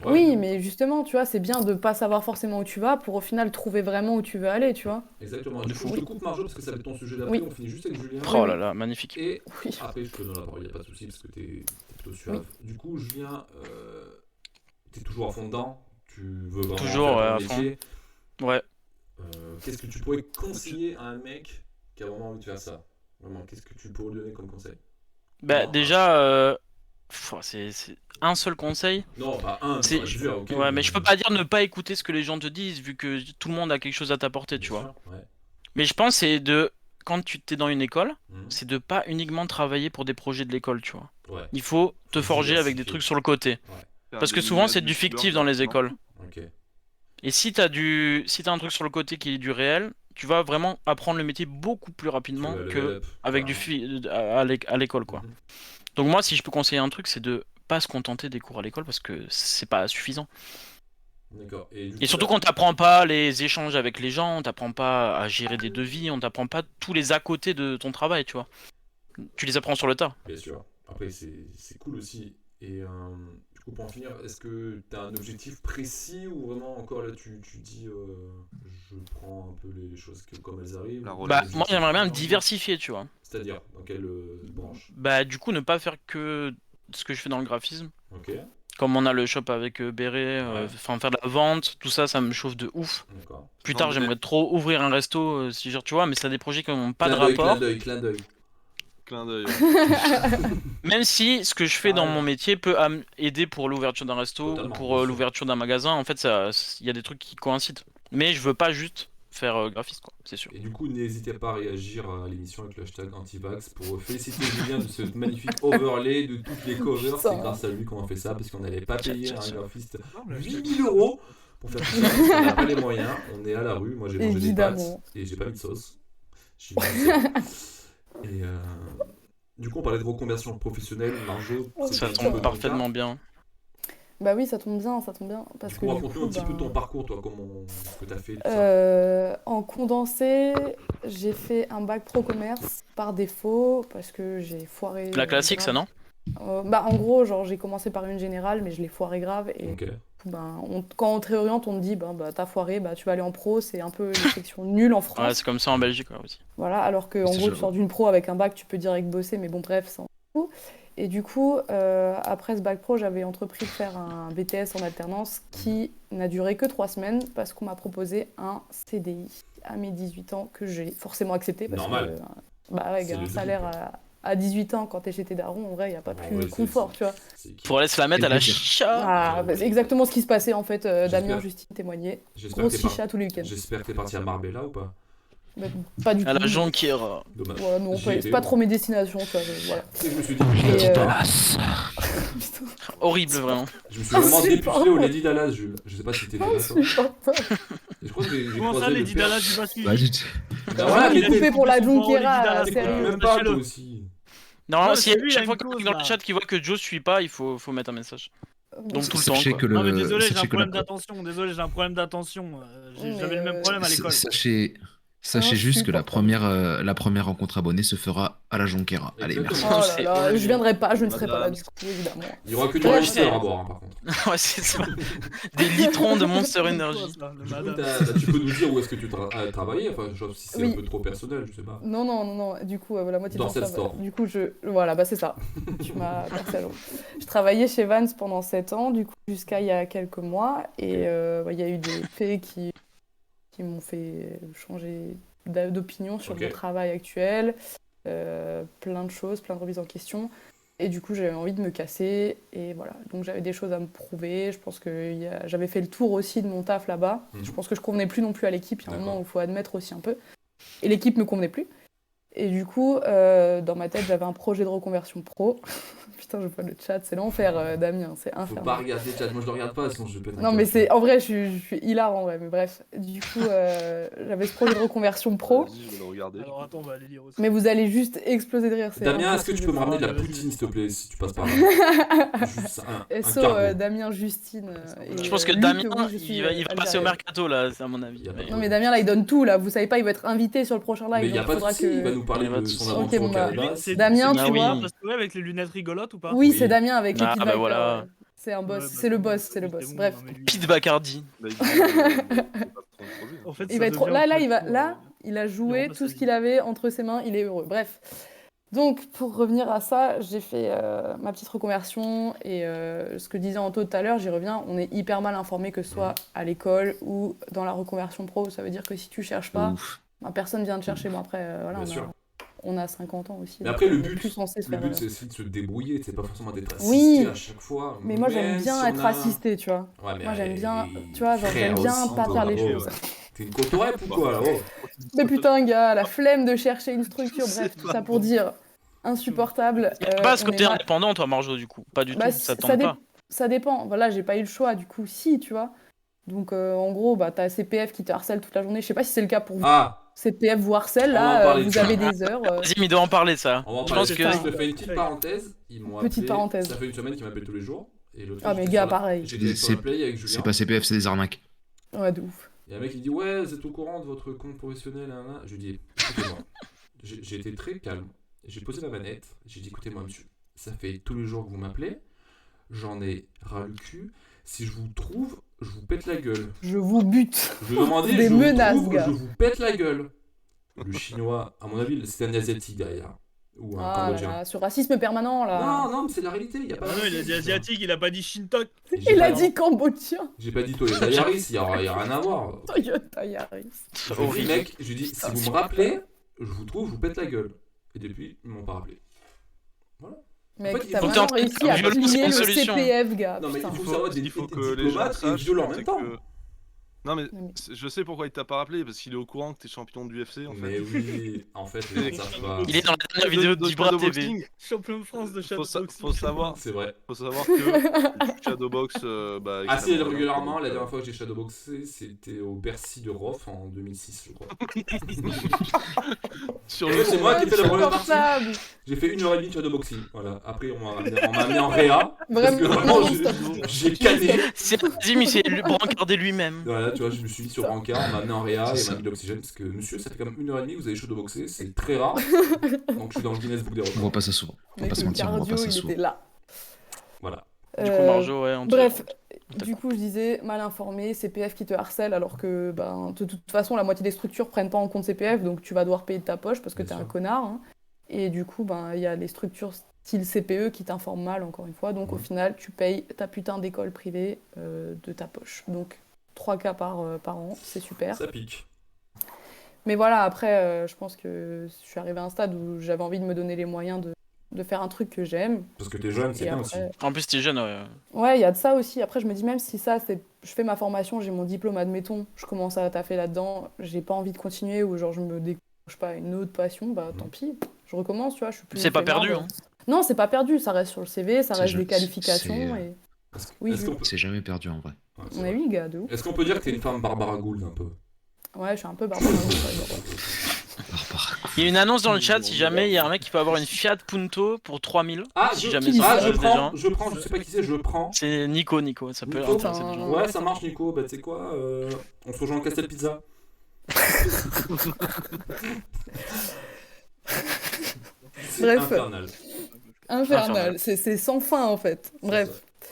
C: Ouais.
B: Oui, mais justement, tu vois, c'est bien de pas savoir forcément où tu vas pour au final trouver vraiment où tu veux aller, tu vois.
C: Exactement.
A: De
C: Du coup,
A: fou.
C: je te coupe Marjo parce que ça va être ton sujet d'après.
B: Oui.
C: On finit juste avec Julien.
A: Oh là là, magnifique.
C: Et
B: Oui.
C: après, je te donne la parole, il n'y a pas de souci parce que t'es plutôt suave. Du coup, Julien, t'es toujours à fond dedans. Tu veux vraiment
A: Toujours,
C: faire
A: ouais,
C: ton
A: à fond.
C: métier.
A: Ouais.
C: Qu'est-ce que tu pourrais conseiller à un mec qui a vraiment envie de faire ça? Vraiment, qu'est-ce que tu pourrais lui donner comme conseil?
A: Bah,
C: Non,
A: déjà, c'est un seul conseil.
C: Non, pas un,
A: C'est-
C: t'aurais pu dire, ok,
A: Ouais, mais je peux pas dire ne pas écouter ce que les gens te disent, vu que tout le monde a quelque chose à t'apporter,
C: bien
A: tu vois.
C: sûr, ouais.
A: Mais je pense c'est de quand tu t'es dans une école,
C: Mhm.
A: c'est de pas uniquement travailler pour des projets de l'école, tu vois.
C: Ouais,
A: Il faut te
C: Faut
A: forger avec des
C: diversifier.
A: trucs sur le côté.
E: Faire
A: Parce
E: des
A: que souvent
E: mini
A: c'est du
E: youtubeurs
A: fictif dans les
E: gratuitement.
A: écoles.
C: ok.
A: Et si t'as un truc sur le côté qui est du réel, tu vas vraiment apprendre le métier beaucoup plus rapidement
C: Tu vas level
A: que
C: up,
A: avec à l'école, quoi.
C: Mhm.
A: Donc moi, si je peux conseiller un truc, c'est de pas se contenter des cours à l'école parce que c'est pas suffisant.
C: D'accord. Et, du
A: Et
C: coup,
A: surtout
C: là-
A: quand t'apprends pas les échanges avec les gens, on t'apprend pas à gérer des devis, on t'apprend pas tous les à côté de ton travail, tu vois. Tu les apprends sur le tas.
C: Bien sûr. Après, c'est cool aussi. Et du coup, pour en finir, est-ce que tu as un objectif précis ou vraiment encore là, tu dis je prends un peu les choses comme elles arrivent
E: La
C: ou
A: Bah
C: t'as un
E: relève.
A: moi
C: objectif
A: j'aimerais bien me diversifier, tu vois.
C: C'est-à-dire, dans quelle branche?
A: Bah du coup ne pas faire que ce que je fais dans le graphisme.
C: Ok,
A: Comme on a le shop avec Béret,
C: Ouais.
A: enfin faire de la vente, tout ça, ça me chauffe de ouf.
C: d'accord.
A: Plus tard,
E: Vendre
A: j'aimerais trop ouvrir un resto, si genre, tu vois, mais c'est des projets qui n'ont pas de
C: Clin d'œil,
A: rapport.
C: clin d'œil.
E: Clin d'œil. Ouais.
A: Même si ce que je fais dans mon métier peut aider pour l'ouverture d'un resto ou
C: Totalement,
A: pour
C: bien sûr.
A: l'ouverture d'un magasin, en fait, il y a des trucs qui coïncident. Mais je veux pas juste faire graphiste, quoi, c'est sûr.
C: Et du coup, n'hésitez pas à réagir à l'émission avec le hashtag Antivax pour féliciter Julien de ce magnifique overlay de toutes les covers.
B: Putain.
C: C'est grâce à lui qu'on a fait ça parce qu'on n'allait pas
A: Tiens,
C: payer
A: tiens,
C: un
A: tiens.
C: graphiste
D: Non, mais
C: 8000 € pour faire tout ça. Parce qu'on n'a pas les moyens. On est à la rue. Moi, j'ai mangé des pâtes
B: Évidemment.
C: et j'ai pas mis de sauce. J'ai mis du sel. Et du coup, on parlait de reconversion professionnelle. Marjo,
B: Oh,
C: c'était
A: Ça
C: un petit peu
A: tombe
C: ton
A: parfaitement
C: cas.
A: bien.
B: Bah oui, ça tombe bien, ça tombe bien. Parce
C: Du
B: que
C: coup,
B: du
C: raconte-nous
B: coup,
C: un petit peu
B: ben,
C: ton parcours, toi, ce que t'as fait. Tout ça.
B: En condensé, j'ai fait un bac pro commerce par défaut parce que j'ai foiré.
A: La classique, ça,
B: grave.
A: non?
B: Bah en gros, genre j'ai commencé par une générale, mais je l'ai foiré grave. Et
C: Ok.
B: ben, quand on te réoriente, on te dit bah t'as foiré, bah tu vas aller en pro, c'est un peu une section nulle en
A: Ouais,
B: France.
A: c'est comme ça en Belgique, ouais, aussi.
B: Voilà, alors que en
F: C'est
B: gros, tu
F: genre-
B: sors d'une pro avec un bac, tu peux direct bosser, mais bon, bref, ça en fout. Et du coup, après ce bac pro, j'avais entrepris de faire un BTS en alternance qui n'a duré que 3 semaines parce qu'on m'a proposé un CDI à mes 18 ans que j'ai forcément accepté. Parce
C: Normal.
B: Que, bah ouais,
C: C'est
B: un
C: logique,
B: salaire
C: quoi.
B: à 18 ans quand t'es chez tes darons, en vrai, il n'y a pas
C: En
B: plus
C: vrai,
B: confort, tu vois.
C: c'est qui
A: Pour aller se la mettre à la
F: Quel plaisir.
A: chicha.
B: Ah, bah, c'est exactement ce qui se passait en fait. Damien,
C: J'espère.
B: Justine témoignaient.
C: J'espère
B: Grosse
C: que t'es
B: chicha tous les week-ends.
C: J'espère que t'es parti à Marbella ou pas?
B: Bah, pas du
A: À la
B: tout.
A: jonquière.
C: Dommage.
B: Ouais, non,
C: J'y
B: c'est
C: étais,
B: pas
C: moi.
B: trop mes destinations, tu vois. Voilà.
C: Et je me suis dit,
B: Et,
A: Dégueulasse. Horrible, vraiment.
C: je me suis vraiment
B: c'est
C: dépucelé
B: pas
C: au
B: vrai.
C: Lady Dallas, Jules. Je sais pas si t'étais là, toi.
B: Insupportable.
C: Et je crois que j'ai
D: Comment ça,
C: croisé le
D: Lady
C: père.
D: Dallas, j'ai pas suivi.
F: Bah,
C: Bah voilà,
B: Il
C: mais
B: est coupé
C: t'écoutes
B: pour la
D: Son parole,
B: Junquera,
D: Lady Dallas,
B: sérieux.
C: même pas, toi
D: Lâchez-le.
C: aussi.
A: Normalement,
D: Ouais,
A: si
D: c'est lui, il a
A: chaque
D: une
A: fois qu'il y a un
D: cause,
A: mec dans
D: là.
A: le chat qui voit que Joe suit pas, faut mettre un message. Donc tout le temps,
F: Sachez
A: quoi.
F: que
D: Non, mais
F: le.
D: désolé, j'ai un
F: sachez que la-
D: problème d'attention. Désolé, j'ai un problème d'attention.
B: Mais,
D: J'avais le même problème à l'école.
F: Sachez juste que
B: Insupportable.
F: la première rencontre abonnée se fera à la Jonquera. Allez, merci.
C: Exactement.
B: Oh
A: C'est
B: là là,
A: horrible.
B: je viendrai pas, je ne serai pas là
E: Madame.
B: du coup, évidemment.
C: Il y aura que du
B: Ouais,
C: Monster
A: c'est-
C: à boire, hein, par contre.
A: Ouais, c'est ça. Des litrons de Monster Energy.
C: Du coup, tu peux nous dire où est-ce que tu travaillais? Enfin, je sais pas si c'est
B: Oui.
C: un peu trop personnel, je sais pas.
B: Non, du coup, la moitié de
C: Dorset
B: ça,
C: Store.
B: du coup, voilà, bah c'est ça. Tu m'as percé à l'eau. Je travaillais chez Vans pendant 7 ans, du coup, jusqu'à il y a quelques mois, et il y a eu des faits qui m'ont fait changer d'opinion sur
C: Ok.
B: mon travail actuel, plein de choses, plein de remises en question. Et du coup, j'avais envie de me casser. Et voilà. Donc, j'avais des choses à me prouver. Je pense que j'avais fait le tour aussi de mon taf là-bas.
C: Mhm.
B: Je pense que je convenais plus non plus à l'équipe. Il y a un moment
C: D'accord.
B: où il faut admettre aussi un peu. Et l'équipe me convenait plus. Et du coup, dans ma tête, j'avais un projet de reconversion pro. Putain, je vois le chat, c'est l'enfer, Damien. C'est
C: Faut
B: infernal.
C: pas regarder le chat, moi je le regarde pas, sinon je vais péter un
B: Non, mais
C: câble.
B: c'est en vrai, je suis hilar en vrai. Mais bref, du coup, j'avais ce projet de reconversion pro.
E: Vas-y, je vais le regarder.
D: Alors attends, on va aller lire aussi.
B: Mais vous allez juste exploser de rire. c'est
C: Damien, est-ce que tu peux me ramener de la
D: Vas-y.
C: poutine, s'il te plaît, si tu passes par là? Juste un
B: SO,
C: cargo.
B: Damien, Justine. Et,
A: Je pense que
B: Luc,
A: Damien,
B: oui, je suis,
A: il va passer au
B: algérienne.
A: mercato, là, c'est à mon avis.
C: Il y a pas de
B: Non, mais Damien, là, il donne tout, là. Vous savez pas, il va être invité sur le prochain live.
C: Mais il n'y a
B: donc
C: pas de
B: faudra
C: souci, il va nous parler
A: Il y a pas
C: de
A: de
C: son
A: souci.
C: aventure
B: Ok,
C: au
B: bon, bah,
C: Canada.
B: Damien,
A: Ah
B: tu
A: oui.
B: vois.
D: Parce que ouais, avec les lunettes rigolotes ou pas?
B: Oui,
C: Oui.
B: c'est Damien avec les
A: Ah,
B: Pit
A: bah
B: Viper,
A: voilà.
B: ouais. C'est un boss,
D: Ouais, bah,
B: c'est le
D: bon,
B: boss, c'est le
D: oui,
B: boss.
D: bon,
B: Bref.
D: non, mais lui,
A: Pete Bacardi.
E: Bah, il va pas prendre projet.
D: En fait,
B: Il
D: ça
B: va être
D: devient
B: là,
D: un peu
B: il va
D: trop,
B: là, il a
D: il
B: joué
D: remplace
B: tout
D: sa
B: ce
D: vie.
B: qu'il avait entre ses mains, il est heureux. Bref. Donc pour revenir à ça, j'ai fait ma petite reconversion et ce que disait Anto tout à l'heure, j'y reviens, on est hyper mal informé que ce soit à l'école ou dans la reconversion pro, ça veut dire que si tu cherches pas,
F: Ouf.
B: bah, personne vient te chercher. Bon après voilà,
C: Bien sûr.
B: on a 50 ans aussi.
C: Mais
B: donc
C: après,
B: on est plus censé se
C: le
B: faire.
C: but c'est aussi de se débrouiller, c'est pas forcément d'être
B: Oui.
C: assisté à chaque fois.
B: Mais moi, j'aime
C: Même
B: bien
C: si on
B: être
C: a-
B: assisté, tu vois.
C: Ouais, mais
B: Moi, j'aime bien,
C: allez,
B: tu vois, genre,
C: frère
B: j'aime bien
C: aussi,
B: pas
C: toi,
B: faire les
C: bravo.
B: choses.
C: T'es une cotorep ou quoi là? Oh.
B: Mais putain, gars, la flemme de chercher une structure, bref, tout ça pour dire insupportable.
A: Pas ce
B: on est
A: côté
B: mal-
A: indépendant, toi, Marjo, du coup. Pas du
B: Bah,
A: tout, ça
B: ça,
A: tente pas.
B: ça dépend. Voilà, j'ai pas eu le choix, du coup, si, tu vois. Donc, en gros, bah, t'as CPF qui te harcèle toute la journée. Je sais pas si c'est le cas pour vous.
C: Ah,
B: CPF vous harcèle,
C: On va en
B: là,
C: parler de
B: vous
C: ça.
B: avez des heures.
A: Vas-y, mais il doit en parler, ça.
C: on va en
A: Je
C: parler.
A: pense que.
B: ça.
C: Je te fais une petite parenthèse. Ils m'ont
B: Petite
C: appelé.
B: parenthèse.
C: Ça fait une semaine qu'ils m'appellent tous les jours. Et l'autre
B: Ah,
C: fois,
B: mais
C: j'étais
B: gars,
C: sur la-
B: pareil.
C: J'étais sur la play avec Julien.
F: C'est pas CPF, c'est des arnaques.
B: Ouais, de ouf.
C: Et un mec il dit ouais, vous êtes au courant de votre compte professionnel, hein, là. Je lui dis écoutez-moi, j'ai été très calme, j'ai posé ma manette, j'ai dit écoutez-moi monsieur, ça fait tous les jours que vous m'appelez, j'en ai ras le cul, si je vous trouve, je vous pète la gueule.
B: Je vous bute.
C: Je lui ai demandé,
B: Des
C: je vous
B: menaces,
C: trouve,
B: gars.
C: je vous pète la gueule. Le chinois, à mon avis, c'était un asiatique derrière, ou un
B: Ah là
C: cambodgien.
B: là, ce racisme permanent, là.
C: Non, non, mais c'est la réalité, il y a pas
D: Ah non, il a dit asiatique, il a pas dit Shintok.
C: J'ai
B: Il
C: pas
B: a dit cambodgien.
C: J'ai pas dit Toyota Yaris, il y a rien à voir.
B: Toyota Yaris.
C: Je lui ai dit, mec, je lui ai dit, si vous me rappelez, je vous trouve, je vous pète la gueule. Et depuis, ils m'ont pas rappelé. Voilà.
B: Mec,
C: En fait,
B: t'as
C: il faut
B: vraiment
A: que
B: réussi à
A: violence, c'est
B: plier
A: une
B: le
A: solution.
B: CPF, gars.
C: Non, mais
B: putain.
C: il faut savoir
E: Il faut
C: des
E: que les gens
C: diplomates et
E: sachent,
C: violents en
E: c'est
C: même temps.
E: que- Non mais
B: Non, mais-
E: je sais pourquoi il t'a pas rappelé, parce qu'il est au courant que t'es champion de l'UFC en fait.
C: Mais oui, en fait, les gens savent pas.
A: Il est dans la dernière vidéo
E: de
A: d'Ibra TV.
E: shadowboxing.
D: Champion de France de
E: Faut,
D: Shadowboxing.
E: faut savoir,
C: C'est vrai.
E: faut savoir que le Shadowbox, bah,
C: Assez
E: extrêmement
C: régulièrement,
E: bien.
C: la dernière fois que j'ai shadowboxé, c'était au Bercy de Roff en 2006, je crois.
E: Sur
C: Et
E: le
C: c'est moi qui ai fait la première partie.
B: Insupportable.
C: J'ai fait 1h30 de shadowboxing. Voilà. Après, on m'a amené en réa. Parce que
B: Vraiment,
C: vraiment,
B: non, stop.
C: j'ai cané.
A: C'est Zim, il s'est brancardé lui-même.
C: Voilà, tu vois, je me suis mis sur brancard, on m'a amené en réa et on m'a mis de l'oxygène. Parce que monsieur, ça fait quand même 1h30 que vous avez shadowboxé, c'est très rare. Donc je suis dans le Guinness Book des
F: On voit
C: records.
F: pas ça souvent. On va
B: Mec,
F: pas se
B: le
F: mentir, on voit
B: cardio,
F: pas ça
B: il
F: souvent.
B: était là.
C: Voilà.
A: Du coup,
B: Euh,
A: Marjo, ouais, on te-
B: Bref,
A: on t'a
B: du coup, je disais mal informé, CPF qui te harcèle, alors que ben, de toute façon, la moitié des structures prennent pas en compte CPF, donc tu vas devoir payer de ta poche parce que
C: Bien
B: t'es un
C: sûr.
B: connard. Hein. Et du coup, ben, il y a les structures style CPE qui t'informent mal, encore une fois. Donc au
C: Mhm.
B: final, tu payes ta putain d'école privée de ta poche. Donc 3 cas par an, c'est super.
C: Ça pique.
B: Mais voilà, après, je pense que je suis arrivée à un stade où j'avais envie de me donner les moyens de faire un truc que j'aime.
C: Parce que t'es jeune, c'est
B: Et
C: bien aussi.
B: après,
A: En plus, t'es jeune, ouais.
B: ouais, il y a de ça aussi. Après, je me dis, même si ça, c'est... je fais ma formation, j'ai mon diplôme, admettons, je commence à taffer là-dedans, j'ai pas envie de continuer ou genre je me décroche pas une autre passion, bah tant pis, je recommence, tu vois, je suis plus...
A: C'est pas
B: flemmarde.
A: perdu, hein.
B: Non, c'est pas perdu, ça reste sur le CV, ça
F: C'est
B: reste
F: je-
B: des qualifications
F: c'est-
B: et...
C: Est-ce
B: Oui,
C: est-ce
B: oui.
C: qu'on peut...
F: C'est jamais perdu en vrai.
C: Ouais, c'est
B: On a
C: vrai.
B: eu, gars, de ouf.
C: Est-ce qu'on peut dire que t'es une femme Barbara Gould un peu?
B: Ouais, je suis un peu barbare.
F: Barbara.
A: Il y a une annonce dans le chat si jamais il y a un mec qui peut avoir une Fiat Punto pour 3000.
C: Ah,
A: Si
C: je,
A: jamais
B: qui
A: ça
C: je
A: arrive
C: prends,
A: déjà.
C: je sais pas qui c'est, je prends.
A: C'est Nico, ça peut
C: Nico,
A: intéresser les gens.
C: Ouais, ça marche Nico, bah tu sais quoi, on se rejoint en Castel Pizza. C'est
B: Bref.
C: infernal.
B: Infernal, c'est sans fin en fait.
C: C'est
B: Bref,
C: ça.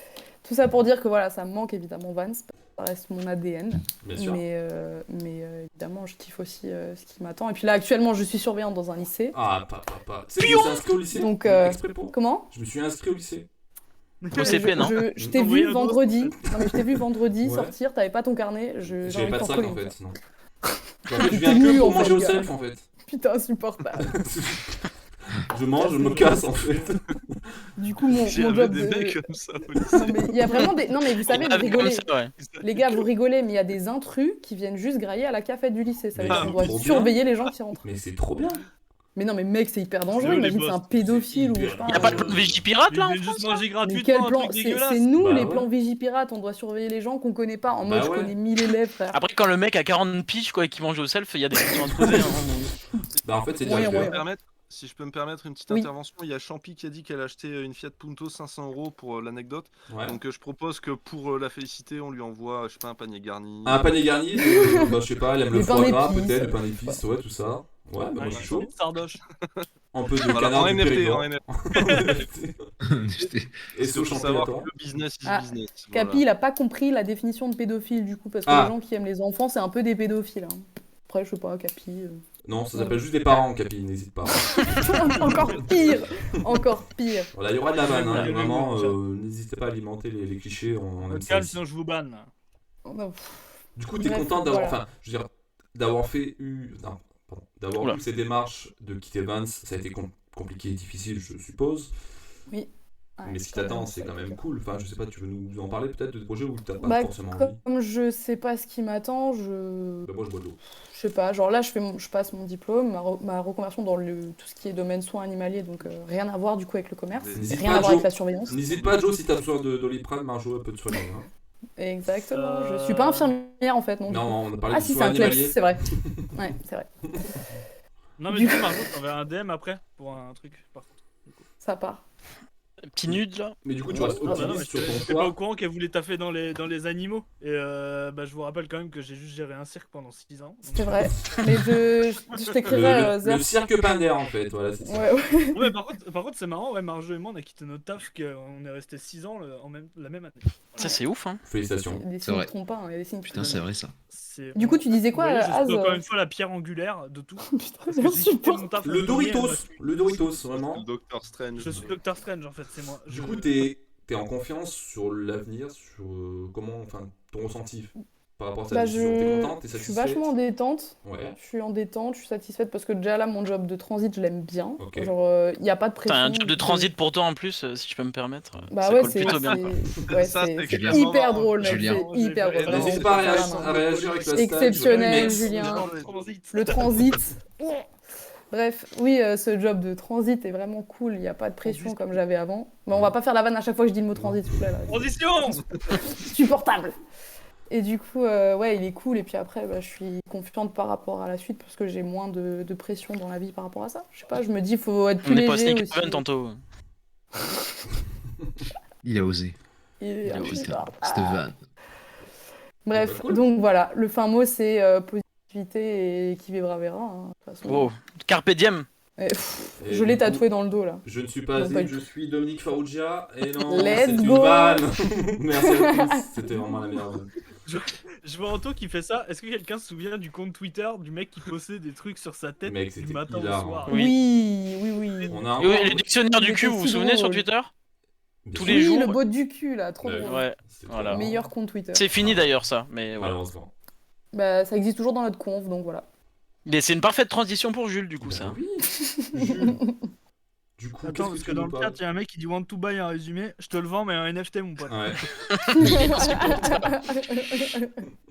B: tout ça pour dire que voilà, ça me manque évidemment Vans, ça reste mon ADN.
C: Bien sûr.
B: Mais évidemment, je kiffe aussi ce qui m'attend. Et puis là, actuellement, je suis surveillante dans un lycée.
C: Ah, papa. Tu sais que je me suis inscrit au lycée
B: Donc,
C: exprès pour.
B: Comment
C: Je me suis inscrit au lycée.
A: Au CP, non
B: Je t'ai
D: Envoyer
B: vu
D: un dos,
B: vendredi. Non, mais je t'ai vu vendredi
C: Ouais.
B: sortir, t'avais pas ton carnet. J'ai
C: J'avais
B: envie
C: pas
B: de
C: de
B: t'en
C: sac
B: coller,
C: en
B: une
C: fait,
B: fois.
C: non. En fait, je viens
B: T'es
C: que
B: nu,
C: pour
B: en
C: manger
B: fait,
C: au
B: gars.
C: self en fait.
B: Putain, insupportable.
C: Je mange, je me casse en fait.
B: Du coup, mon
E: J'ai
B: job
E: des
B: de...
E: mecs comme ça au lycée.
B: Non, mais il y a vraiment des... Non, mais vous savez, vous
A: Comme
B: rigolez.
A: ça, ouais.
B: Les gars, vous rigolez, mais il y a des intrus qui viennent juste grailler à la cafette du lycée. Ça veut
C: Mais
B: dire qu'on doit
C: trop bien.
B: surveiller les gens qui rentrent.
C: Mais c'est trop bien.
B: Mais non, mais mec, c'est hyper dangereux.
D: C'est eux, les
B: Imagine, c'est un
D: boss.
B: pédophile ou
C: C'est
B: je sais pas.
A: Y a pas de plan de Vigipirate là en
D: Ils viennent juste
A: France,
D: manger
B: Mais
D: gratuitement
B: quel
D: un
B: plan
D: truc
B: C'est
D: dégueulasse.
B: nous
C: Bah
B: les
C: ouais.
B: plans Vigipirates, on doit surveiller les gens qu'on connaît pas. En mode,
C: Bah
B: je
C: ouais.
B: connais 1000 élèves, frère.
A: Après, quand le mec a 40 piges quoi, et qu'il mange au self, il y a des questions à se poser. Hein.
C: Bah en fait, c'est
B: Moyen,
C: direct.
B: moyen.
E: Si je peux me permettre une petite
B: Oui.
E: intervention, il y a Champi qui a dit qu'elle a acheté une Fiat Punto 500 € pour l'anecdote.
C: Ouais.
E: Donc je propose que pour la féliciter, on lui envoie, je sais pas, un panier garni.
C: Un panier garni, bah, je sais pas, elle aime le
B: Du pain
C: foie gras
B: d'épices.
C: peut-être, le pain d'épices, ouais, tout ça. Ouais, bah moi je suis chaud.
D: Sardoche.
C: Un peu de
E: Voilà,
C: canard
E: en
C: du
E: NFT,
C: Périgord.
E: en NFT.
C: Et ce
E: Il faut savoir que
C: champion.
E: le business is
B: Ah,
E: business.
B: Capi, il a pas compris la définition de pédophile, du coup, parce que
C: Ah.
B: les gens qui aiment les enfants, c'est un peu des pédophiles. Hein. Après, je sais pas, Capi.
C: Non, ça s'appelle juste des parents, Capi, n'hésite pas.
B: Encore pire. Encore pire.
C: Voilà, il y aura de la vanne, hein,
D: Ouais,
C: vraiment,
D: ouais.
C: n'hésitez pas à alimenter les clichés, on aime ça.
D: Calme,
C: ici.
D: sinon je vous banne.
B: Non.
C: Du coup, t'es
B: Bref,
C: content d'avoir,
B: voilà.
C: enfin, je veux dire, d'avoir fait eu, non, pardon, d'avoir
A: Oula.
C: toutes ces démarches de quitter Vance, ça a été compliqué et difficile, je suppose.
B: Oui.
C: Mais ce qui t'attend, c'est quand même cool. Enfin, je sais pas, tu veux nous en parler peut-être de ce projet ou t'as pas
B: Bah,
C: forcément envie?
B: comme je sais pas ce qui m'attend,
C: Bah, moi, je bois de l'eau.
B: je sais pas, genre là je passe mon diplôme, ma reconversion dans tout ce qui est domaine soins animaliers, donc rien à voir du coup avec le commerce,
C: N'hésite
B: rien
C: pas,
B: à voir
C: Joe.
B: avec la surveillance.
C: N'hésite pas, Joe, si t'as besoin de Doliprane, Marjo peut te soigner. Hein.
B: Exactement, je suis pas infirmière en fait, non. du coup.
C: Non, on a parlé
B: Ah
C: de
B: si, c'est
C: soins
B: un kleps,
C: animaliers.
B: c'est vrai. Ouais, c'est vrai.
D: Non, mais
B: Du
D: du coup,
B: coup-
D: Margot, t'enverras un DM après pour un truc, par contre.
B: Ça part.
A: Petit nude là.
C: Mais du coup, tu restes
D: Ah bah non, mais
C: optimiste sur ton
D: j'étais pas au
C: choix.
D: courant qu'elle voulait taffer dans les animaux. Et bah, je vous rappelle quand même que j'ai juste géré un cirque pendant 6 ans.
B: C'est vrai. Mais je t'écrirai,
C: Le
B: Zerf.
C: cirque Pinder, en fait, voilà, c'est ça.
B: Ouais, ouais.
D: Ouais, par contre c'est marrant, ouais, Marjo et moi, on a quitté notre taf, qu'on est resté 6 ans la même année.
A: Ça c'est ouf hein.
C: Félicitations.
B: Il y a des
F: C'est
B: signes
F: vrai.
B: qui trompent pas, hein, il y a des signes qui
F: Putain, c'est vrai ça.
B: Du coup, tu disais quoi,
D: Vous voyez, je
B: Az
D: suis encore une fois la pierre angulaire de tout.
B: Putain,
D: Parce
B: c'est
D: que j'ai quitté mon
B: insupportable.
D: taf en
C: Le
D: premier,
C: Doritos, vraiment.
E: Le Docteur Strange.
D: Je suis Doctor Strange en fait, c'est moi.
C: Du coup, t'es en confiance sur l'avenir, sur comment, enfin, ton ressenti par rapport à cette
B: Bah,
C: décision. T'es contente, t'es
B: je suis
C: satisfaite?
B: vachement en détente.
C: Ouais.
B: Je suis en détente, je suis satisfaite parce que déjà là, mon job de transit, je l'aime bien.
C: Ok.
B: Genre, il n'y a pas de pression.
A: T'as un job de transit pour toi en plus, si je peux me permettre.
B: Bah
A: ça
B: ouais,
A: colle
B: c'est
A: plutôt bien.
B: ouais,
E: Ça, c'est
B: c'est
E: clairement
B: hyper
E: marrant.
B: drôle, mec.
F: Julien.
B: C'est hyper drôle.
E: Non,
C: N'hésite
E: c'est
C: pas
E: pas
C: à réagir avec la stage.
B: Exceptionnel,
C: Next.
B: Julien.
D: Le transit.
B: Le transit. Bref, oui, ce job de transit est vraiment cool. Il n'y a pas de pression comme j'avais avant. Bon, on va pas faire la vanne à chaque fois que je dis le mot transit, s'il vous plaît. Là.
D: Transition.
B: Supportable. Et du coup, ouais, il est cool. Et puis après, bah, je suis confiante par rapport à la suite parce que j'ai moins de pression dans la vie par rapport à ça. Je sais pas, je me dis, il faut être plus
A: On est pas
B: léger
A: sneak
B: aussi.
A: event tantôt.
F: Il a osé.
B: Et,
F: Il a
B: je sais
F: osé.
B: pas.
F: Cette vanne.
B: Bref,
C: Bah, cool.
B: donc voilà, le fin mot c'est positivité et qui vivra verra. Hein, de toute façon.
A: Wow. Carpe diem.
B: Et, pff,
C: Et
B: je l'ai
C: du coup,
B: tatoué dans le dos là.
C: Je ne suis pas
B: Non, pas
C: Azim,
B: du
C: je
B: tout.
C: suis Dominique Farrugia. Et non,
B: Let's
C: c'est une
B: go.
C: vanne. Merci à tous. C'était vraiment la meilleure vanne.
D: Je vois Anto qui fait ça. Est-ce que quelqu'un se souvient du compte Twitter du mec qui postait des trucs sur sa tête
C: Mec,
D: du
C: c'était
D: matin au
C: hilarant.
D: soir?
A: Oui.
B: Oui.
C: On a
A: Et oui,
C: encore...
A: le dictionnaire du
B: Il
A: cul,
B: était
A: vous vous
B: si
A: souvenez sur
B: drôle.
A: Twitter?
C: Bien
A: tous
C: sûr.
A: les
B: Oui,
A: jours.
B: le bot du cul là, trop
C: Ouais.
B: drôle.
A: Ouais.
C: C'était trop
A: Voilà.
C: marrant.
B: Meilleur compte Twitter.
A: C'est fini d'ailleurs ça, mais ouais.
C: Malheureusement.
B: Bah, ça existe toujours dans notre conf, donc voilà.
A: Mais c'est une parfaite transition pour Jules du coup
C: Bah
A: ça.
C: oui. Jules. Du coup,
D: Attends, parce
C: qu'est-ce
D: que
C: tu
D: dans
C: nous
D: le
C: parles?
D: chat, il y a un mec qui dit want to buy un résumé. Je te le vends, mais un NFT, mon pote.
C: Ouais.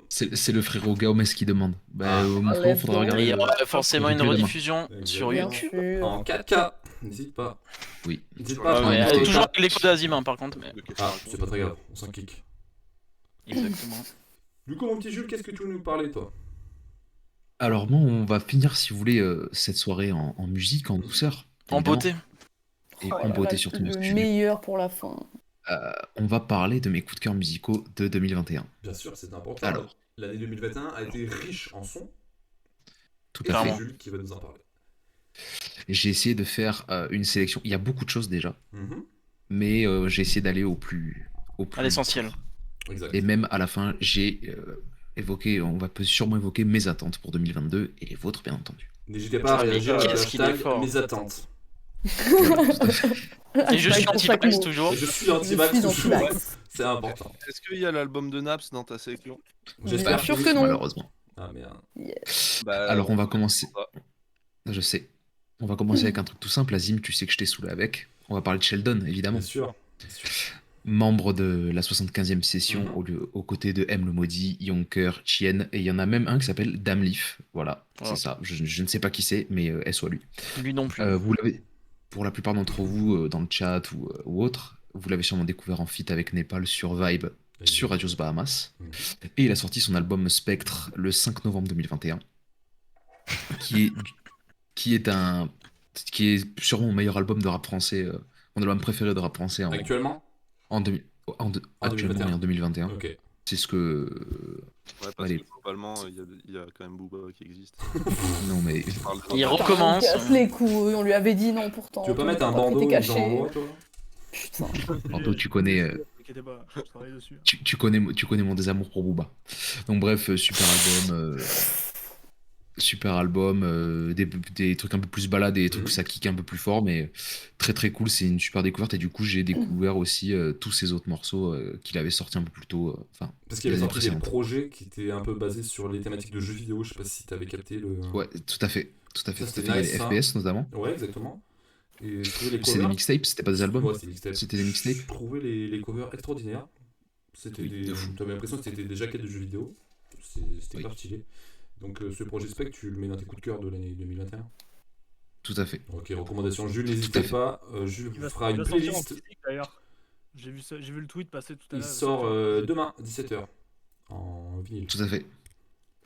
F: C'est le frérot Gaumes qui demande. Bah,
C: Ah.
F: mon frérot,
B: Let's
F: faudra
B: go.
A: Et
F: regarder.
A: il y aura forcément une
F: Replay demain.
A: rediffusion sur
B: Bien
A: YouTube.
B: sûr.
C: En 4K. N'hésite pas.
F: Oui.
C: N'hésite
A: Ouais,
C: pas à
F: ouais,
C: prendre
F: ouais,
C: des
A: toujours
C: photos.
A: avec les codes d'Azim hein, par contre. Mais...
C: Ah, c'est pas très grave. On s'en kick.
A: Exactement.
C: Du coup, mon petit Jules, qu'est-ce que tu veux nous parler, toi?
F: Alors, moi, on va finir, si vous voulez, cette soirée en musique, en douceur.
A: En
F: évidemment.
A: beauté.
F: Et
B: Oh
F: en
B: là
F: beauté
B: là,
F: surtout.
B: le
F: parce que
B: meilleur pour la fin.
F: on va parler de mes coups de cœur musicaux de 2021.
C: Bien sûr, c'est important.
F: Alors.
C: L'année 2021 a été riche en sons.
F: Tout
C: Et
F: à
C: c'est
F: fait.
C: Jules qui va nous en parler.
F: J'ai essayé de faire une sélection. Il y a beaucoup de choses déjà,
C: Mhm.
F: mais j'ai essayé d'aller au plus
A: À l'essentiel.
C: Exact.
F: Et même à la fin, j'ai évoqué, on va sûrement évoquer mes attentes pour 2022 et les vôtres, bien entendu.
C: N'hésitez pas à réagir avec le
A: Qu'est-ce qu'il est
C: hashtag
A: fort.
C: mes attentes.
A: Et je suis
B: Pour chaque
A: anti-vax
B: mot.
A: toujours.
C: Et je suis
B: Je
C: anti-vax
B: suis
C: toujours.
B: anti-vax.
C: C'est important.
E: Est-ce qu'il y a l'album de Naps dans ta sélection?
B: Bien sûr que non.
F: Malheureusement.
C: Ah merde.
E: Bah,
F: Alors on va commencer.
E: pas.
F: Je sais. On va commencer avec un truc tout simple. Azim, tu sais que je t'ai saoulé avec. On va parler de Sheldon, évidemment.
C: Bien sûr. Bien sûr.
F: Membre de la 75e session, aux côtés de M le Maudit, Yonker, Chien, et il y en a même un qui s'appelle Damleaf. Voilà,
A: Voilà.
F: c'est ça. Je ne sais pas qui c'est, mais SO à lui.
A: Lui non plus.
F: Vous l'avez, pour la plupart d'entre vous, dans le chat ou autre, vous l'avez sûrement découvert en feat avec Népal sur Vibe, sur Radios Bahamas.
C: Mhm.
F: Et il a sorti son album Spectre le 5 novembre 2021, qui est sûrement mon meilleur album de rap français, mon album préféré de rap français
C: Actuellement
F: actuellement et en 2021.
C: Ok.
F: C'est ce que...
E: Ouais, parce
F: Allez.
E: que globalement, il y a quand même Booba qui existe.
F: Non mais...
E: Je parle
A: Il
E: pas.
A: recommence.
B: On casse les couilles, on lui avait dit non pourtant.
C: Tu veux pas
B: Ton
C: mettre un
B: temps
C: bandeau
B: était caché.
C: dans l'endroit, toi?
B: Putain.
F: Anto, tu connais...
D: T'inquiète pas, je travaille dessus.
F: Tu connais mon désamour pour Booba. Donc bref, super album, des trucs un peu plus balades, des trucs où ça kick un peu plus fort, mais très très cool, c'est une super découverte. Et du coup, j'ai découvert aussi tous ces autres morceaux qu'il avait sortis un peu plus tôt.
C: Parce qu'il avait
F: les
C: sorti des
F: précédentes.
C: projets qui étaient un peu basés sur les thématiques de jeux vidéo. Je sais pas si t'avais capté le.
F: Ouais, tout à fait. Tout à fait.
C: Ça,
F: Tout à
C: c'était
F: fait. Il y a
C: nice,
F: les
C: ça.
F: FPS notamment.
C: Ouais, exactement. Et je trouvais les
F: C'est des
C: covers.
F: mixtapes, c'était pas des albums.
C: Ouais, c'était mixtape.
F: C'était des mixtapes.
C: Je trouvais les covers extraordinaires. C'était
F: Oui,
C: des.
F: de fou.
C: T'avais l'impression que c'était des jaquettes de jeux vidéo. C'était
F: Oui.
C: grave stylé. Donc ce projet Spec, tu le mets dans tes coups de cœur de l'année 2021.
F: Tout à fait.
C: Ok, recommandation Jules,
F: Tout à
C: n'hésitez
F: fait.
C: pas. Jules
D: Il
C: vous
D: va,
C: fera
D: il
C: une
D: va sortir en
C: playlist.
D: physique d'ailleurs. J'ai vu le tweet passer tout à
C: Il
D: l'heure.
C: sort demain, 17h. En vinyle.
F: Tout à fait.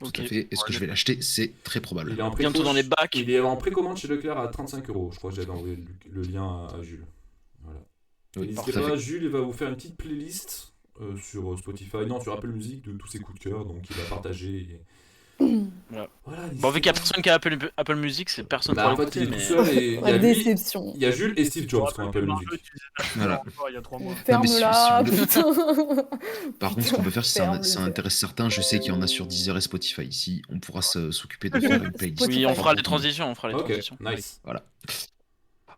F: Tout
A: Ok.
F: à fait. Est-ce que je vais l'acheter? C'est très probable.
C: Il est en
A: Bientôt dans les bacs.
C: Il est en précommande chez Leclerc à 35€. Je crois que j'avais envoyé le lien à Jules. Voilà.
F: Oui,
C: N'hésitez
F: tout à
C: pas,
F: fait.
C: Jules il va vous faire une petite playlist sur Spotify, non sur Apple Music de tous ses coups de cœur, donc il va partager.
A: Voilà.
C: Voilà,
A: Bon, vu
C: n'hésitez
A: qu'il y a
C: pas.
A: personne qui a Apple Music, c'est personne
C: Bah, en
A: pour
C: fait, il
A: l'écouter,
C: est
A: mais...
C: tout seul et il y
B: La
C: a lui,
B: déception.
C: il y a Jules et Steve Jobs qui ont Apple
D: Marvel
C: Music.
D: utilisait Napster
F: Voilà.
D: encore il y a 3 mois.
F: Non, mais si
B: Ferme-la,
F: vous voulez-
B: putain.
F: Par contre, ce qu'on peut faire, si ça,
B: Ferme-le,
F: ça
B: Zé.
F: intéresse certains, je sais qu'il y en a sur Deezer et Spotify. Ici, on pourra s'occuper de faire une playlist.
B: Spotify.
A: Oui, on fera les transitions, on fera les
C: Ok,
A: transitions.
C: nice.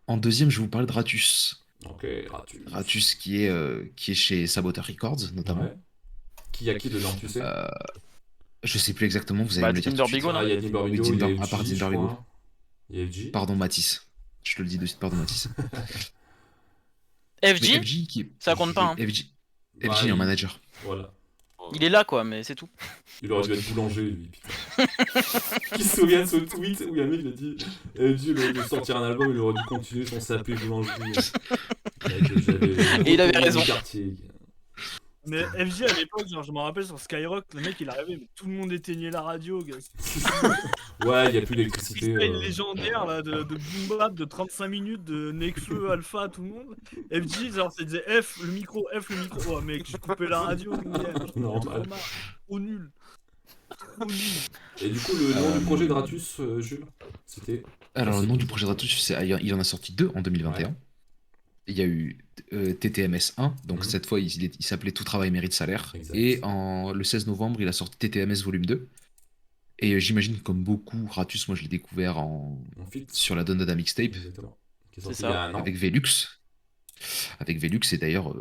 F: En deuxième, je vais vous parler de Ratus.
C: Ok, Ratus.
F: Ratus qui est chez Saboteur Records, notamment.
C: Ouais. Qui y a qui dedans, tu sais?
F: Je sais plus exactement, vous allez
A: Bah,
F: me le dire
A: Tinder
F: tout de suite.
A: Bigo, non
C: Il y a Timber
F: Oui,
C: Video, il y a
F: Timber- à part
C: FG, je
F: Timber Bigo.
C: crois. Il y a FG.
F: Pardon, Matisse. Je te le dis de suite, pardon, Matisse.
A: FG,
F: Mais FG qui est...
A: ça compte pas, hein.
F: FG,
C: Bah,
F: FG en manager.
C: Voilà.
A: Il est là, quoi, mais c'est tout.
C: Il aurait dû être boulanger, lui, putain. Qui se souvient de ce tweet où il y a un mec qui a dit Jules, au lieu de sortir un album, il aurait dû continuer son sapé boulangerie.
A: Et il avait raison.
C: Quartier.
D: Mais FG à l'époque, genre, je me rappelle sur Skyrock, le mec il arrivait, mais tout le monde éteignait la radio, gars.
C: Ouais, il n'y a plus d'électricité.
D: Freestyle légendaire là, de boom bap de 35 minutes de Nekfeu, Alpha, tout le monde. FG, genre, ça disait F le micro. Oh mec, j'ai coupé la radio,
C: Normal.
D: Trop nul. Trop nul.
C: Et du coup, le nom du projet de Ratus, Jules, c'était.
F: Alors, le nom du projet de Ratus, il en a sorti 2 en 2021.
C: Ouais.
F: Il y a eu TTMS 1, donc
C: Mhm.
F: cette fois il s'appelait Tout travail mérite salaire.
C: Exact.
F: Et le 16 novembre, il a sorti TTMS volume 2. Et j'imagine, comme beaucoup, Ratus, moi je l'ai découvert
C: En fit.
F: sur la Donda Mixtape
C: Exactement. Qui est
A: C'est
C: sorti
A: ça.
C: il y a un an.
F: avec Velux. Avec Velux, et d'ailleurs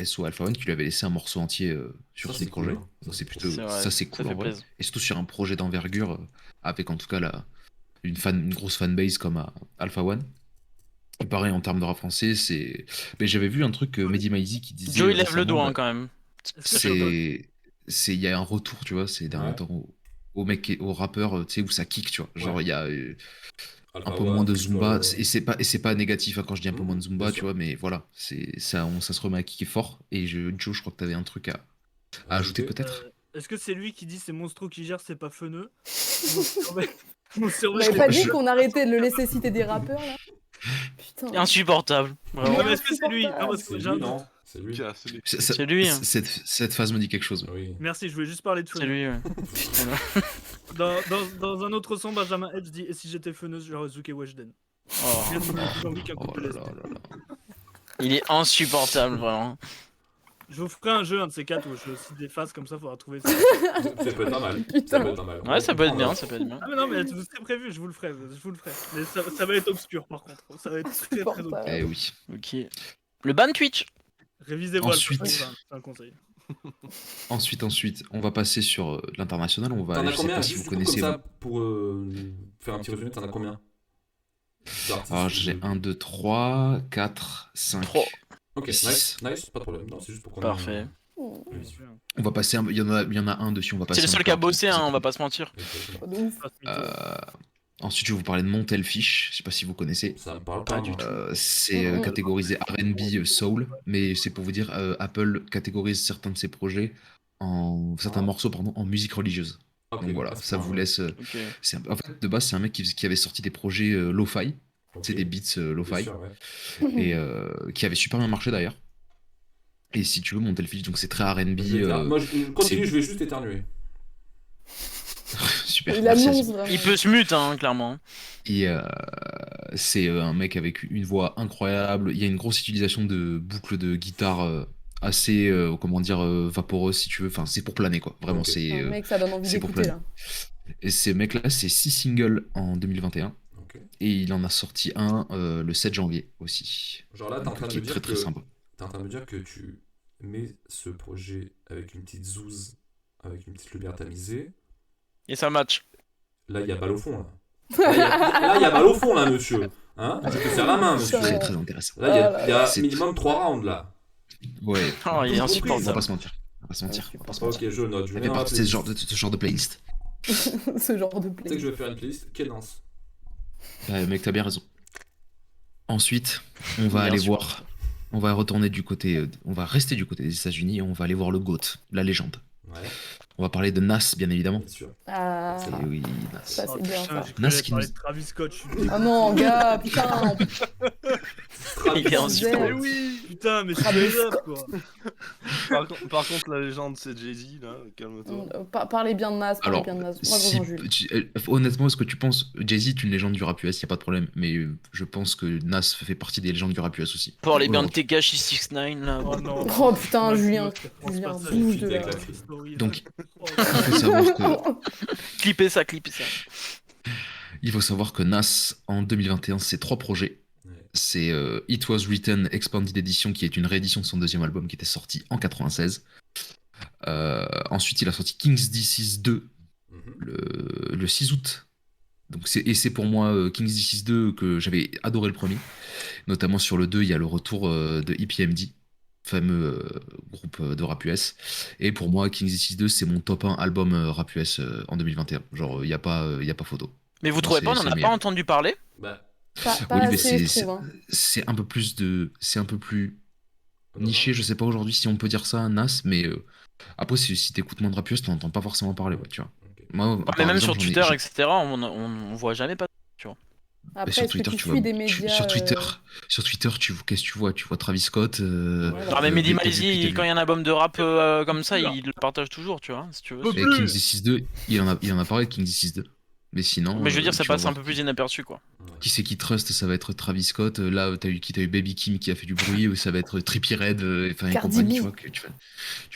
F: SO Alpha One qui lui avait laissé un morceau entier sur
C: Ça,
F: son
C: c'est
F: projet.
C: cool, hein.
F: Donc
C: Ça,
F: c'est
C: c'est
F: plutôt.
A: C'est vrai,
F: Ça, c'est cool
A: ça
F: en
A: fait
F: vrai.
A: plaisir.
F: Et surtout sur un projet d'envergure, avec en tout cas une grosse fanbase comme Alpha One. Et pareil, en termes de rap français, c'est. Mais j'avais vu un truc, Mehdi Maizi qui disait.
A: Joe, il lève le
F: récemment,
A: doigt, hein,
F: bah,
A: quand même.
F: il y a un retour, tu vois, ces derniers
C: Ouais.
F: temps au mec, au rappeur, tu sais, où ça kick, tu vois. Genre,
C: Ouais.
F: il y a
C: Alpha
F: un peu
C: One,
F: moins de
C: Chris
F: Zumba,
C: Paul,
F: et c'est pas négatif hein, quand je dis un peu moins de Zumba,
C: bien
F: tu
C: sûr.
F: vois, mais voilà, ça se remet à kicker fort. Et Joe, je crois que t'avais un truc à ajouter peut-être.
D: Est-ce que c'est lui qui dit c'est Monstro qui gère, c'est pas Feneux? Mon
B: On
D: surveille.
B: avait pas dit
F: je-
B: qu'on arrêtait de le laisser citer des rappeurs là? Putain.
A: Insupportable. Vraiment.
D: Non, mais est-ce que c'est lui? Non, parce que
C: C'est
D: j'ai un
C: lui,
D: doute.
C: non? C'est lui.
E: Ok, c'est lui.
A: C'est lui, hein.
F: Cette phase me dit quelque chose.
C: Oui.
D: Merci, je voulais juste parler de
A: C'est
D: Feneux.
A: lui, ouais.
D: Dans un autre son, Benjamin Hedge dit et si j'étais Feneux, j'aurais Zuke Weshden.
A: Oh.
D: Il a donné plus envie qu'un coup
F: Oh
D: de
F: là
D: LSD.
F: là là là.
A: Il est insupportable, vraiment.
D: Je vous ferai un jeu, un de ces quatre, où je cite des phases comme ça, faudra trouver ça.
C: Ça peut être pas mal.
B: Putain.
C: Ça peut être pas mal.
A: Ouais, ça peut être bien, ça peut être bien.
D: Ah, mais non, mais vous serez prévu, je vous le ferai. Mais ça va être obscur par contre. Ça va être très très obscur.
F: Eh oui.
A: Ok. Le ban Twitch.
D: Révisez-vous
F: Ensuite.
D: c'est un conseil.
F: Ensuite, on va passer sur l'international. On va
C: T'en
F: aller,
C: as
F: je sais
C: combien
F: pas si
C: juste
F: vous
C: du coup, comme
F: connaissez.
C: ça, pour faire un petit résumé, t'en as combien d'artistes
F: Alors j'ai 1, 2, 3, 4, 5.
A: Trois.
C: Ok,
F: et
C: nice,
F: six.
C: nice, pas de problème. Non, c'est juste pour qu'on
A: Parfait.
F: On va passer, il y en a un dessus, on va passer.
A: C'est le seul
F: un
A: qui a
F: peu
A: bossé, hein,
F: rapide.
A: on va pas se mentir.
C: Exactement.
B: De ouf.
F: Ensuite, je vais vous parler de Montelfish, je sais pas si vous connaissez.
C: Ça me parle
A: Pas
C: pas
A: du
C: moi.
F: C'est catégorisé R&B Soul, mais c'est pour vous dire, Apple catégorise certains de ses projets certains morceaux en musique religieuse.
C: Ok,
F: Donc voilà,
C: à ce
F: ça
C: point,
F: vous
C: ouais.
F: laisse.
A: Ok.
F: En fait, de base, c'est un mec qui avait sorti des projets lo-fi,
C: Ok,
F: c'est des beats
C: bien
F: lo-fi,
C: sûr, ouais.
F: et qui avait super bien marché d'ailleurs. Et si tu veux, Montelfish, donc c'est très R&B.
C: Je vais faire- Moi, je continue,
F: c'est-
C: je vais juste éternuer.
F: Super.
B: Il
F: merci,
B: annonce
F: Asim.
B: vraiment.
A: Il peut se mute, hein, clairement.
F: Et c'est un mec avec une voix incroyable. Il y a une grosse utilisation de boucles de guitare assez, comment dire, vaporeuses si tu veux. Enfin, c'est pour planer quoi. Vraiment,
C: Ok.
F: c'est.
B: Un mec, ça donne envie
F: c'est pour
B: d'écouter
F: planer.
B: là.
F: Et ces mecs-là, c'est 6 singles en 2021.
C: Ok.
F: Et il en a sorti un le 7 janvier aussi.
C: Genre là, t'es en
F: Donc,
C: train de
F: qui
C: me
F: est
C: dire
F: très très
C: que
F: sympa.
C: t'es en train de me dire que tu mets ce projet avec une petite zouze, avec une petite lumière tamisée.
A: Et ça match.
C: Là, il y a balle au fond là. Là, il y a mal au fond, là, monsieur. Hein, je te serre la main, monsieur.
F: Très très intéressant.
C: Là, il y a
F: C'est-
C: minimum 3 rounds, là.
F: Ouais.
A: Oh, il est
C: Tout compris,
F: On va
A: insupportable.
F: pas se mentir. On va pas se mentir. On va pas se mentir.
C: Ok, je note. Je
F: Ça
C: mets
F: fait
C: dans la
F: partie de ce
C: playlist.
F: genre de playlist.
B: Ce genre de
C: Tu sais
B: play.
C: que je vais faire une playlist. Quelle danse?
F: Mec, t'as bien raison. Ensuite, on va
A: Bien
F: aller
A: sûr.
F: voir. On va retourner du côté. On va rester du côté des États-Unis et on va aller voir le GOAT, la légende.
C: Ouais,
F: On va parler de Nas, bien évidemment.
C: bien sûr.
B: Ah,
F: Et oui, Nas.
B: ça
D: Oh,
B: c'est bien
D: putain,
B: ça.
D: j'ai cru
F: Nas
D: que j'allais
F: qui
D: parler
F: nous-
D: de Travis Scott.
B: Ah non, gars, putain.
A: Il est insupportable.
D: Mais oui, putain, mais
B: Travis
D: straight up quoi.
E: Par contre, la légende, c'est Jay-Z, là, calme-toi.
B: Parlez bien de Nas, parlez
F: Alors,
B: bien de Nas. Moi, je
F: si-
B: rejoins Jules.
F: honnêtement, est-ce que tu penses. Jay-Z est une légende du rap US, y a pas de problème. Mais je pense que Nas fait partie des légendes du rap US aussi.
A: Parlez bien de
F: Aujourd'hui.
A: Tekashi 69 là.
D: Oh non.
B: Oh putain,
D: Moi,
B: Julien.
D: je pense
B: Julien,
D: pas ça,
B: bouge
C: il
B: de
C: fit
B: là.
C: avec la free.
D: Story,
F: Donc,
D: oh,
F: il faut savoir que.
A: Clippez ça, clippez ça.
F: Il faut savoir que Nas, en 2021, c'est 3 projets.
C: Ouais.
F: C'est It Was Written Expanded Edition, qui est une réédition de son deuxième album qui était sorti en 96. Ensuite, il a sorti King's Disease 2
C: Mhm.
F: le 6 août. Donc c'est pour moi King's Disease 2 que j'avais adoré le premier. Notamment sur le 2, il y a le retour de EPMD, fameux groupe de rap US. Et pour moi, King's Disease 2, c'est mon top 1 album rap US en 2021. Genre, il n'y a pas photo.
A: Mais vous
F: Non,
A: trouvez pas, on
F: c'est
A: en
F: le
A: a pas
F: meilleur.
A: entendu parler?
C: Bah,
B: Pas
F: Oui, mais
B: assez, je trouve. Hein.
F: c'est un peu plus de. C'est un peu plus
C: non,
F: niché, je sais pas aujourd'hui si on peut dire ça, Nas, mais après, si t'écoutes moins de rap US, t'en entends pas forcément parler, ouais, tu vois.
C: ok.
F: Moi,
A: Ouais,
F: par
A: mais même
F: exemple,
A: sur
F: j'en ai-
A: Twitter,
F: j'ai-
A: etc., on voit jamais pas.
B: Après,
F: sur
B: est-ce que
F: Twitter,
B: tu
F: tu
B: suis
F: vois,
B: des médias
F: sur Twitter, qu'est-ce que tu vois? Tu vois Travis Scott.
B: Ouais,
A: Ah, mais Mehdi
F: t'as vu-
A: Maizy, quand il y a un album de rap comme ça,
D: Sûr.
A: il le partage toujours, tu vois, si tu veux.
D: Oh,
F: Et King's Disease 2, il en a parlé de King's Disease 2. Mais sinon.
A: Mais je veux dire, ça
F: tu vas
A: passe un
F: voir
A: peu plus inaperçu, quoi.
C: Ouais.
F: Qui c'est qui trust, ça va être Travis Scott. Là, t'as eu Baby Kim qui a fait du bruit. Ça va être Trippie Redd, enfin et
B: Cardi
F: compagnie,
B: B.
F: tu vois, que tu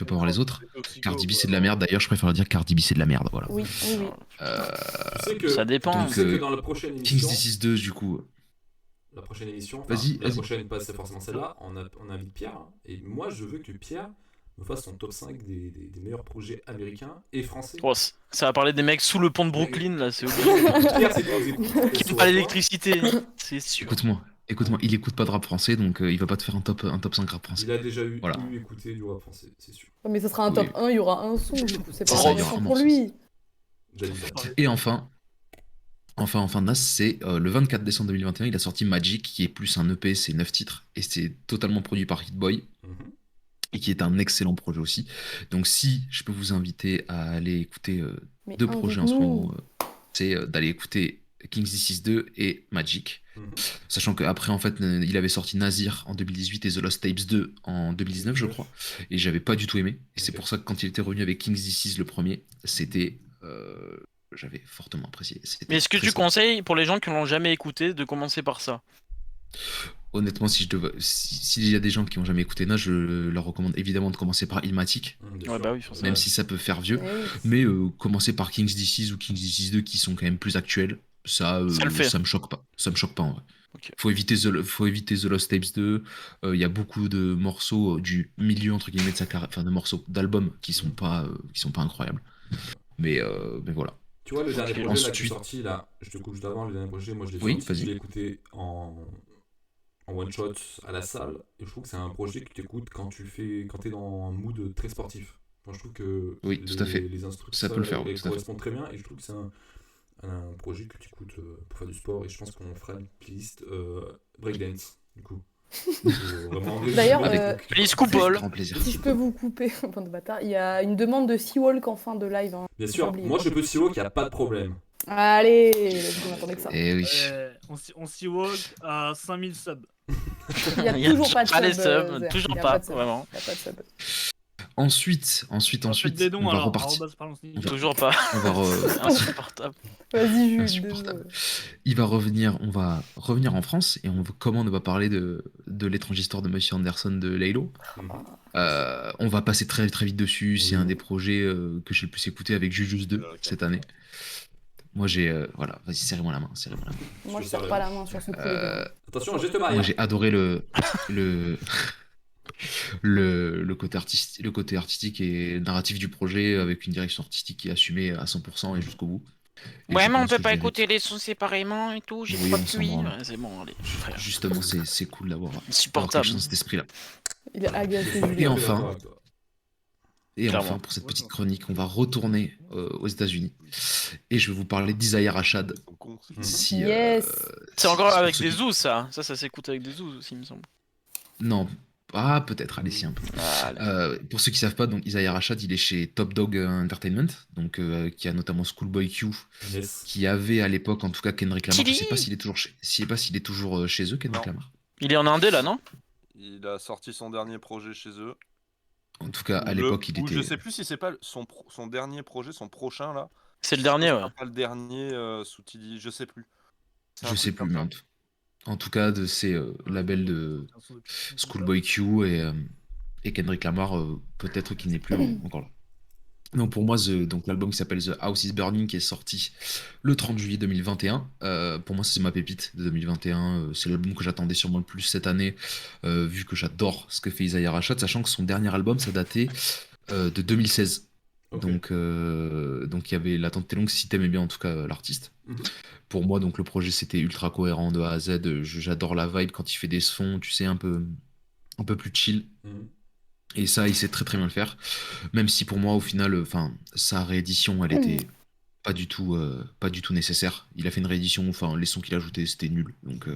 F: vas pas voir les autres.
E: Toxico,
F: Cardi B,
E: ouais.
F: c'est de la merde. D'ailleurs, je préfère dire Cardi B, c'est de la merde. Voilà.
B: Oui, oui, oui.
C: Tu sais que,
A: Ça dépend.
F: donc,
C: tu sais que dans la prochaine
F: King's
C: émission,
F: Disease 2, du coup.
C: la prochaine émission, enfin,
F: Vas-y,
C: la
F: vas-y.
C: prochaine, pas c'est forcément celle-là, on invite Pierre. Hein, et moi, je veux que Pierre me fasse son top 5 des meilleurs projets américains et français.
A: Oh, ça va parler des mecs sous le pont de Brooklyn, là, c'est obligé.
C: Pierre, c'est qu'on écoute.
A: Qui n'ont pas l'électricité, c'est sûr.
F: Écoute-moi, il écoute pas de rap français, donc il va pas te faire un top 5 rap français.
C: Il a déjà eu
F: Voilà.
C: écouté du rap français, c'est sûr.
B: Mais ça sera un top 1, il y aura un son, du coup, c'est pas
F: C'est ça, il y
B: intéressant
F: aura un
B: pour
F: morceau.
B: lui.
C: Déjà dit ça.
F: Et enfin, Nas, c'est le 24 décembre 2021, il a sorti Magic, qui est plus un EP, c'est 9 titres, et c'est totalement produit par Hit Boy,
C: Mhm.
F: et qui est un excellent projet aussi. Donc si je peux vous inviter à aller écouter
B: Mais
F: 2 projets en ce
B: invite-nous.
F: moment, c'est d'aller écouter King's Disease 2 et Magic.
C: Mhm.
F: Sachant qu'après, en fait, il avait sorti Nazir en 2018 et The Lost Tapes 2 en 2019, je crois. Et j'avais pas du tout aimé. Et c'est
C: Ok.
F: pour ça que quand il était revenu avec King's Disease le premier, c'était. J'avais fortement apprécié. C'était
A: Mais est-ce que
F: très
A: tu
F: sympa.
A: conseilles, pour les gens qui l'ont jamais écouté, de commencer par ça?
F: Honnêtement, s'il y a des gens qui ont jamais écouté Nas, je leur recommande évidemment de commencer par Illmatic,
C: Mhm, bien
A: Ouais,
C: sûr.
A: bah oui, forcément.
F: même si ça peut faire vieux.
B: Eh oui.
F: Mais commencer par King's Disease ou King's Disease 2 qui sont quand même plus actuels, ça
A: Ça le fait.
F: me choque pas. Ça me choque pas en vrai.
A: Ok.
F: Faut éviter The Lost Tapes 2. Il y a beaucoup de morceaux du milieu entre guillemets de sa carrière, enfin de morceaux d'albums qui sont pas incroyables. Mais voilà.
C: Tu vois, le dernier
A: Ok.
C: projet là, qui est
F: Ensuite-
C: sorti, là, je te coupe juste avant, le dernier projet, moi je l'ai
F: Oui,
C: sorti,
F: vas-y.
C: je l'ai écouté en one shot à la salle, et je trouve que c'est un projet que tu écoutes quand t'es dans un mood très sportif. Enfin, je trouve que
F: Oui, tout à fait.
C: les instruments
F: Ça peut le faire, oui, tout à fait.
C: correspondent très bien, et je trouve que c'est un projet que tu écoutes pour faire du sport, et je pense qu'on fera une playlist breakdance, du coup. Vraiment,
B: D'ailleurs,
A: Playlist coupole.
F: Grand plaisir.
B: Si je peux vous couper, bande de bâtard, il y a une demande de Seawalk en fin de live. Hein.
C: Bien sûr,
B: J'oublie.
C: moi je peux silo qu'il n'y a pas de problème.
B: Allez, je m'attendais que ça.
F: Et oui.
D: On s'y walk à 5000 subs.
B: Il y a toujours pas de sub.
A: les subs,
B: Zer.
A: toujours
B: Il y a
A: pas,
B: de sub.
A: vraiment.
B: Il y a pas de sub.
F: Ensuite,
D: Faites des dons
F: on va
D: alors.
F: repartir.
D: arrobas parlons Ninja.
F: On va-
A: Toujours pas.
F: On va re-
A: Insupportable.
B: Vas-y, Jules.
F: Insupportable.
B: désolé.
F: on va revenir en France et comment ne pas parler de l'étrange histoire de Monsieur Anderson de Laylo.
C: Mhm.
F: On va passer très très vite dessus. C'est
C: Oui.
F: un des projets que j'ai le plus écouté avec Jujus 2 cette année. Moi j'ai voilà, vas-y serrez-moi la main, serrez-moi la main.
B: Moi, je
C: Je
B: serre
C: sais
B: pas
C: pas.
B: la main sur ce poulet.
F: Euh,
C: Attention, geste
F: moi
C: barrière.
F: j'ai adoré le côté artistique et narratif du projet avec une direction artistique qui est assumée à 100% et jusqu'au bout. Et
G: Ouais,
F: je
G: mais on
F: pense
G: peut
F: que
G: pas
F: je vais
G: écouter les sons séparément et tout. J'ai
F: Oui,
G: trop de
F: on s'en
G: pluie.
F: branle.
A: Ouais, c'est bon, allez, frère.
F: Justement, c'est cool d'avoir quelque
A: Insupportable.
F: chose dans cet esprit-là.
B: Il est
C: Je
B: agacé,
C: suis tout à fait
B: Julien.
F: enfin,
C: d'accord avec toi.
F: Et
A: Clairement.
F: enfin, pour cette petite chronique, on va retourner aux États-Unis. Et je vais vous parler d'Isaiah Rashad.
E: Ils sont cons, c'est
C: Mhm.
F: Si,
B: Yes.
A: C'est
F: si-
A: encore
F: pour
A: avec
F: ceux
A: des
F: qui-
A: zoos, ça. Ça s'écoute avec des zoos aussi, il me semble.
F: Non, ah, peut-être, allez, si, un peu. Pour ceux qui savent pas, donc Isaiah Rashad, il est chez Top Dog Entertainment, donc qui a notamment Schoolboy Q,
C: Yes.
F: qui avait à l'époque, en tout cas, Kendrick Lamar. Je sais pas
A: Chili.
F: s'il est toujours chez eux, Kendrick
E: Non.
F: Lamar.
A: Il est en Indé, là, non?
E: Il a sorti son dernier projet chez eux.
F: En tout cas, à
E: Ou
F: l'époque, il
E: ou
F: était.
E: je sais plus si c'est pas son dernier projet, son prochain là.
A: C'est le
E: Si
A: dernier,
E: ce
A: ouais.
E: sera pas le dernier sous Tilly, je sais plus. C'est un
F: Je sais
E: truc
F: plus,
E: comme
F: mais
E: ça.
F: en tout cas, de ces labels de Schoolboy Q et Kendrick Lamar, peut-être qu'il n'est plus encore là. Donc pour moi, donc l'album qui s'appelle The House is Burning, qui est sorti le 30 juillet 2021, pour moi c'est ma pépite de 2021, c'est l'album que j'attendais sûrement le plus cette année, vu que j'adore ce que fait Isaiah Rashad, sachant que son dernier album ça datait de 2016.
C: Ok.
F: Donc il y avait l'attente était longue si t'aimais bien en tout cas l'artiste.
C: Mhm.
F: Pour moi donc le projet c'était ultra cohérent de A à Z, j'adore la vibe quand il fait des sons, tu sais, un peu plus chill.
C: Mhm.
F: Et ça, il sait très très bien le faire. Même si pour moi, au final, sa réédition, elle était pas du tout nécessaire. Il a fait une réédition, enfin, les sons qu'il a ajoutés, c'était nul. Donc,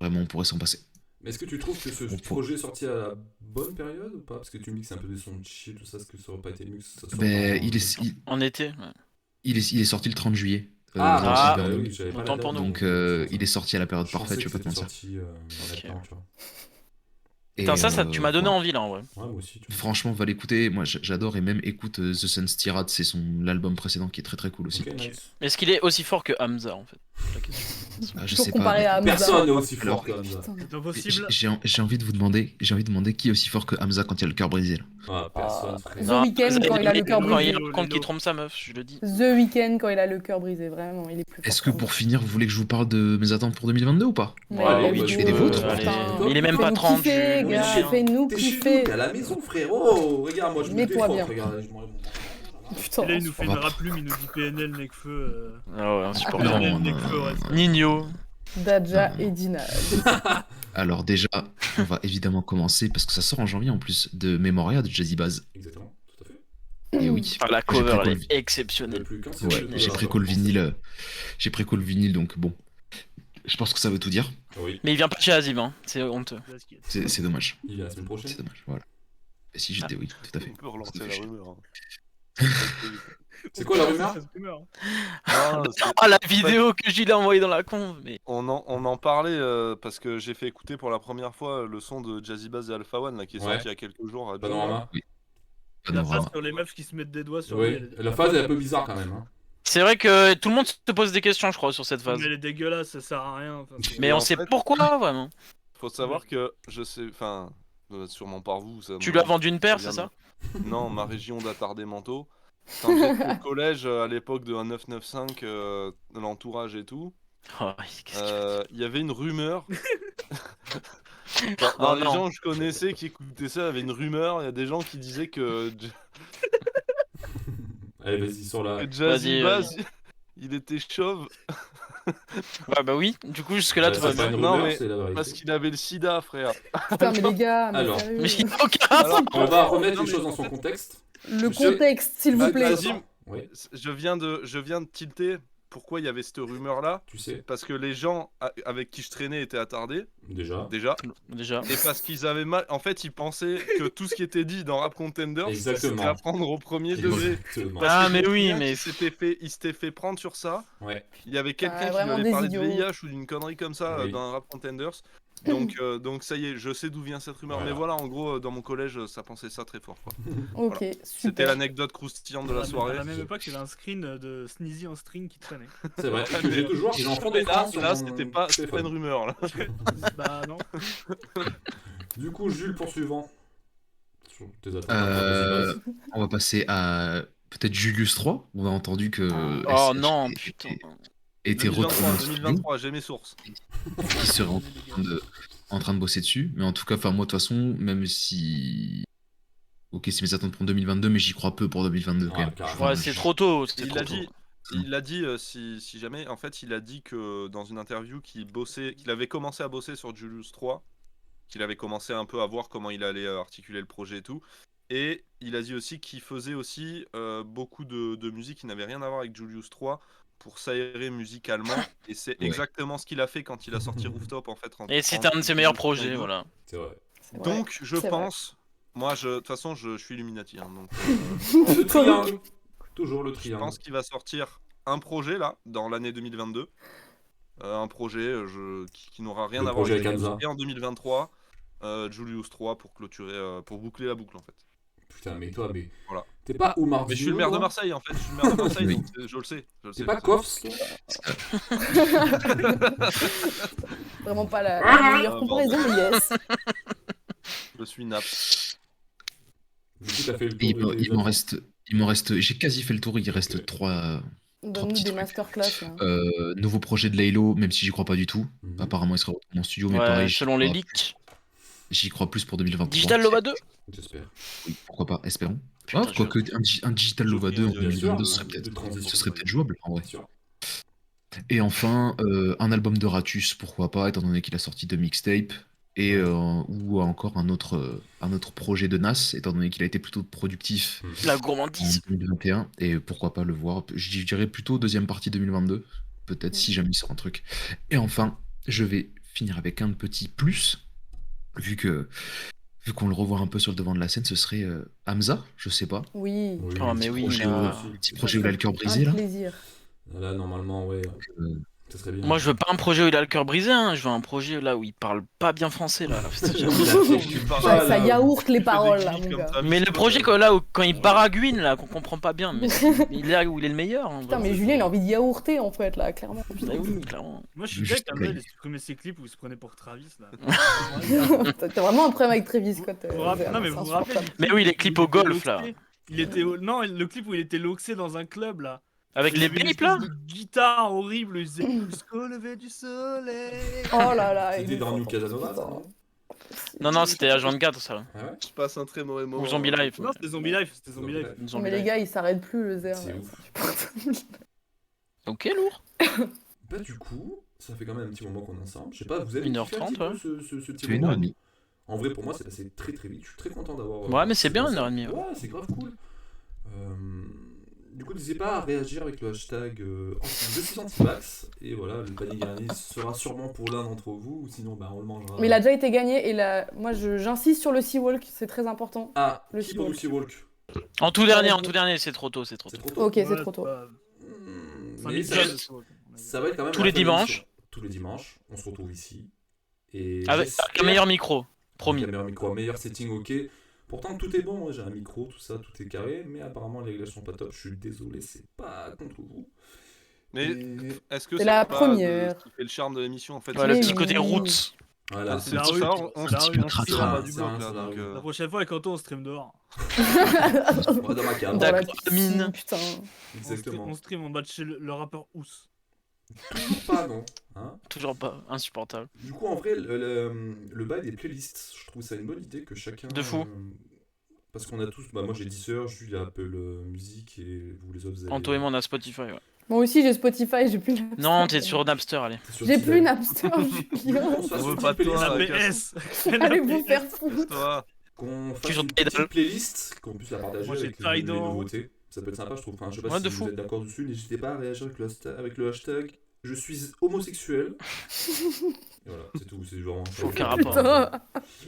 F: vraiment, on pourrait s'en passer.
C: Mais est-ce que tu trouves que ce
F: Bon,
C: projet est sorti à la bonne période ou pas? Parce que tu me dis que c'est un peu des sons de chill, tout ça, est-ce que ça aurait pas été mieux que ça sorte
F: Ben,
C: en
F: il
C: même
F: est,
C: temps?
A: En été, ouais.
F: il est sorti le 30 juillet.
C: Ah,
F: The House
A: ah,
F: is
C: bah
F: Burning.
C: oui, j'avais pas
A: autant
C: la
A: pour
C: date,
A: nous.
F: Donc,
C: c'est pour
F: il est sorti à la période
C: Je
F: parfaite,
C: pensais
F: je vais
C: que
F: pas te
C: c'était
F: mentir.
C: sorti dans
A: Ok.
C: le temps, tu vois.
A: Putain,
F: Et,
A: ça, tu m'as donné
F: voilà.
A: envie, là, en vrai.
C: Ouais, moi aussi, tu vois.
F: Franchement, va l'écouter. Moi, j'adore et même écoute The Sun's Tirade, c'est l'album précédent qui est très très cool aussi.
C: Ok, nice.
A: Est-ce qu'il est aussi fort que Hamza, en fait? La question.
F: Ah, je
B: Toujours
F: sais pas.
B: comparé à Hamza.
C: Personne n'est aussi
F: Alors,
C: fort comme ça.
B: Putain.
D: C'est impossible.
F: J'ai envie de vous demander qui est aussi fort que Hamza quand il a le cœur brisé là.
C: Ah, personne, frère.
B: The Weeknd, quand il a le cœur
A: Quand il
B: brisé.
A: raconte qu'il trompe sa meuf, je le dis.
B: The Weeknd, quand il a le cœur brisé, vraiment, il est plus fort.
F: Est-ce que pour finir, vous voulez que je vous parle de mes attentes pour 2022 ou pas?
B: Mais
C: Allez,
B: let's
C: oui,
B: go,
C: tu fais des vôtres.
A: Allez.
B: putain.
A: Mais il est même pas
B: Fais-nous
A: 30,
B: kiffer,
A: je-
B: gars,
C: Oui,
B: fais-nous
C: T'es chez nous,
B: kiffer.
C: t'es à la maison, frérot. Regarde, moi je me
B: Mets-toi
C: défonce,
B: bien.
C: regarde, je m'en réponds.
B: Putain.
D: Et là, il nous fait
F: on
D: une
F: va-
D: raplume, il nous dit PNL, Necfeu.
A: Ah ouais,
F: Non,
A: insupportable.
D: PNL,
F: non,
D: Necfeu, ouais.
A: Nino.
B: Daja
F: Non.
B: et Dina.
F: Alors déjà, on va évidemment commencer parce que ça sort en janvier en plus de Memoria de Jazzy Baz.
C: Exactement, tout à fait.
F: Et oui,
A: Enfin, la
F: j'ai
A: cover, elle
F: préco-
A: est exceptionnelle.
C: Plus qu'un, c'est
F: ouais,
C: le-
F: j'ai
C: le-
F: préco le vinyle. J'ai préco le vinyle donc bon. Je pense que ça veut tout dire.
C: Oui,
A: Mais il vient pas de chez Azim, hein. C'est honteux.
F: C'est dommage.
C: il est la semaine
F: C'est
C: prochaine.
F: dommage. Voilà. Et si j'étais, oui, tout à fait.
E: On peut relancer
F: Ça fait
E: la
F: chier.
E: rumeur.
C: C'est quoi la rumeur?
E: Ah,
A: Ah, la vidéo que Gilles a envoyée dans la conve, mais.
E: on en parlait parce que j'ai fait écouter pour la première fois le son de Jazzy Bass et Alpha One là, qui est
C: Ouais.
E: sorti il y a quelques jours. À
C: Panorama.
E: Joe.
F: Pas
D: La
F: de
D: phase
F: drama.
D: sur les meufs qui se mettent des doigts sur
C: Oui,
D: lui, elle est-
C: la phase est un peu bizarre quand même. Hein.
A: C'est vrai que tout le monde se pose des questions, je crois, sur cette phase.
D: Mais elle est dégueulasse, ça sert à rien. enfin, c'est-
A: Mais
E: en
A: on sait
E: fait-
A: pourquoi, vraiment.
E: Faut savoir que je sais, enfin, sûrement par vous. Ça
A: Tu
E: me-
A: lui as vendu une paire,
E: ça
A: c'est
E: vient
A: ça
E: de- Non, ma région d'attardés mentaux. Quand j'étais au collège à l'époque de 995, l'entourage et tout,
A: Oh, qu'est-ce que
E: il y avait une rumeur. Dans
A: Oh
E: les
A: non.
E: gens que je connaissais qui écoutaient ça, il y avait une rumeur. Il y a des gens qui disaient que
C: Allez, vas-y, sur la.
E: que Jazzy
A: Vas-y,
E: Bass, il était chauve
A: Ouais, bah oui, du coup, jusque-là, tout va
C: c'est pas
A: bien.
C: une
E: Non,
C: rumeur,
E: mais
C: c'est la vérité.
E: parce qu'il avait le sida, frère.
B: Putain, mais les gars, mais
C: Alors.
B: sérieux.
A: Mais il n'a aucun rapport.
E: Alors,
C: On va remettre
E: Non,
C: les
E: mais
C: choses dans
E: en
C: son
E: fait-
C: contexte.
B: Le
C: Monsieur-
B: contexte, s'il vous
E: Ah,
B: plaît.
E: vas-y.
C: Oui,
E: je viens de tilter. Pourquoi il y avait cette rumeur là?
C: tu sais,
E: Parce que les gens avec qui je traînais étaient attardés,
C: déjà.
E: déjà.
A: Déjà.
E: Et parce qu'ils avaient mal. En fait, ils pensaient que tout ce qui était dit dans Rap Contenders,
C: Exactement.
E: c'était à prendre au premier degré.
C: Exactement.
E: Parce
A: Ah,
E: que je
A: mais
E: me
A: oui,
E: souviens
A: mais-
E: il s'était fait prendre sur ça.
C: Ouais.
E: Il y avait quelqu'un qui lui
B: vraiment
E: avait
B: des
E: parlé de
B: idiots.
E: VIH ou d'une connerie comme ça
C: Oui.
E: dans Rap Contenders. Donc ça y est, je sais d'où vient cette rumeur.
C: Voilà.
E: Mais voilà, en gros, dans mon collège, ça pensait ça très fort. Quoi.
B: Ok,
E: C'était
B: super.
E: l'anecdote croustillante de la
D: À
E: soirée.
D: la même époque, il y avait un screen de Sneezy en string qui traînait.
C: C'est vrai. J'ai toujours. J'ai l'enfant
E: Mais
C: d'écran
E: là,
C: sur
E: là
C: mon
E: c'était pas
C: téléphone.
E: une rumeur. Là.
D: Bah non.
C: Du coup, Jules, poursuivant. Sur tes attentes,
F: Euh,
C: vas-y.
F: On va passer à peut-être Julius 3. On a entendu que
A: Oh
F: SCH
A: non,
F: était-
A: putain.
F: était retourné
E: 2023,
F: au studio,
E: 2023, j'ai mes sources.
F: qui serait en train de bosser dessus. Mais en tout cas, moi de toute façon, même si. Ok, c'est mes attentes pour 2022, mais j'y crois peu pour 2022 quand
C: Ouais,
F: même.
C: carrément.
A: Ouais, c'est trop tôt. c'est
E: Il
A: trop
E: a
A: tôt.
E: dit, Il a dit, si jamais, en fait, il a dit que dans une interview qu'il avait commencé à bosser sur Julius 3, qu'il avait commencé un peu à voir comment il allait articuler le projet et tout. Et il a dit aussi qu'il faisait aussi beaucoup de musique qui n'avait rien à voir avec Julius 3 pour s'aérer musicalement. Et c'est
F: Ouais.
E: exactement ce qu'il a fait quand il a sorti Rooftop en fait.
A: Et c'était un de ses meilleurs projets,
E: Ouais.
A: voilà.
C: C'est vrai.
B: C'est vrai.
E: Donc je
B: c'est
E: pense, moi de toute façon je suis Illuminati, hein, donc
C: Le triangle. Toujours le
E: je
C: triangle.
E: pense qu'il va sortir un projet là dans l'année 2022. Un projet qui n'aura rien
C: Le
E: à voir
C: projet
E: avec
C: avec
E: Julius.
C: Hamza.
E: Et en 2023, Julius 3 pour clôturer, pour boucler la boucle en fait.
C: Putain, mais toi, mais.
E: Voilà.
C: T'es pas Oumar
E: Mais je suis le maire de Marseille en fait, je suis le maire de Marseille,
F: Oui.
E: donc je le sais.
C: T'es pas Kofs, toi
B: Vraiment pas la
E: Ah,
B: meilleure comparaison, mais yes.
E: Je suis Naps.
C: Du coup, t'as fait le
F: Et
C: tour
F: il m'en reste. J'ai quasi fait le tour. Il reste
C: Ok.
F: 3
B: Donne-nous
F: petits
B: des
F: trucs.
B: masterclass. Là.
F: Nouveau projet de Laylo, même si j'y crois pas du tout.
C: Mhm.
F: Apparemment, il sera dans mon studio, mais
A: Ouais,
F: pareil.
A: selon les leaks.
F: J'y crois plus pour 2023.
A: Digital Lova 2
C: J'espère.
F: Oui, pourquoi pas, espérons.
A: Putain,
F: Ah, quoique un Digital Lova 2 en
E: Bien sûr,
F: 2022,
C: de-
F: ce serait
C: de
F: peut-être
C: transition.
F: ce serait peut-être jouable en vrai.
C: Bien sûr.
F: Et enfin, un album de Ratus, pourquoi pas, étant donné qu'il a sorti 2 mixtapes. Et ou encore un autre projet de Nas, étant donné qu'il a été plutôt productif
A: La
F: en
A: gourmandise.
F: 2021. Et pourquoi pas le voir. Je dirais plutôt deuxième partie 2022. Peut-être si jamais il sort un truc. Et enfin, je vais finir avec un petit plus. Vu qu'on le revoit un peu sur le devant de la scène, ce serait Hamza, je sais pas.
B: Oui.
C: Oui,
A: Oh, mais
F: Petit
A: oui,
F: projet,
A: là.
F: petit projet où il a le cœur brisé
B: Un
F: là.
B: plaisir.
C: Là, normalement, ouais.
F: Euh,
C: Ça serait bien.
A: Moi, je veux pas un projet où il a le cœur brisé, hein. Je veux un projet là où il parle pas bien français, là.
B: Ça yaourte les paroles, là, mon gars.
A: Mais le projet, là, où, quand il baragouine, là, qu'on comprend pas bien, mais il est là où il est le meilleur. En
B: Putain,
A: vrai.
B: mais Julien, il a envie de yaourter, en fait, là, clairement.
A: Ah oui, clairement.
D: Moi, je suis
F: Juste
D: d'accord,
F: play.
D: il a supprimé ses clips où il se prenait pour Travis là.
B: T'as vraiment un problème avec Travis, quoi.
D: Vous vous rappelez- non, mais vous vous rappelez du
A: Mais
D: clip
A: oui, les
D: où
A: clips
D: il
A: au
D: était
A: golf, là.
D: loxé non, le clip où il était loxé dans un club là.
A: Avec
D: Il
A: les
D: avait une
A: vapes, là
D: espèce de guitare horrible, il disait jusqu'au lever du soleil.
B: Oh là là.
C: C'était
B: il est
C: dans
B: fort,
C: New Casanova,
B: putain.
C: ça, non
A: Non, non, c'était Agent 4, ça.
C: Ah ouais
E: Je passe un très mauvais moment.
A: Ou Zombie Life.
D: Non, c'était Zombie Life, c'était Zombie Life.
B: Non, mais les gars, ils s'arrêtent plus, le zère.
C: C'est
B: là,
C: ouf.
B: c'est insupportable.
A: Ok, lourd.
C: Bah, du coup, ça fait quand même un petit moment qu'on est ensemble. Je sais pas, vous avez
A: 1h30,
C: kiffé un petit peu
A: ouais.
C: ce petit
F: C'est une
C: moment
F: heure et demie.
C: En vrai, pour moi, c'est passé très très vite. Je suis très content d'avoir.
A: Ouais, mais c'est bien,
C: participé à
A: 1h30,
C: ça.
A: ouais.
C: Ouais, c'est grave cool. Du coup, n'hésitez pas à réagir avec le hashtag je suis anti-vax. Et voilà, le panier gagné sera sûrement pour l'un d'entre vous. Ou sinon, bah, on le mangera.
B: Mais il a déjà été gagné, et là, moi, j'insiste sur le Seawalk, c'est très important.
C: Ah,
B: le
C: qui pour le
B: Seawalk.
C: Seawalk
A: En tout dernier, c'est trop tôt, c'est trop
C: C'est
A: tôt.
C: trop tôt.
B: Ok, c'est trop tôt.
C: Mais ça va être quand même
A: Tous
C: la
A: les
C: fin de
A: dimanches.
C: l'émission. Tous les dimanches, on se retrouve ici. Et
A: Avec
C: j'espère-
A: un meilleur micro, promis.
C: Avec un meilleur micro, un meilleur setting, ok. Pourtant, tout est bon, moi j'ai un micro, tout ça, tout est carré. Mais apparemment, les réglages sont pas top. Je suis désolé, c'est pas contre vous.
E: Mais
C: Et-
E: est-ce que
B: C'est
E: c'est
B: la
E: pas
B: première.
E: ce qui fait le charme de l'émission en fait?
A: Voilà,
B: Oui,
A: le petit
B: oui,
A: côté
B: oui.
A: roots.
C: Voilà,
D: C'est
C: c'est
D: la
E: Pour
D: rue.
E: ça,
D: C'est
E: on
D: la
E: se
D: rue,
E: tire
D: on se
E: pas
C: tire.
E: du
C: C'est
E: bloc
C: un-
E: là.
C: c'est un-
E: Donc,
D: La prochaine fois, avec Anto, on stream dehors.
C: on va dans ma cave.
B: Dans la
A: D'accord,
B: piscine,
A: mine.
B: putain.
C: Exactement.
D: On stream en bas de chez le rappeur Ous.
C: Toujours pas, non. Hein
A: Toujours pas insupportable.
C: Du coup, en vrai, le bail des playlists, je trouve ça une bonne idée que chacun.
A: De fou.
C: Parce qu'on a tous. Bah, moi j'ai Deezer, Jules a Apple Music et vous les autres, vous avez.
A: Anto et moi, on a Spotify, ouais.
B: Moi aussi, j'ai Spotify, j'ai plus Napster.
A: Non, t'es sur Napster, allez.
C: T'es sur
B: J'ai
C: Deezer.
B: plus Napster, Julien.
C: Qu'on se fasse
E: On veut
C: une
E: pas
C: petite
E: de toi,
C: playlist.
D: La PS.
B: Allez vous faire foutre.
E: toi,
C: Qu'on fasse
A: Toujours
C: une
A: Tidal.
C: petite playlist, qu'on puisse la partager
D: Moi, j'ai
C: avec les
D: Tidal.
C: nouveautés. Ça peut être sympa, je trouve. Enfin, je sais pas
A: Ouais,
C: si
A: de
C: vous
A: fou.
C: êtes d'accord dessus. N'hésitez pas à réagir avec le hashtag je suis homosexuel. Et voilà, c'est tout. C'est genre.
A: Aucun rapport.
B: Putain.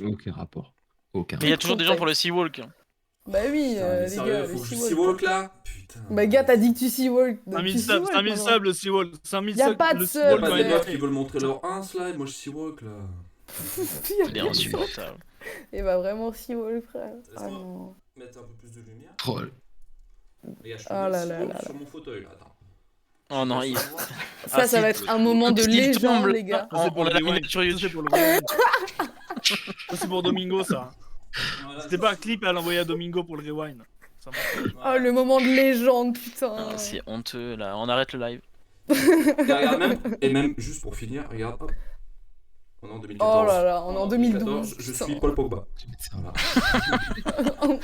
F: Aucun rapport. Aucun
A: Mais il y a
F: rapport.
A: toujours des gens pour le Seawalk.
B: Bah oui,
C: Putain, mais
B: les
C: sérieux,
B: gars,
C: faut
B: le
C: que je
B: Seawalk.
C: Seawalk là. Putain.
B: Bah gars, t'as dit que tu Seawalk. donc
D: 5000
B: tu
D: subs,
B: Seawalk,
D: 5000
B: maintenant.
D: subs le Seawalk. 5000
B: Y a
D: subs,
B: pas de
D: le
B: subs,
C: Il y a
D: Seawalk
C: pas
D: va
C: des
B: ouais.
C: meufs
D: être-
C: qui veulent montrer leur 1 là, et moi je Seawalk là.
A: Il est insupportable.
B: Et bah vraiment Seawalk, frère. Ah
C: Laisse-moi.
B: non.
C: Mettre un peu plus de lumière.
F: Troll.
C: Regarde, je
B: Oh là là
C: Seawalk
B: là
C: sur mon fauteuil là. Attends.
A: Oh non, il...
B: Ça,
A: Ah,
B: ça
A: si.
B: va être un moment de
A: Quand il
B: légende,
A: tombe,
B: les gars.
D: Ça, c'est pour
A: On
D: le
A: l'a
D: rewind.
A: mis sur
D: Ça,
A: YouTube.
D: c'est pour le rewind. Ça, c'est pour Domingo, ça.
C: Voilà,
D: C'était pas un clip à l'envoyer à Domingo pour le rewind. Ça marche.
B: Oh, le moment de légende, putain.
A: Ah, c'est honteux, là. On arrête le live.
C: Et regarde même, et même juste pour finir, regarde, hop. On est en 2014.
B: Oh là là, on est en 2012.
C: Je suis Paul Pogba.
F: Je vais mettre ça.
C: Voilà.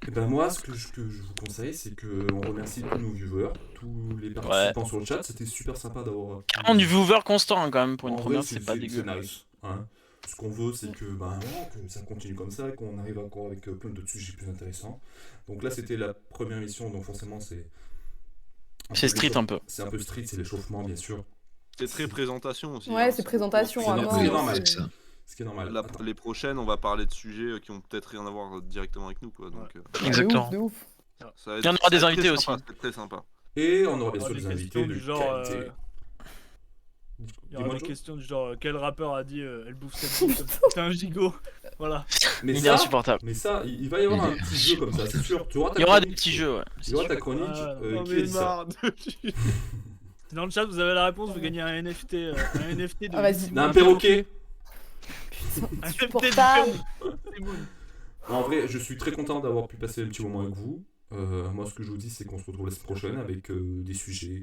C: Et ben moi, ce que je vous conseille, c'est qu'on remercie tous nos viewers, tous les participants sur le chat. C'était super sympa d'avoir.
A: Carrément du viewer constant hein, quand même pour une
C: En
A: première,
C: vrai,
A: c'est pas dégueu.
C: C'est nice. Hein. Ce qu'on veut, c'est que, voilà, que ça continue comme ça et qu'on arrive encore avec plein d'autres sujets plus intéressants. Donc là, c'était la première émission, donc forcément, c'est.
A: C'est street un peu.
C: C'est un peu street, c'est l'échauffement, bien sûr.
E: C'est très présentation aussi.
B: Ouais,
E: hein,
B: c'est présentation
C: c'est
B: à
C: normal,
B: mort.
C: c'est normal.
F: C'est ça.
C: Ce qui est normal.
E: Les prochaines, on va parler de sujets qui ont peut-être rien à voir directement avec nous, quoi. Donc,
A: Exactement.
B: De ouf.
E: ça va
A: Il y en aura
E: ça va
A: des
E: être
A: invités
E: très
A: aussi.
E: sympa, ça va être très sympa.
C: Et on aura bien
D: Il y
C: sûr
D: aura
C: des
D: des
C: invités
D: questions
C: de
D: du genre,
C: qualité.
D: Il y aura
C: Dis-moi,
D: des
C: Joe.
D: questions du genre quel rappeur a dit elle bouffe cette bouffe c'est un gigot. Voilà.
C: Mais
A: Il est
C: ça,
A: insupportable.
C: mais ça, il va y avoir un petit jeu comme ça, c'est sûr. Tu auras ta
A: Il y aura des
C: chronique.
A: petits jeux, ouais.
C: Il y aura ta chronique.
D: Ah,
C: Qui a dit ça
D: Dans le chat vous avez la réponse, vous gagnez un NFT un NFT de
B: Ah, vas-y.
C: Un perroquet.
D: un NFT
B: Insupportable.
D: C'est bon.
C: En vrai, je suis très content d'avoir pu passer un petit moment avec vous. Moi, ce que je vous dis, c'est qu'on se retrouve la semaine prochaine avec des sujets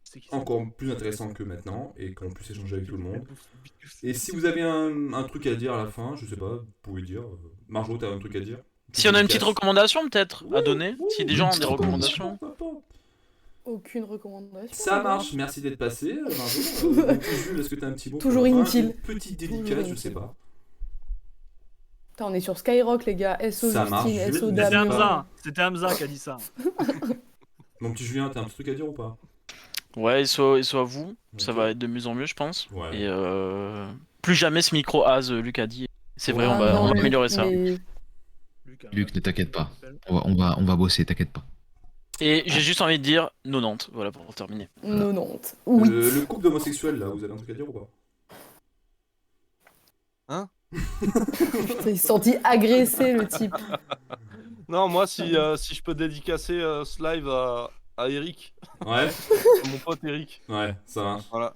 D: C'est qui ça
C: encore plus intéressants que maintenant et qu'on puisse échanger avec tout le
D: Elle
C: monde.
D: bouffe cette bouffe.
C: Et si vous avez un truc à dire à la fin, je sais pas, vous pouvez dire. Marjo, t'as un truc à dire?
A: Si on a une petite
C: dédicace.
A: recommandation peut-être à donner, si des gens ont
F: petite
A: des recommandations.
C: Pourquoi pas.
B: Aucune recommandation.
C: Ça marche, merci d'être passé. Marjo. Mon petit Jules, est-ce que t'as un petit mot pour
B: Toujours
C: la fin?
B: inutile.
C: Une petite
B: Toujours
C: dédicace, je
B: inutile.
C: sais pas.
B: Putain, on est sur Skyrock, les gars. SO
C: Ça marche,
B: Justine,
C: Jules.
B: SO
C: Mais c'est
B: Damien.
D: C'était Hamza qui a dit ça.
C: Mon petit Julien, t'as un petit truc à dire ou pas?
A: Ouais, et soit à vous, ça
C: Ok.
A: va être de mieux en mieux, je pense.
C: Ouais.
A: Et plus jamais ce micro has, Luc a dit. C'est vrai,
C: Ouais.
A: on
B: Ah
A: va,
B: non,
A: on va
B: Luc,
A: améliorer ça.
B: mais-
F: Luc, ne t'inquiète pas. On va bosser, t'inquiète pas.
A: Et j'ai juste envie de dire 90, voilà pour terminer.
B: 90. Oui.
C: Le couple d'homosexuels, là, vous avez un truc à dire ou pas?
B: Putain, il s'est senti agressé, le type.
E: Non, moi, si je peux dédicacer ce live à Eric,
C: Ouais,
E: à mon pote Eric.
C: ouais, ça marche.
E: Voilà.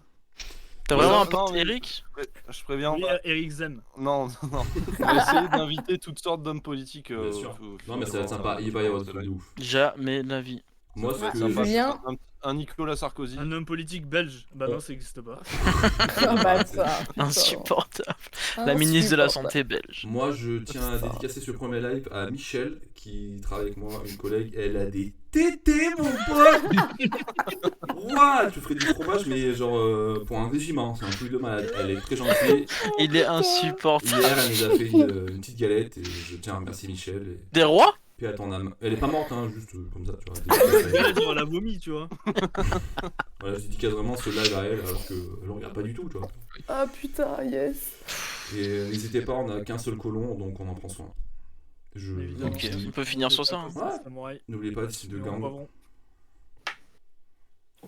A: T'as
E: Ouais,
A: vraiment
E: non,
A: un pote,
E: non, mais-
A: Eric?
E: Je préviens.
D: Oui, Eric Zen.
E: Non, non. On va essayer d'inviter toutes sortes d'hommes politiques.
C: Bien sûr. Non, mais ça va être sympa, il va y avoir des trucs de ouf.
A: Jamais de la vie.
C: Moi, ce
B: Ah,
C: que
E: Sympa,
B: Julien.
E: un Nicolas Sarkozy.
D: Un homme politique belge. Bah
C: Oh.
D: non, ça existe pas.
B: Ah bah ça. putain.
A: Insupportable. La ministre de la
B: Insupportable.
A: Santé belge.
C: Moi, je tiens à dédicacer ce premier live à Michel, qui travaille avec moi, une collègue. Elle a des tétés, mon pote. Ouah, tu ferais du fromage, mais genre pour un régiment, c'est un truc de malade. Elle est très gentille.
A: Il est insupportable.
C: Hier, elle nous a fait une petite galette, et je tiens à remercier Michel. Et
A: Des rois?
C: paix à ton âme. Elle est pas morte, hein, juste comme ça, tu
D: Elle
C: vois.
D: a vomi, tu vois.
C: Voilà, je dédicace vraiment ce live à elle, alors qu'elle regarde pas du tout, tu vois.
B: Ah putain, yes.
C: Et n'hésitez pas, on a qu'un seul colon, donc on en prend soin.
D: Évidemment.
A: Ok, on peut finir sur ça. Hein.
C: Ouais.
D: Samouraï.
C: N'oubliez pas de
D: Nous en
C: gang.
D: boivrons.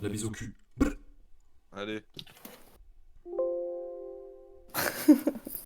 C: La bise au cul.
E: Allez.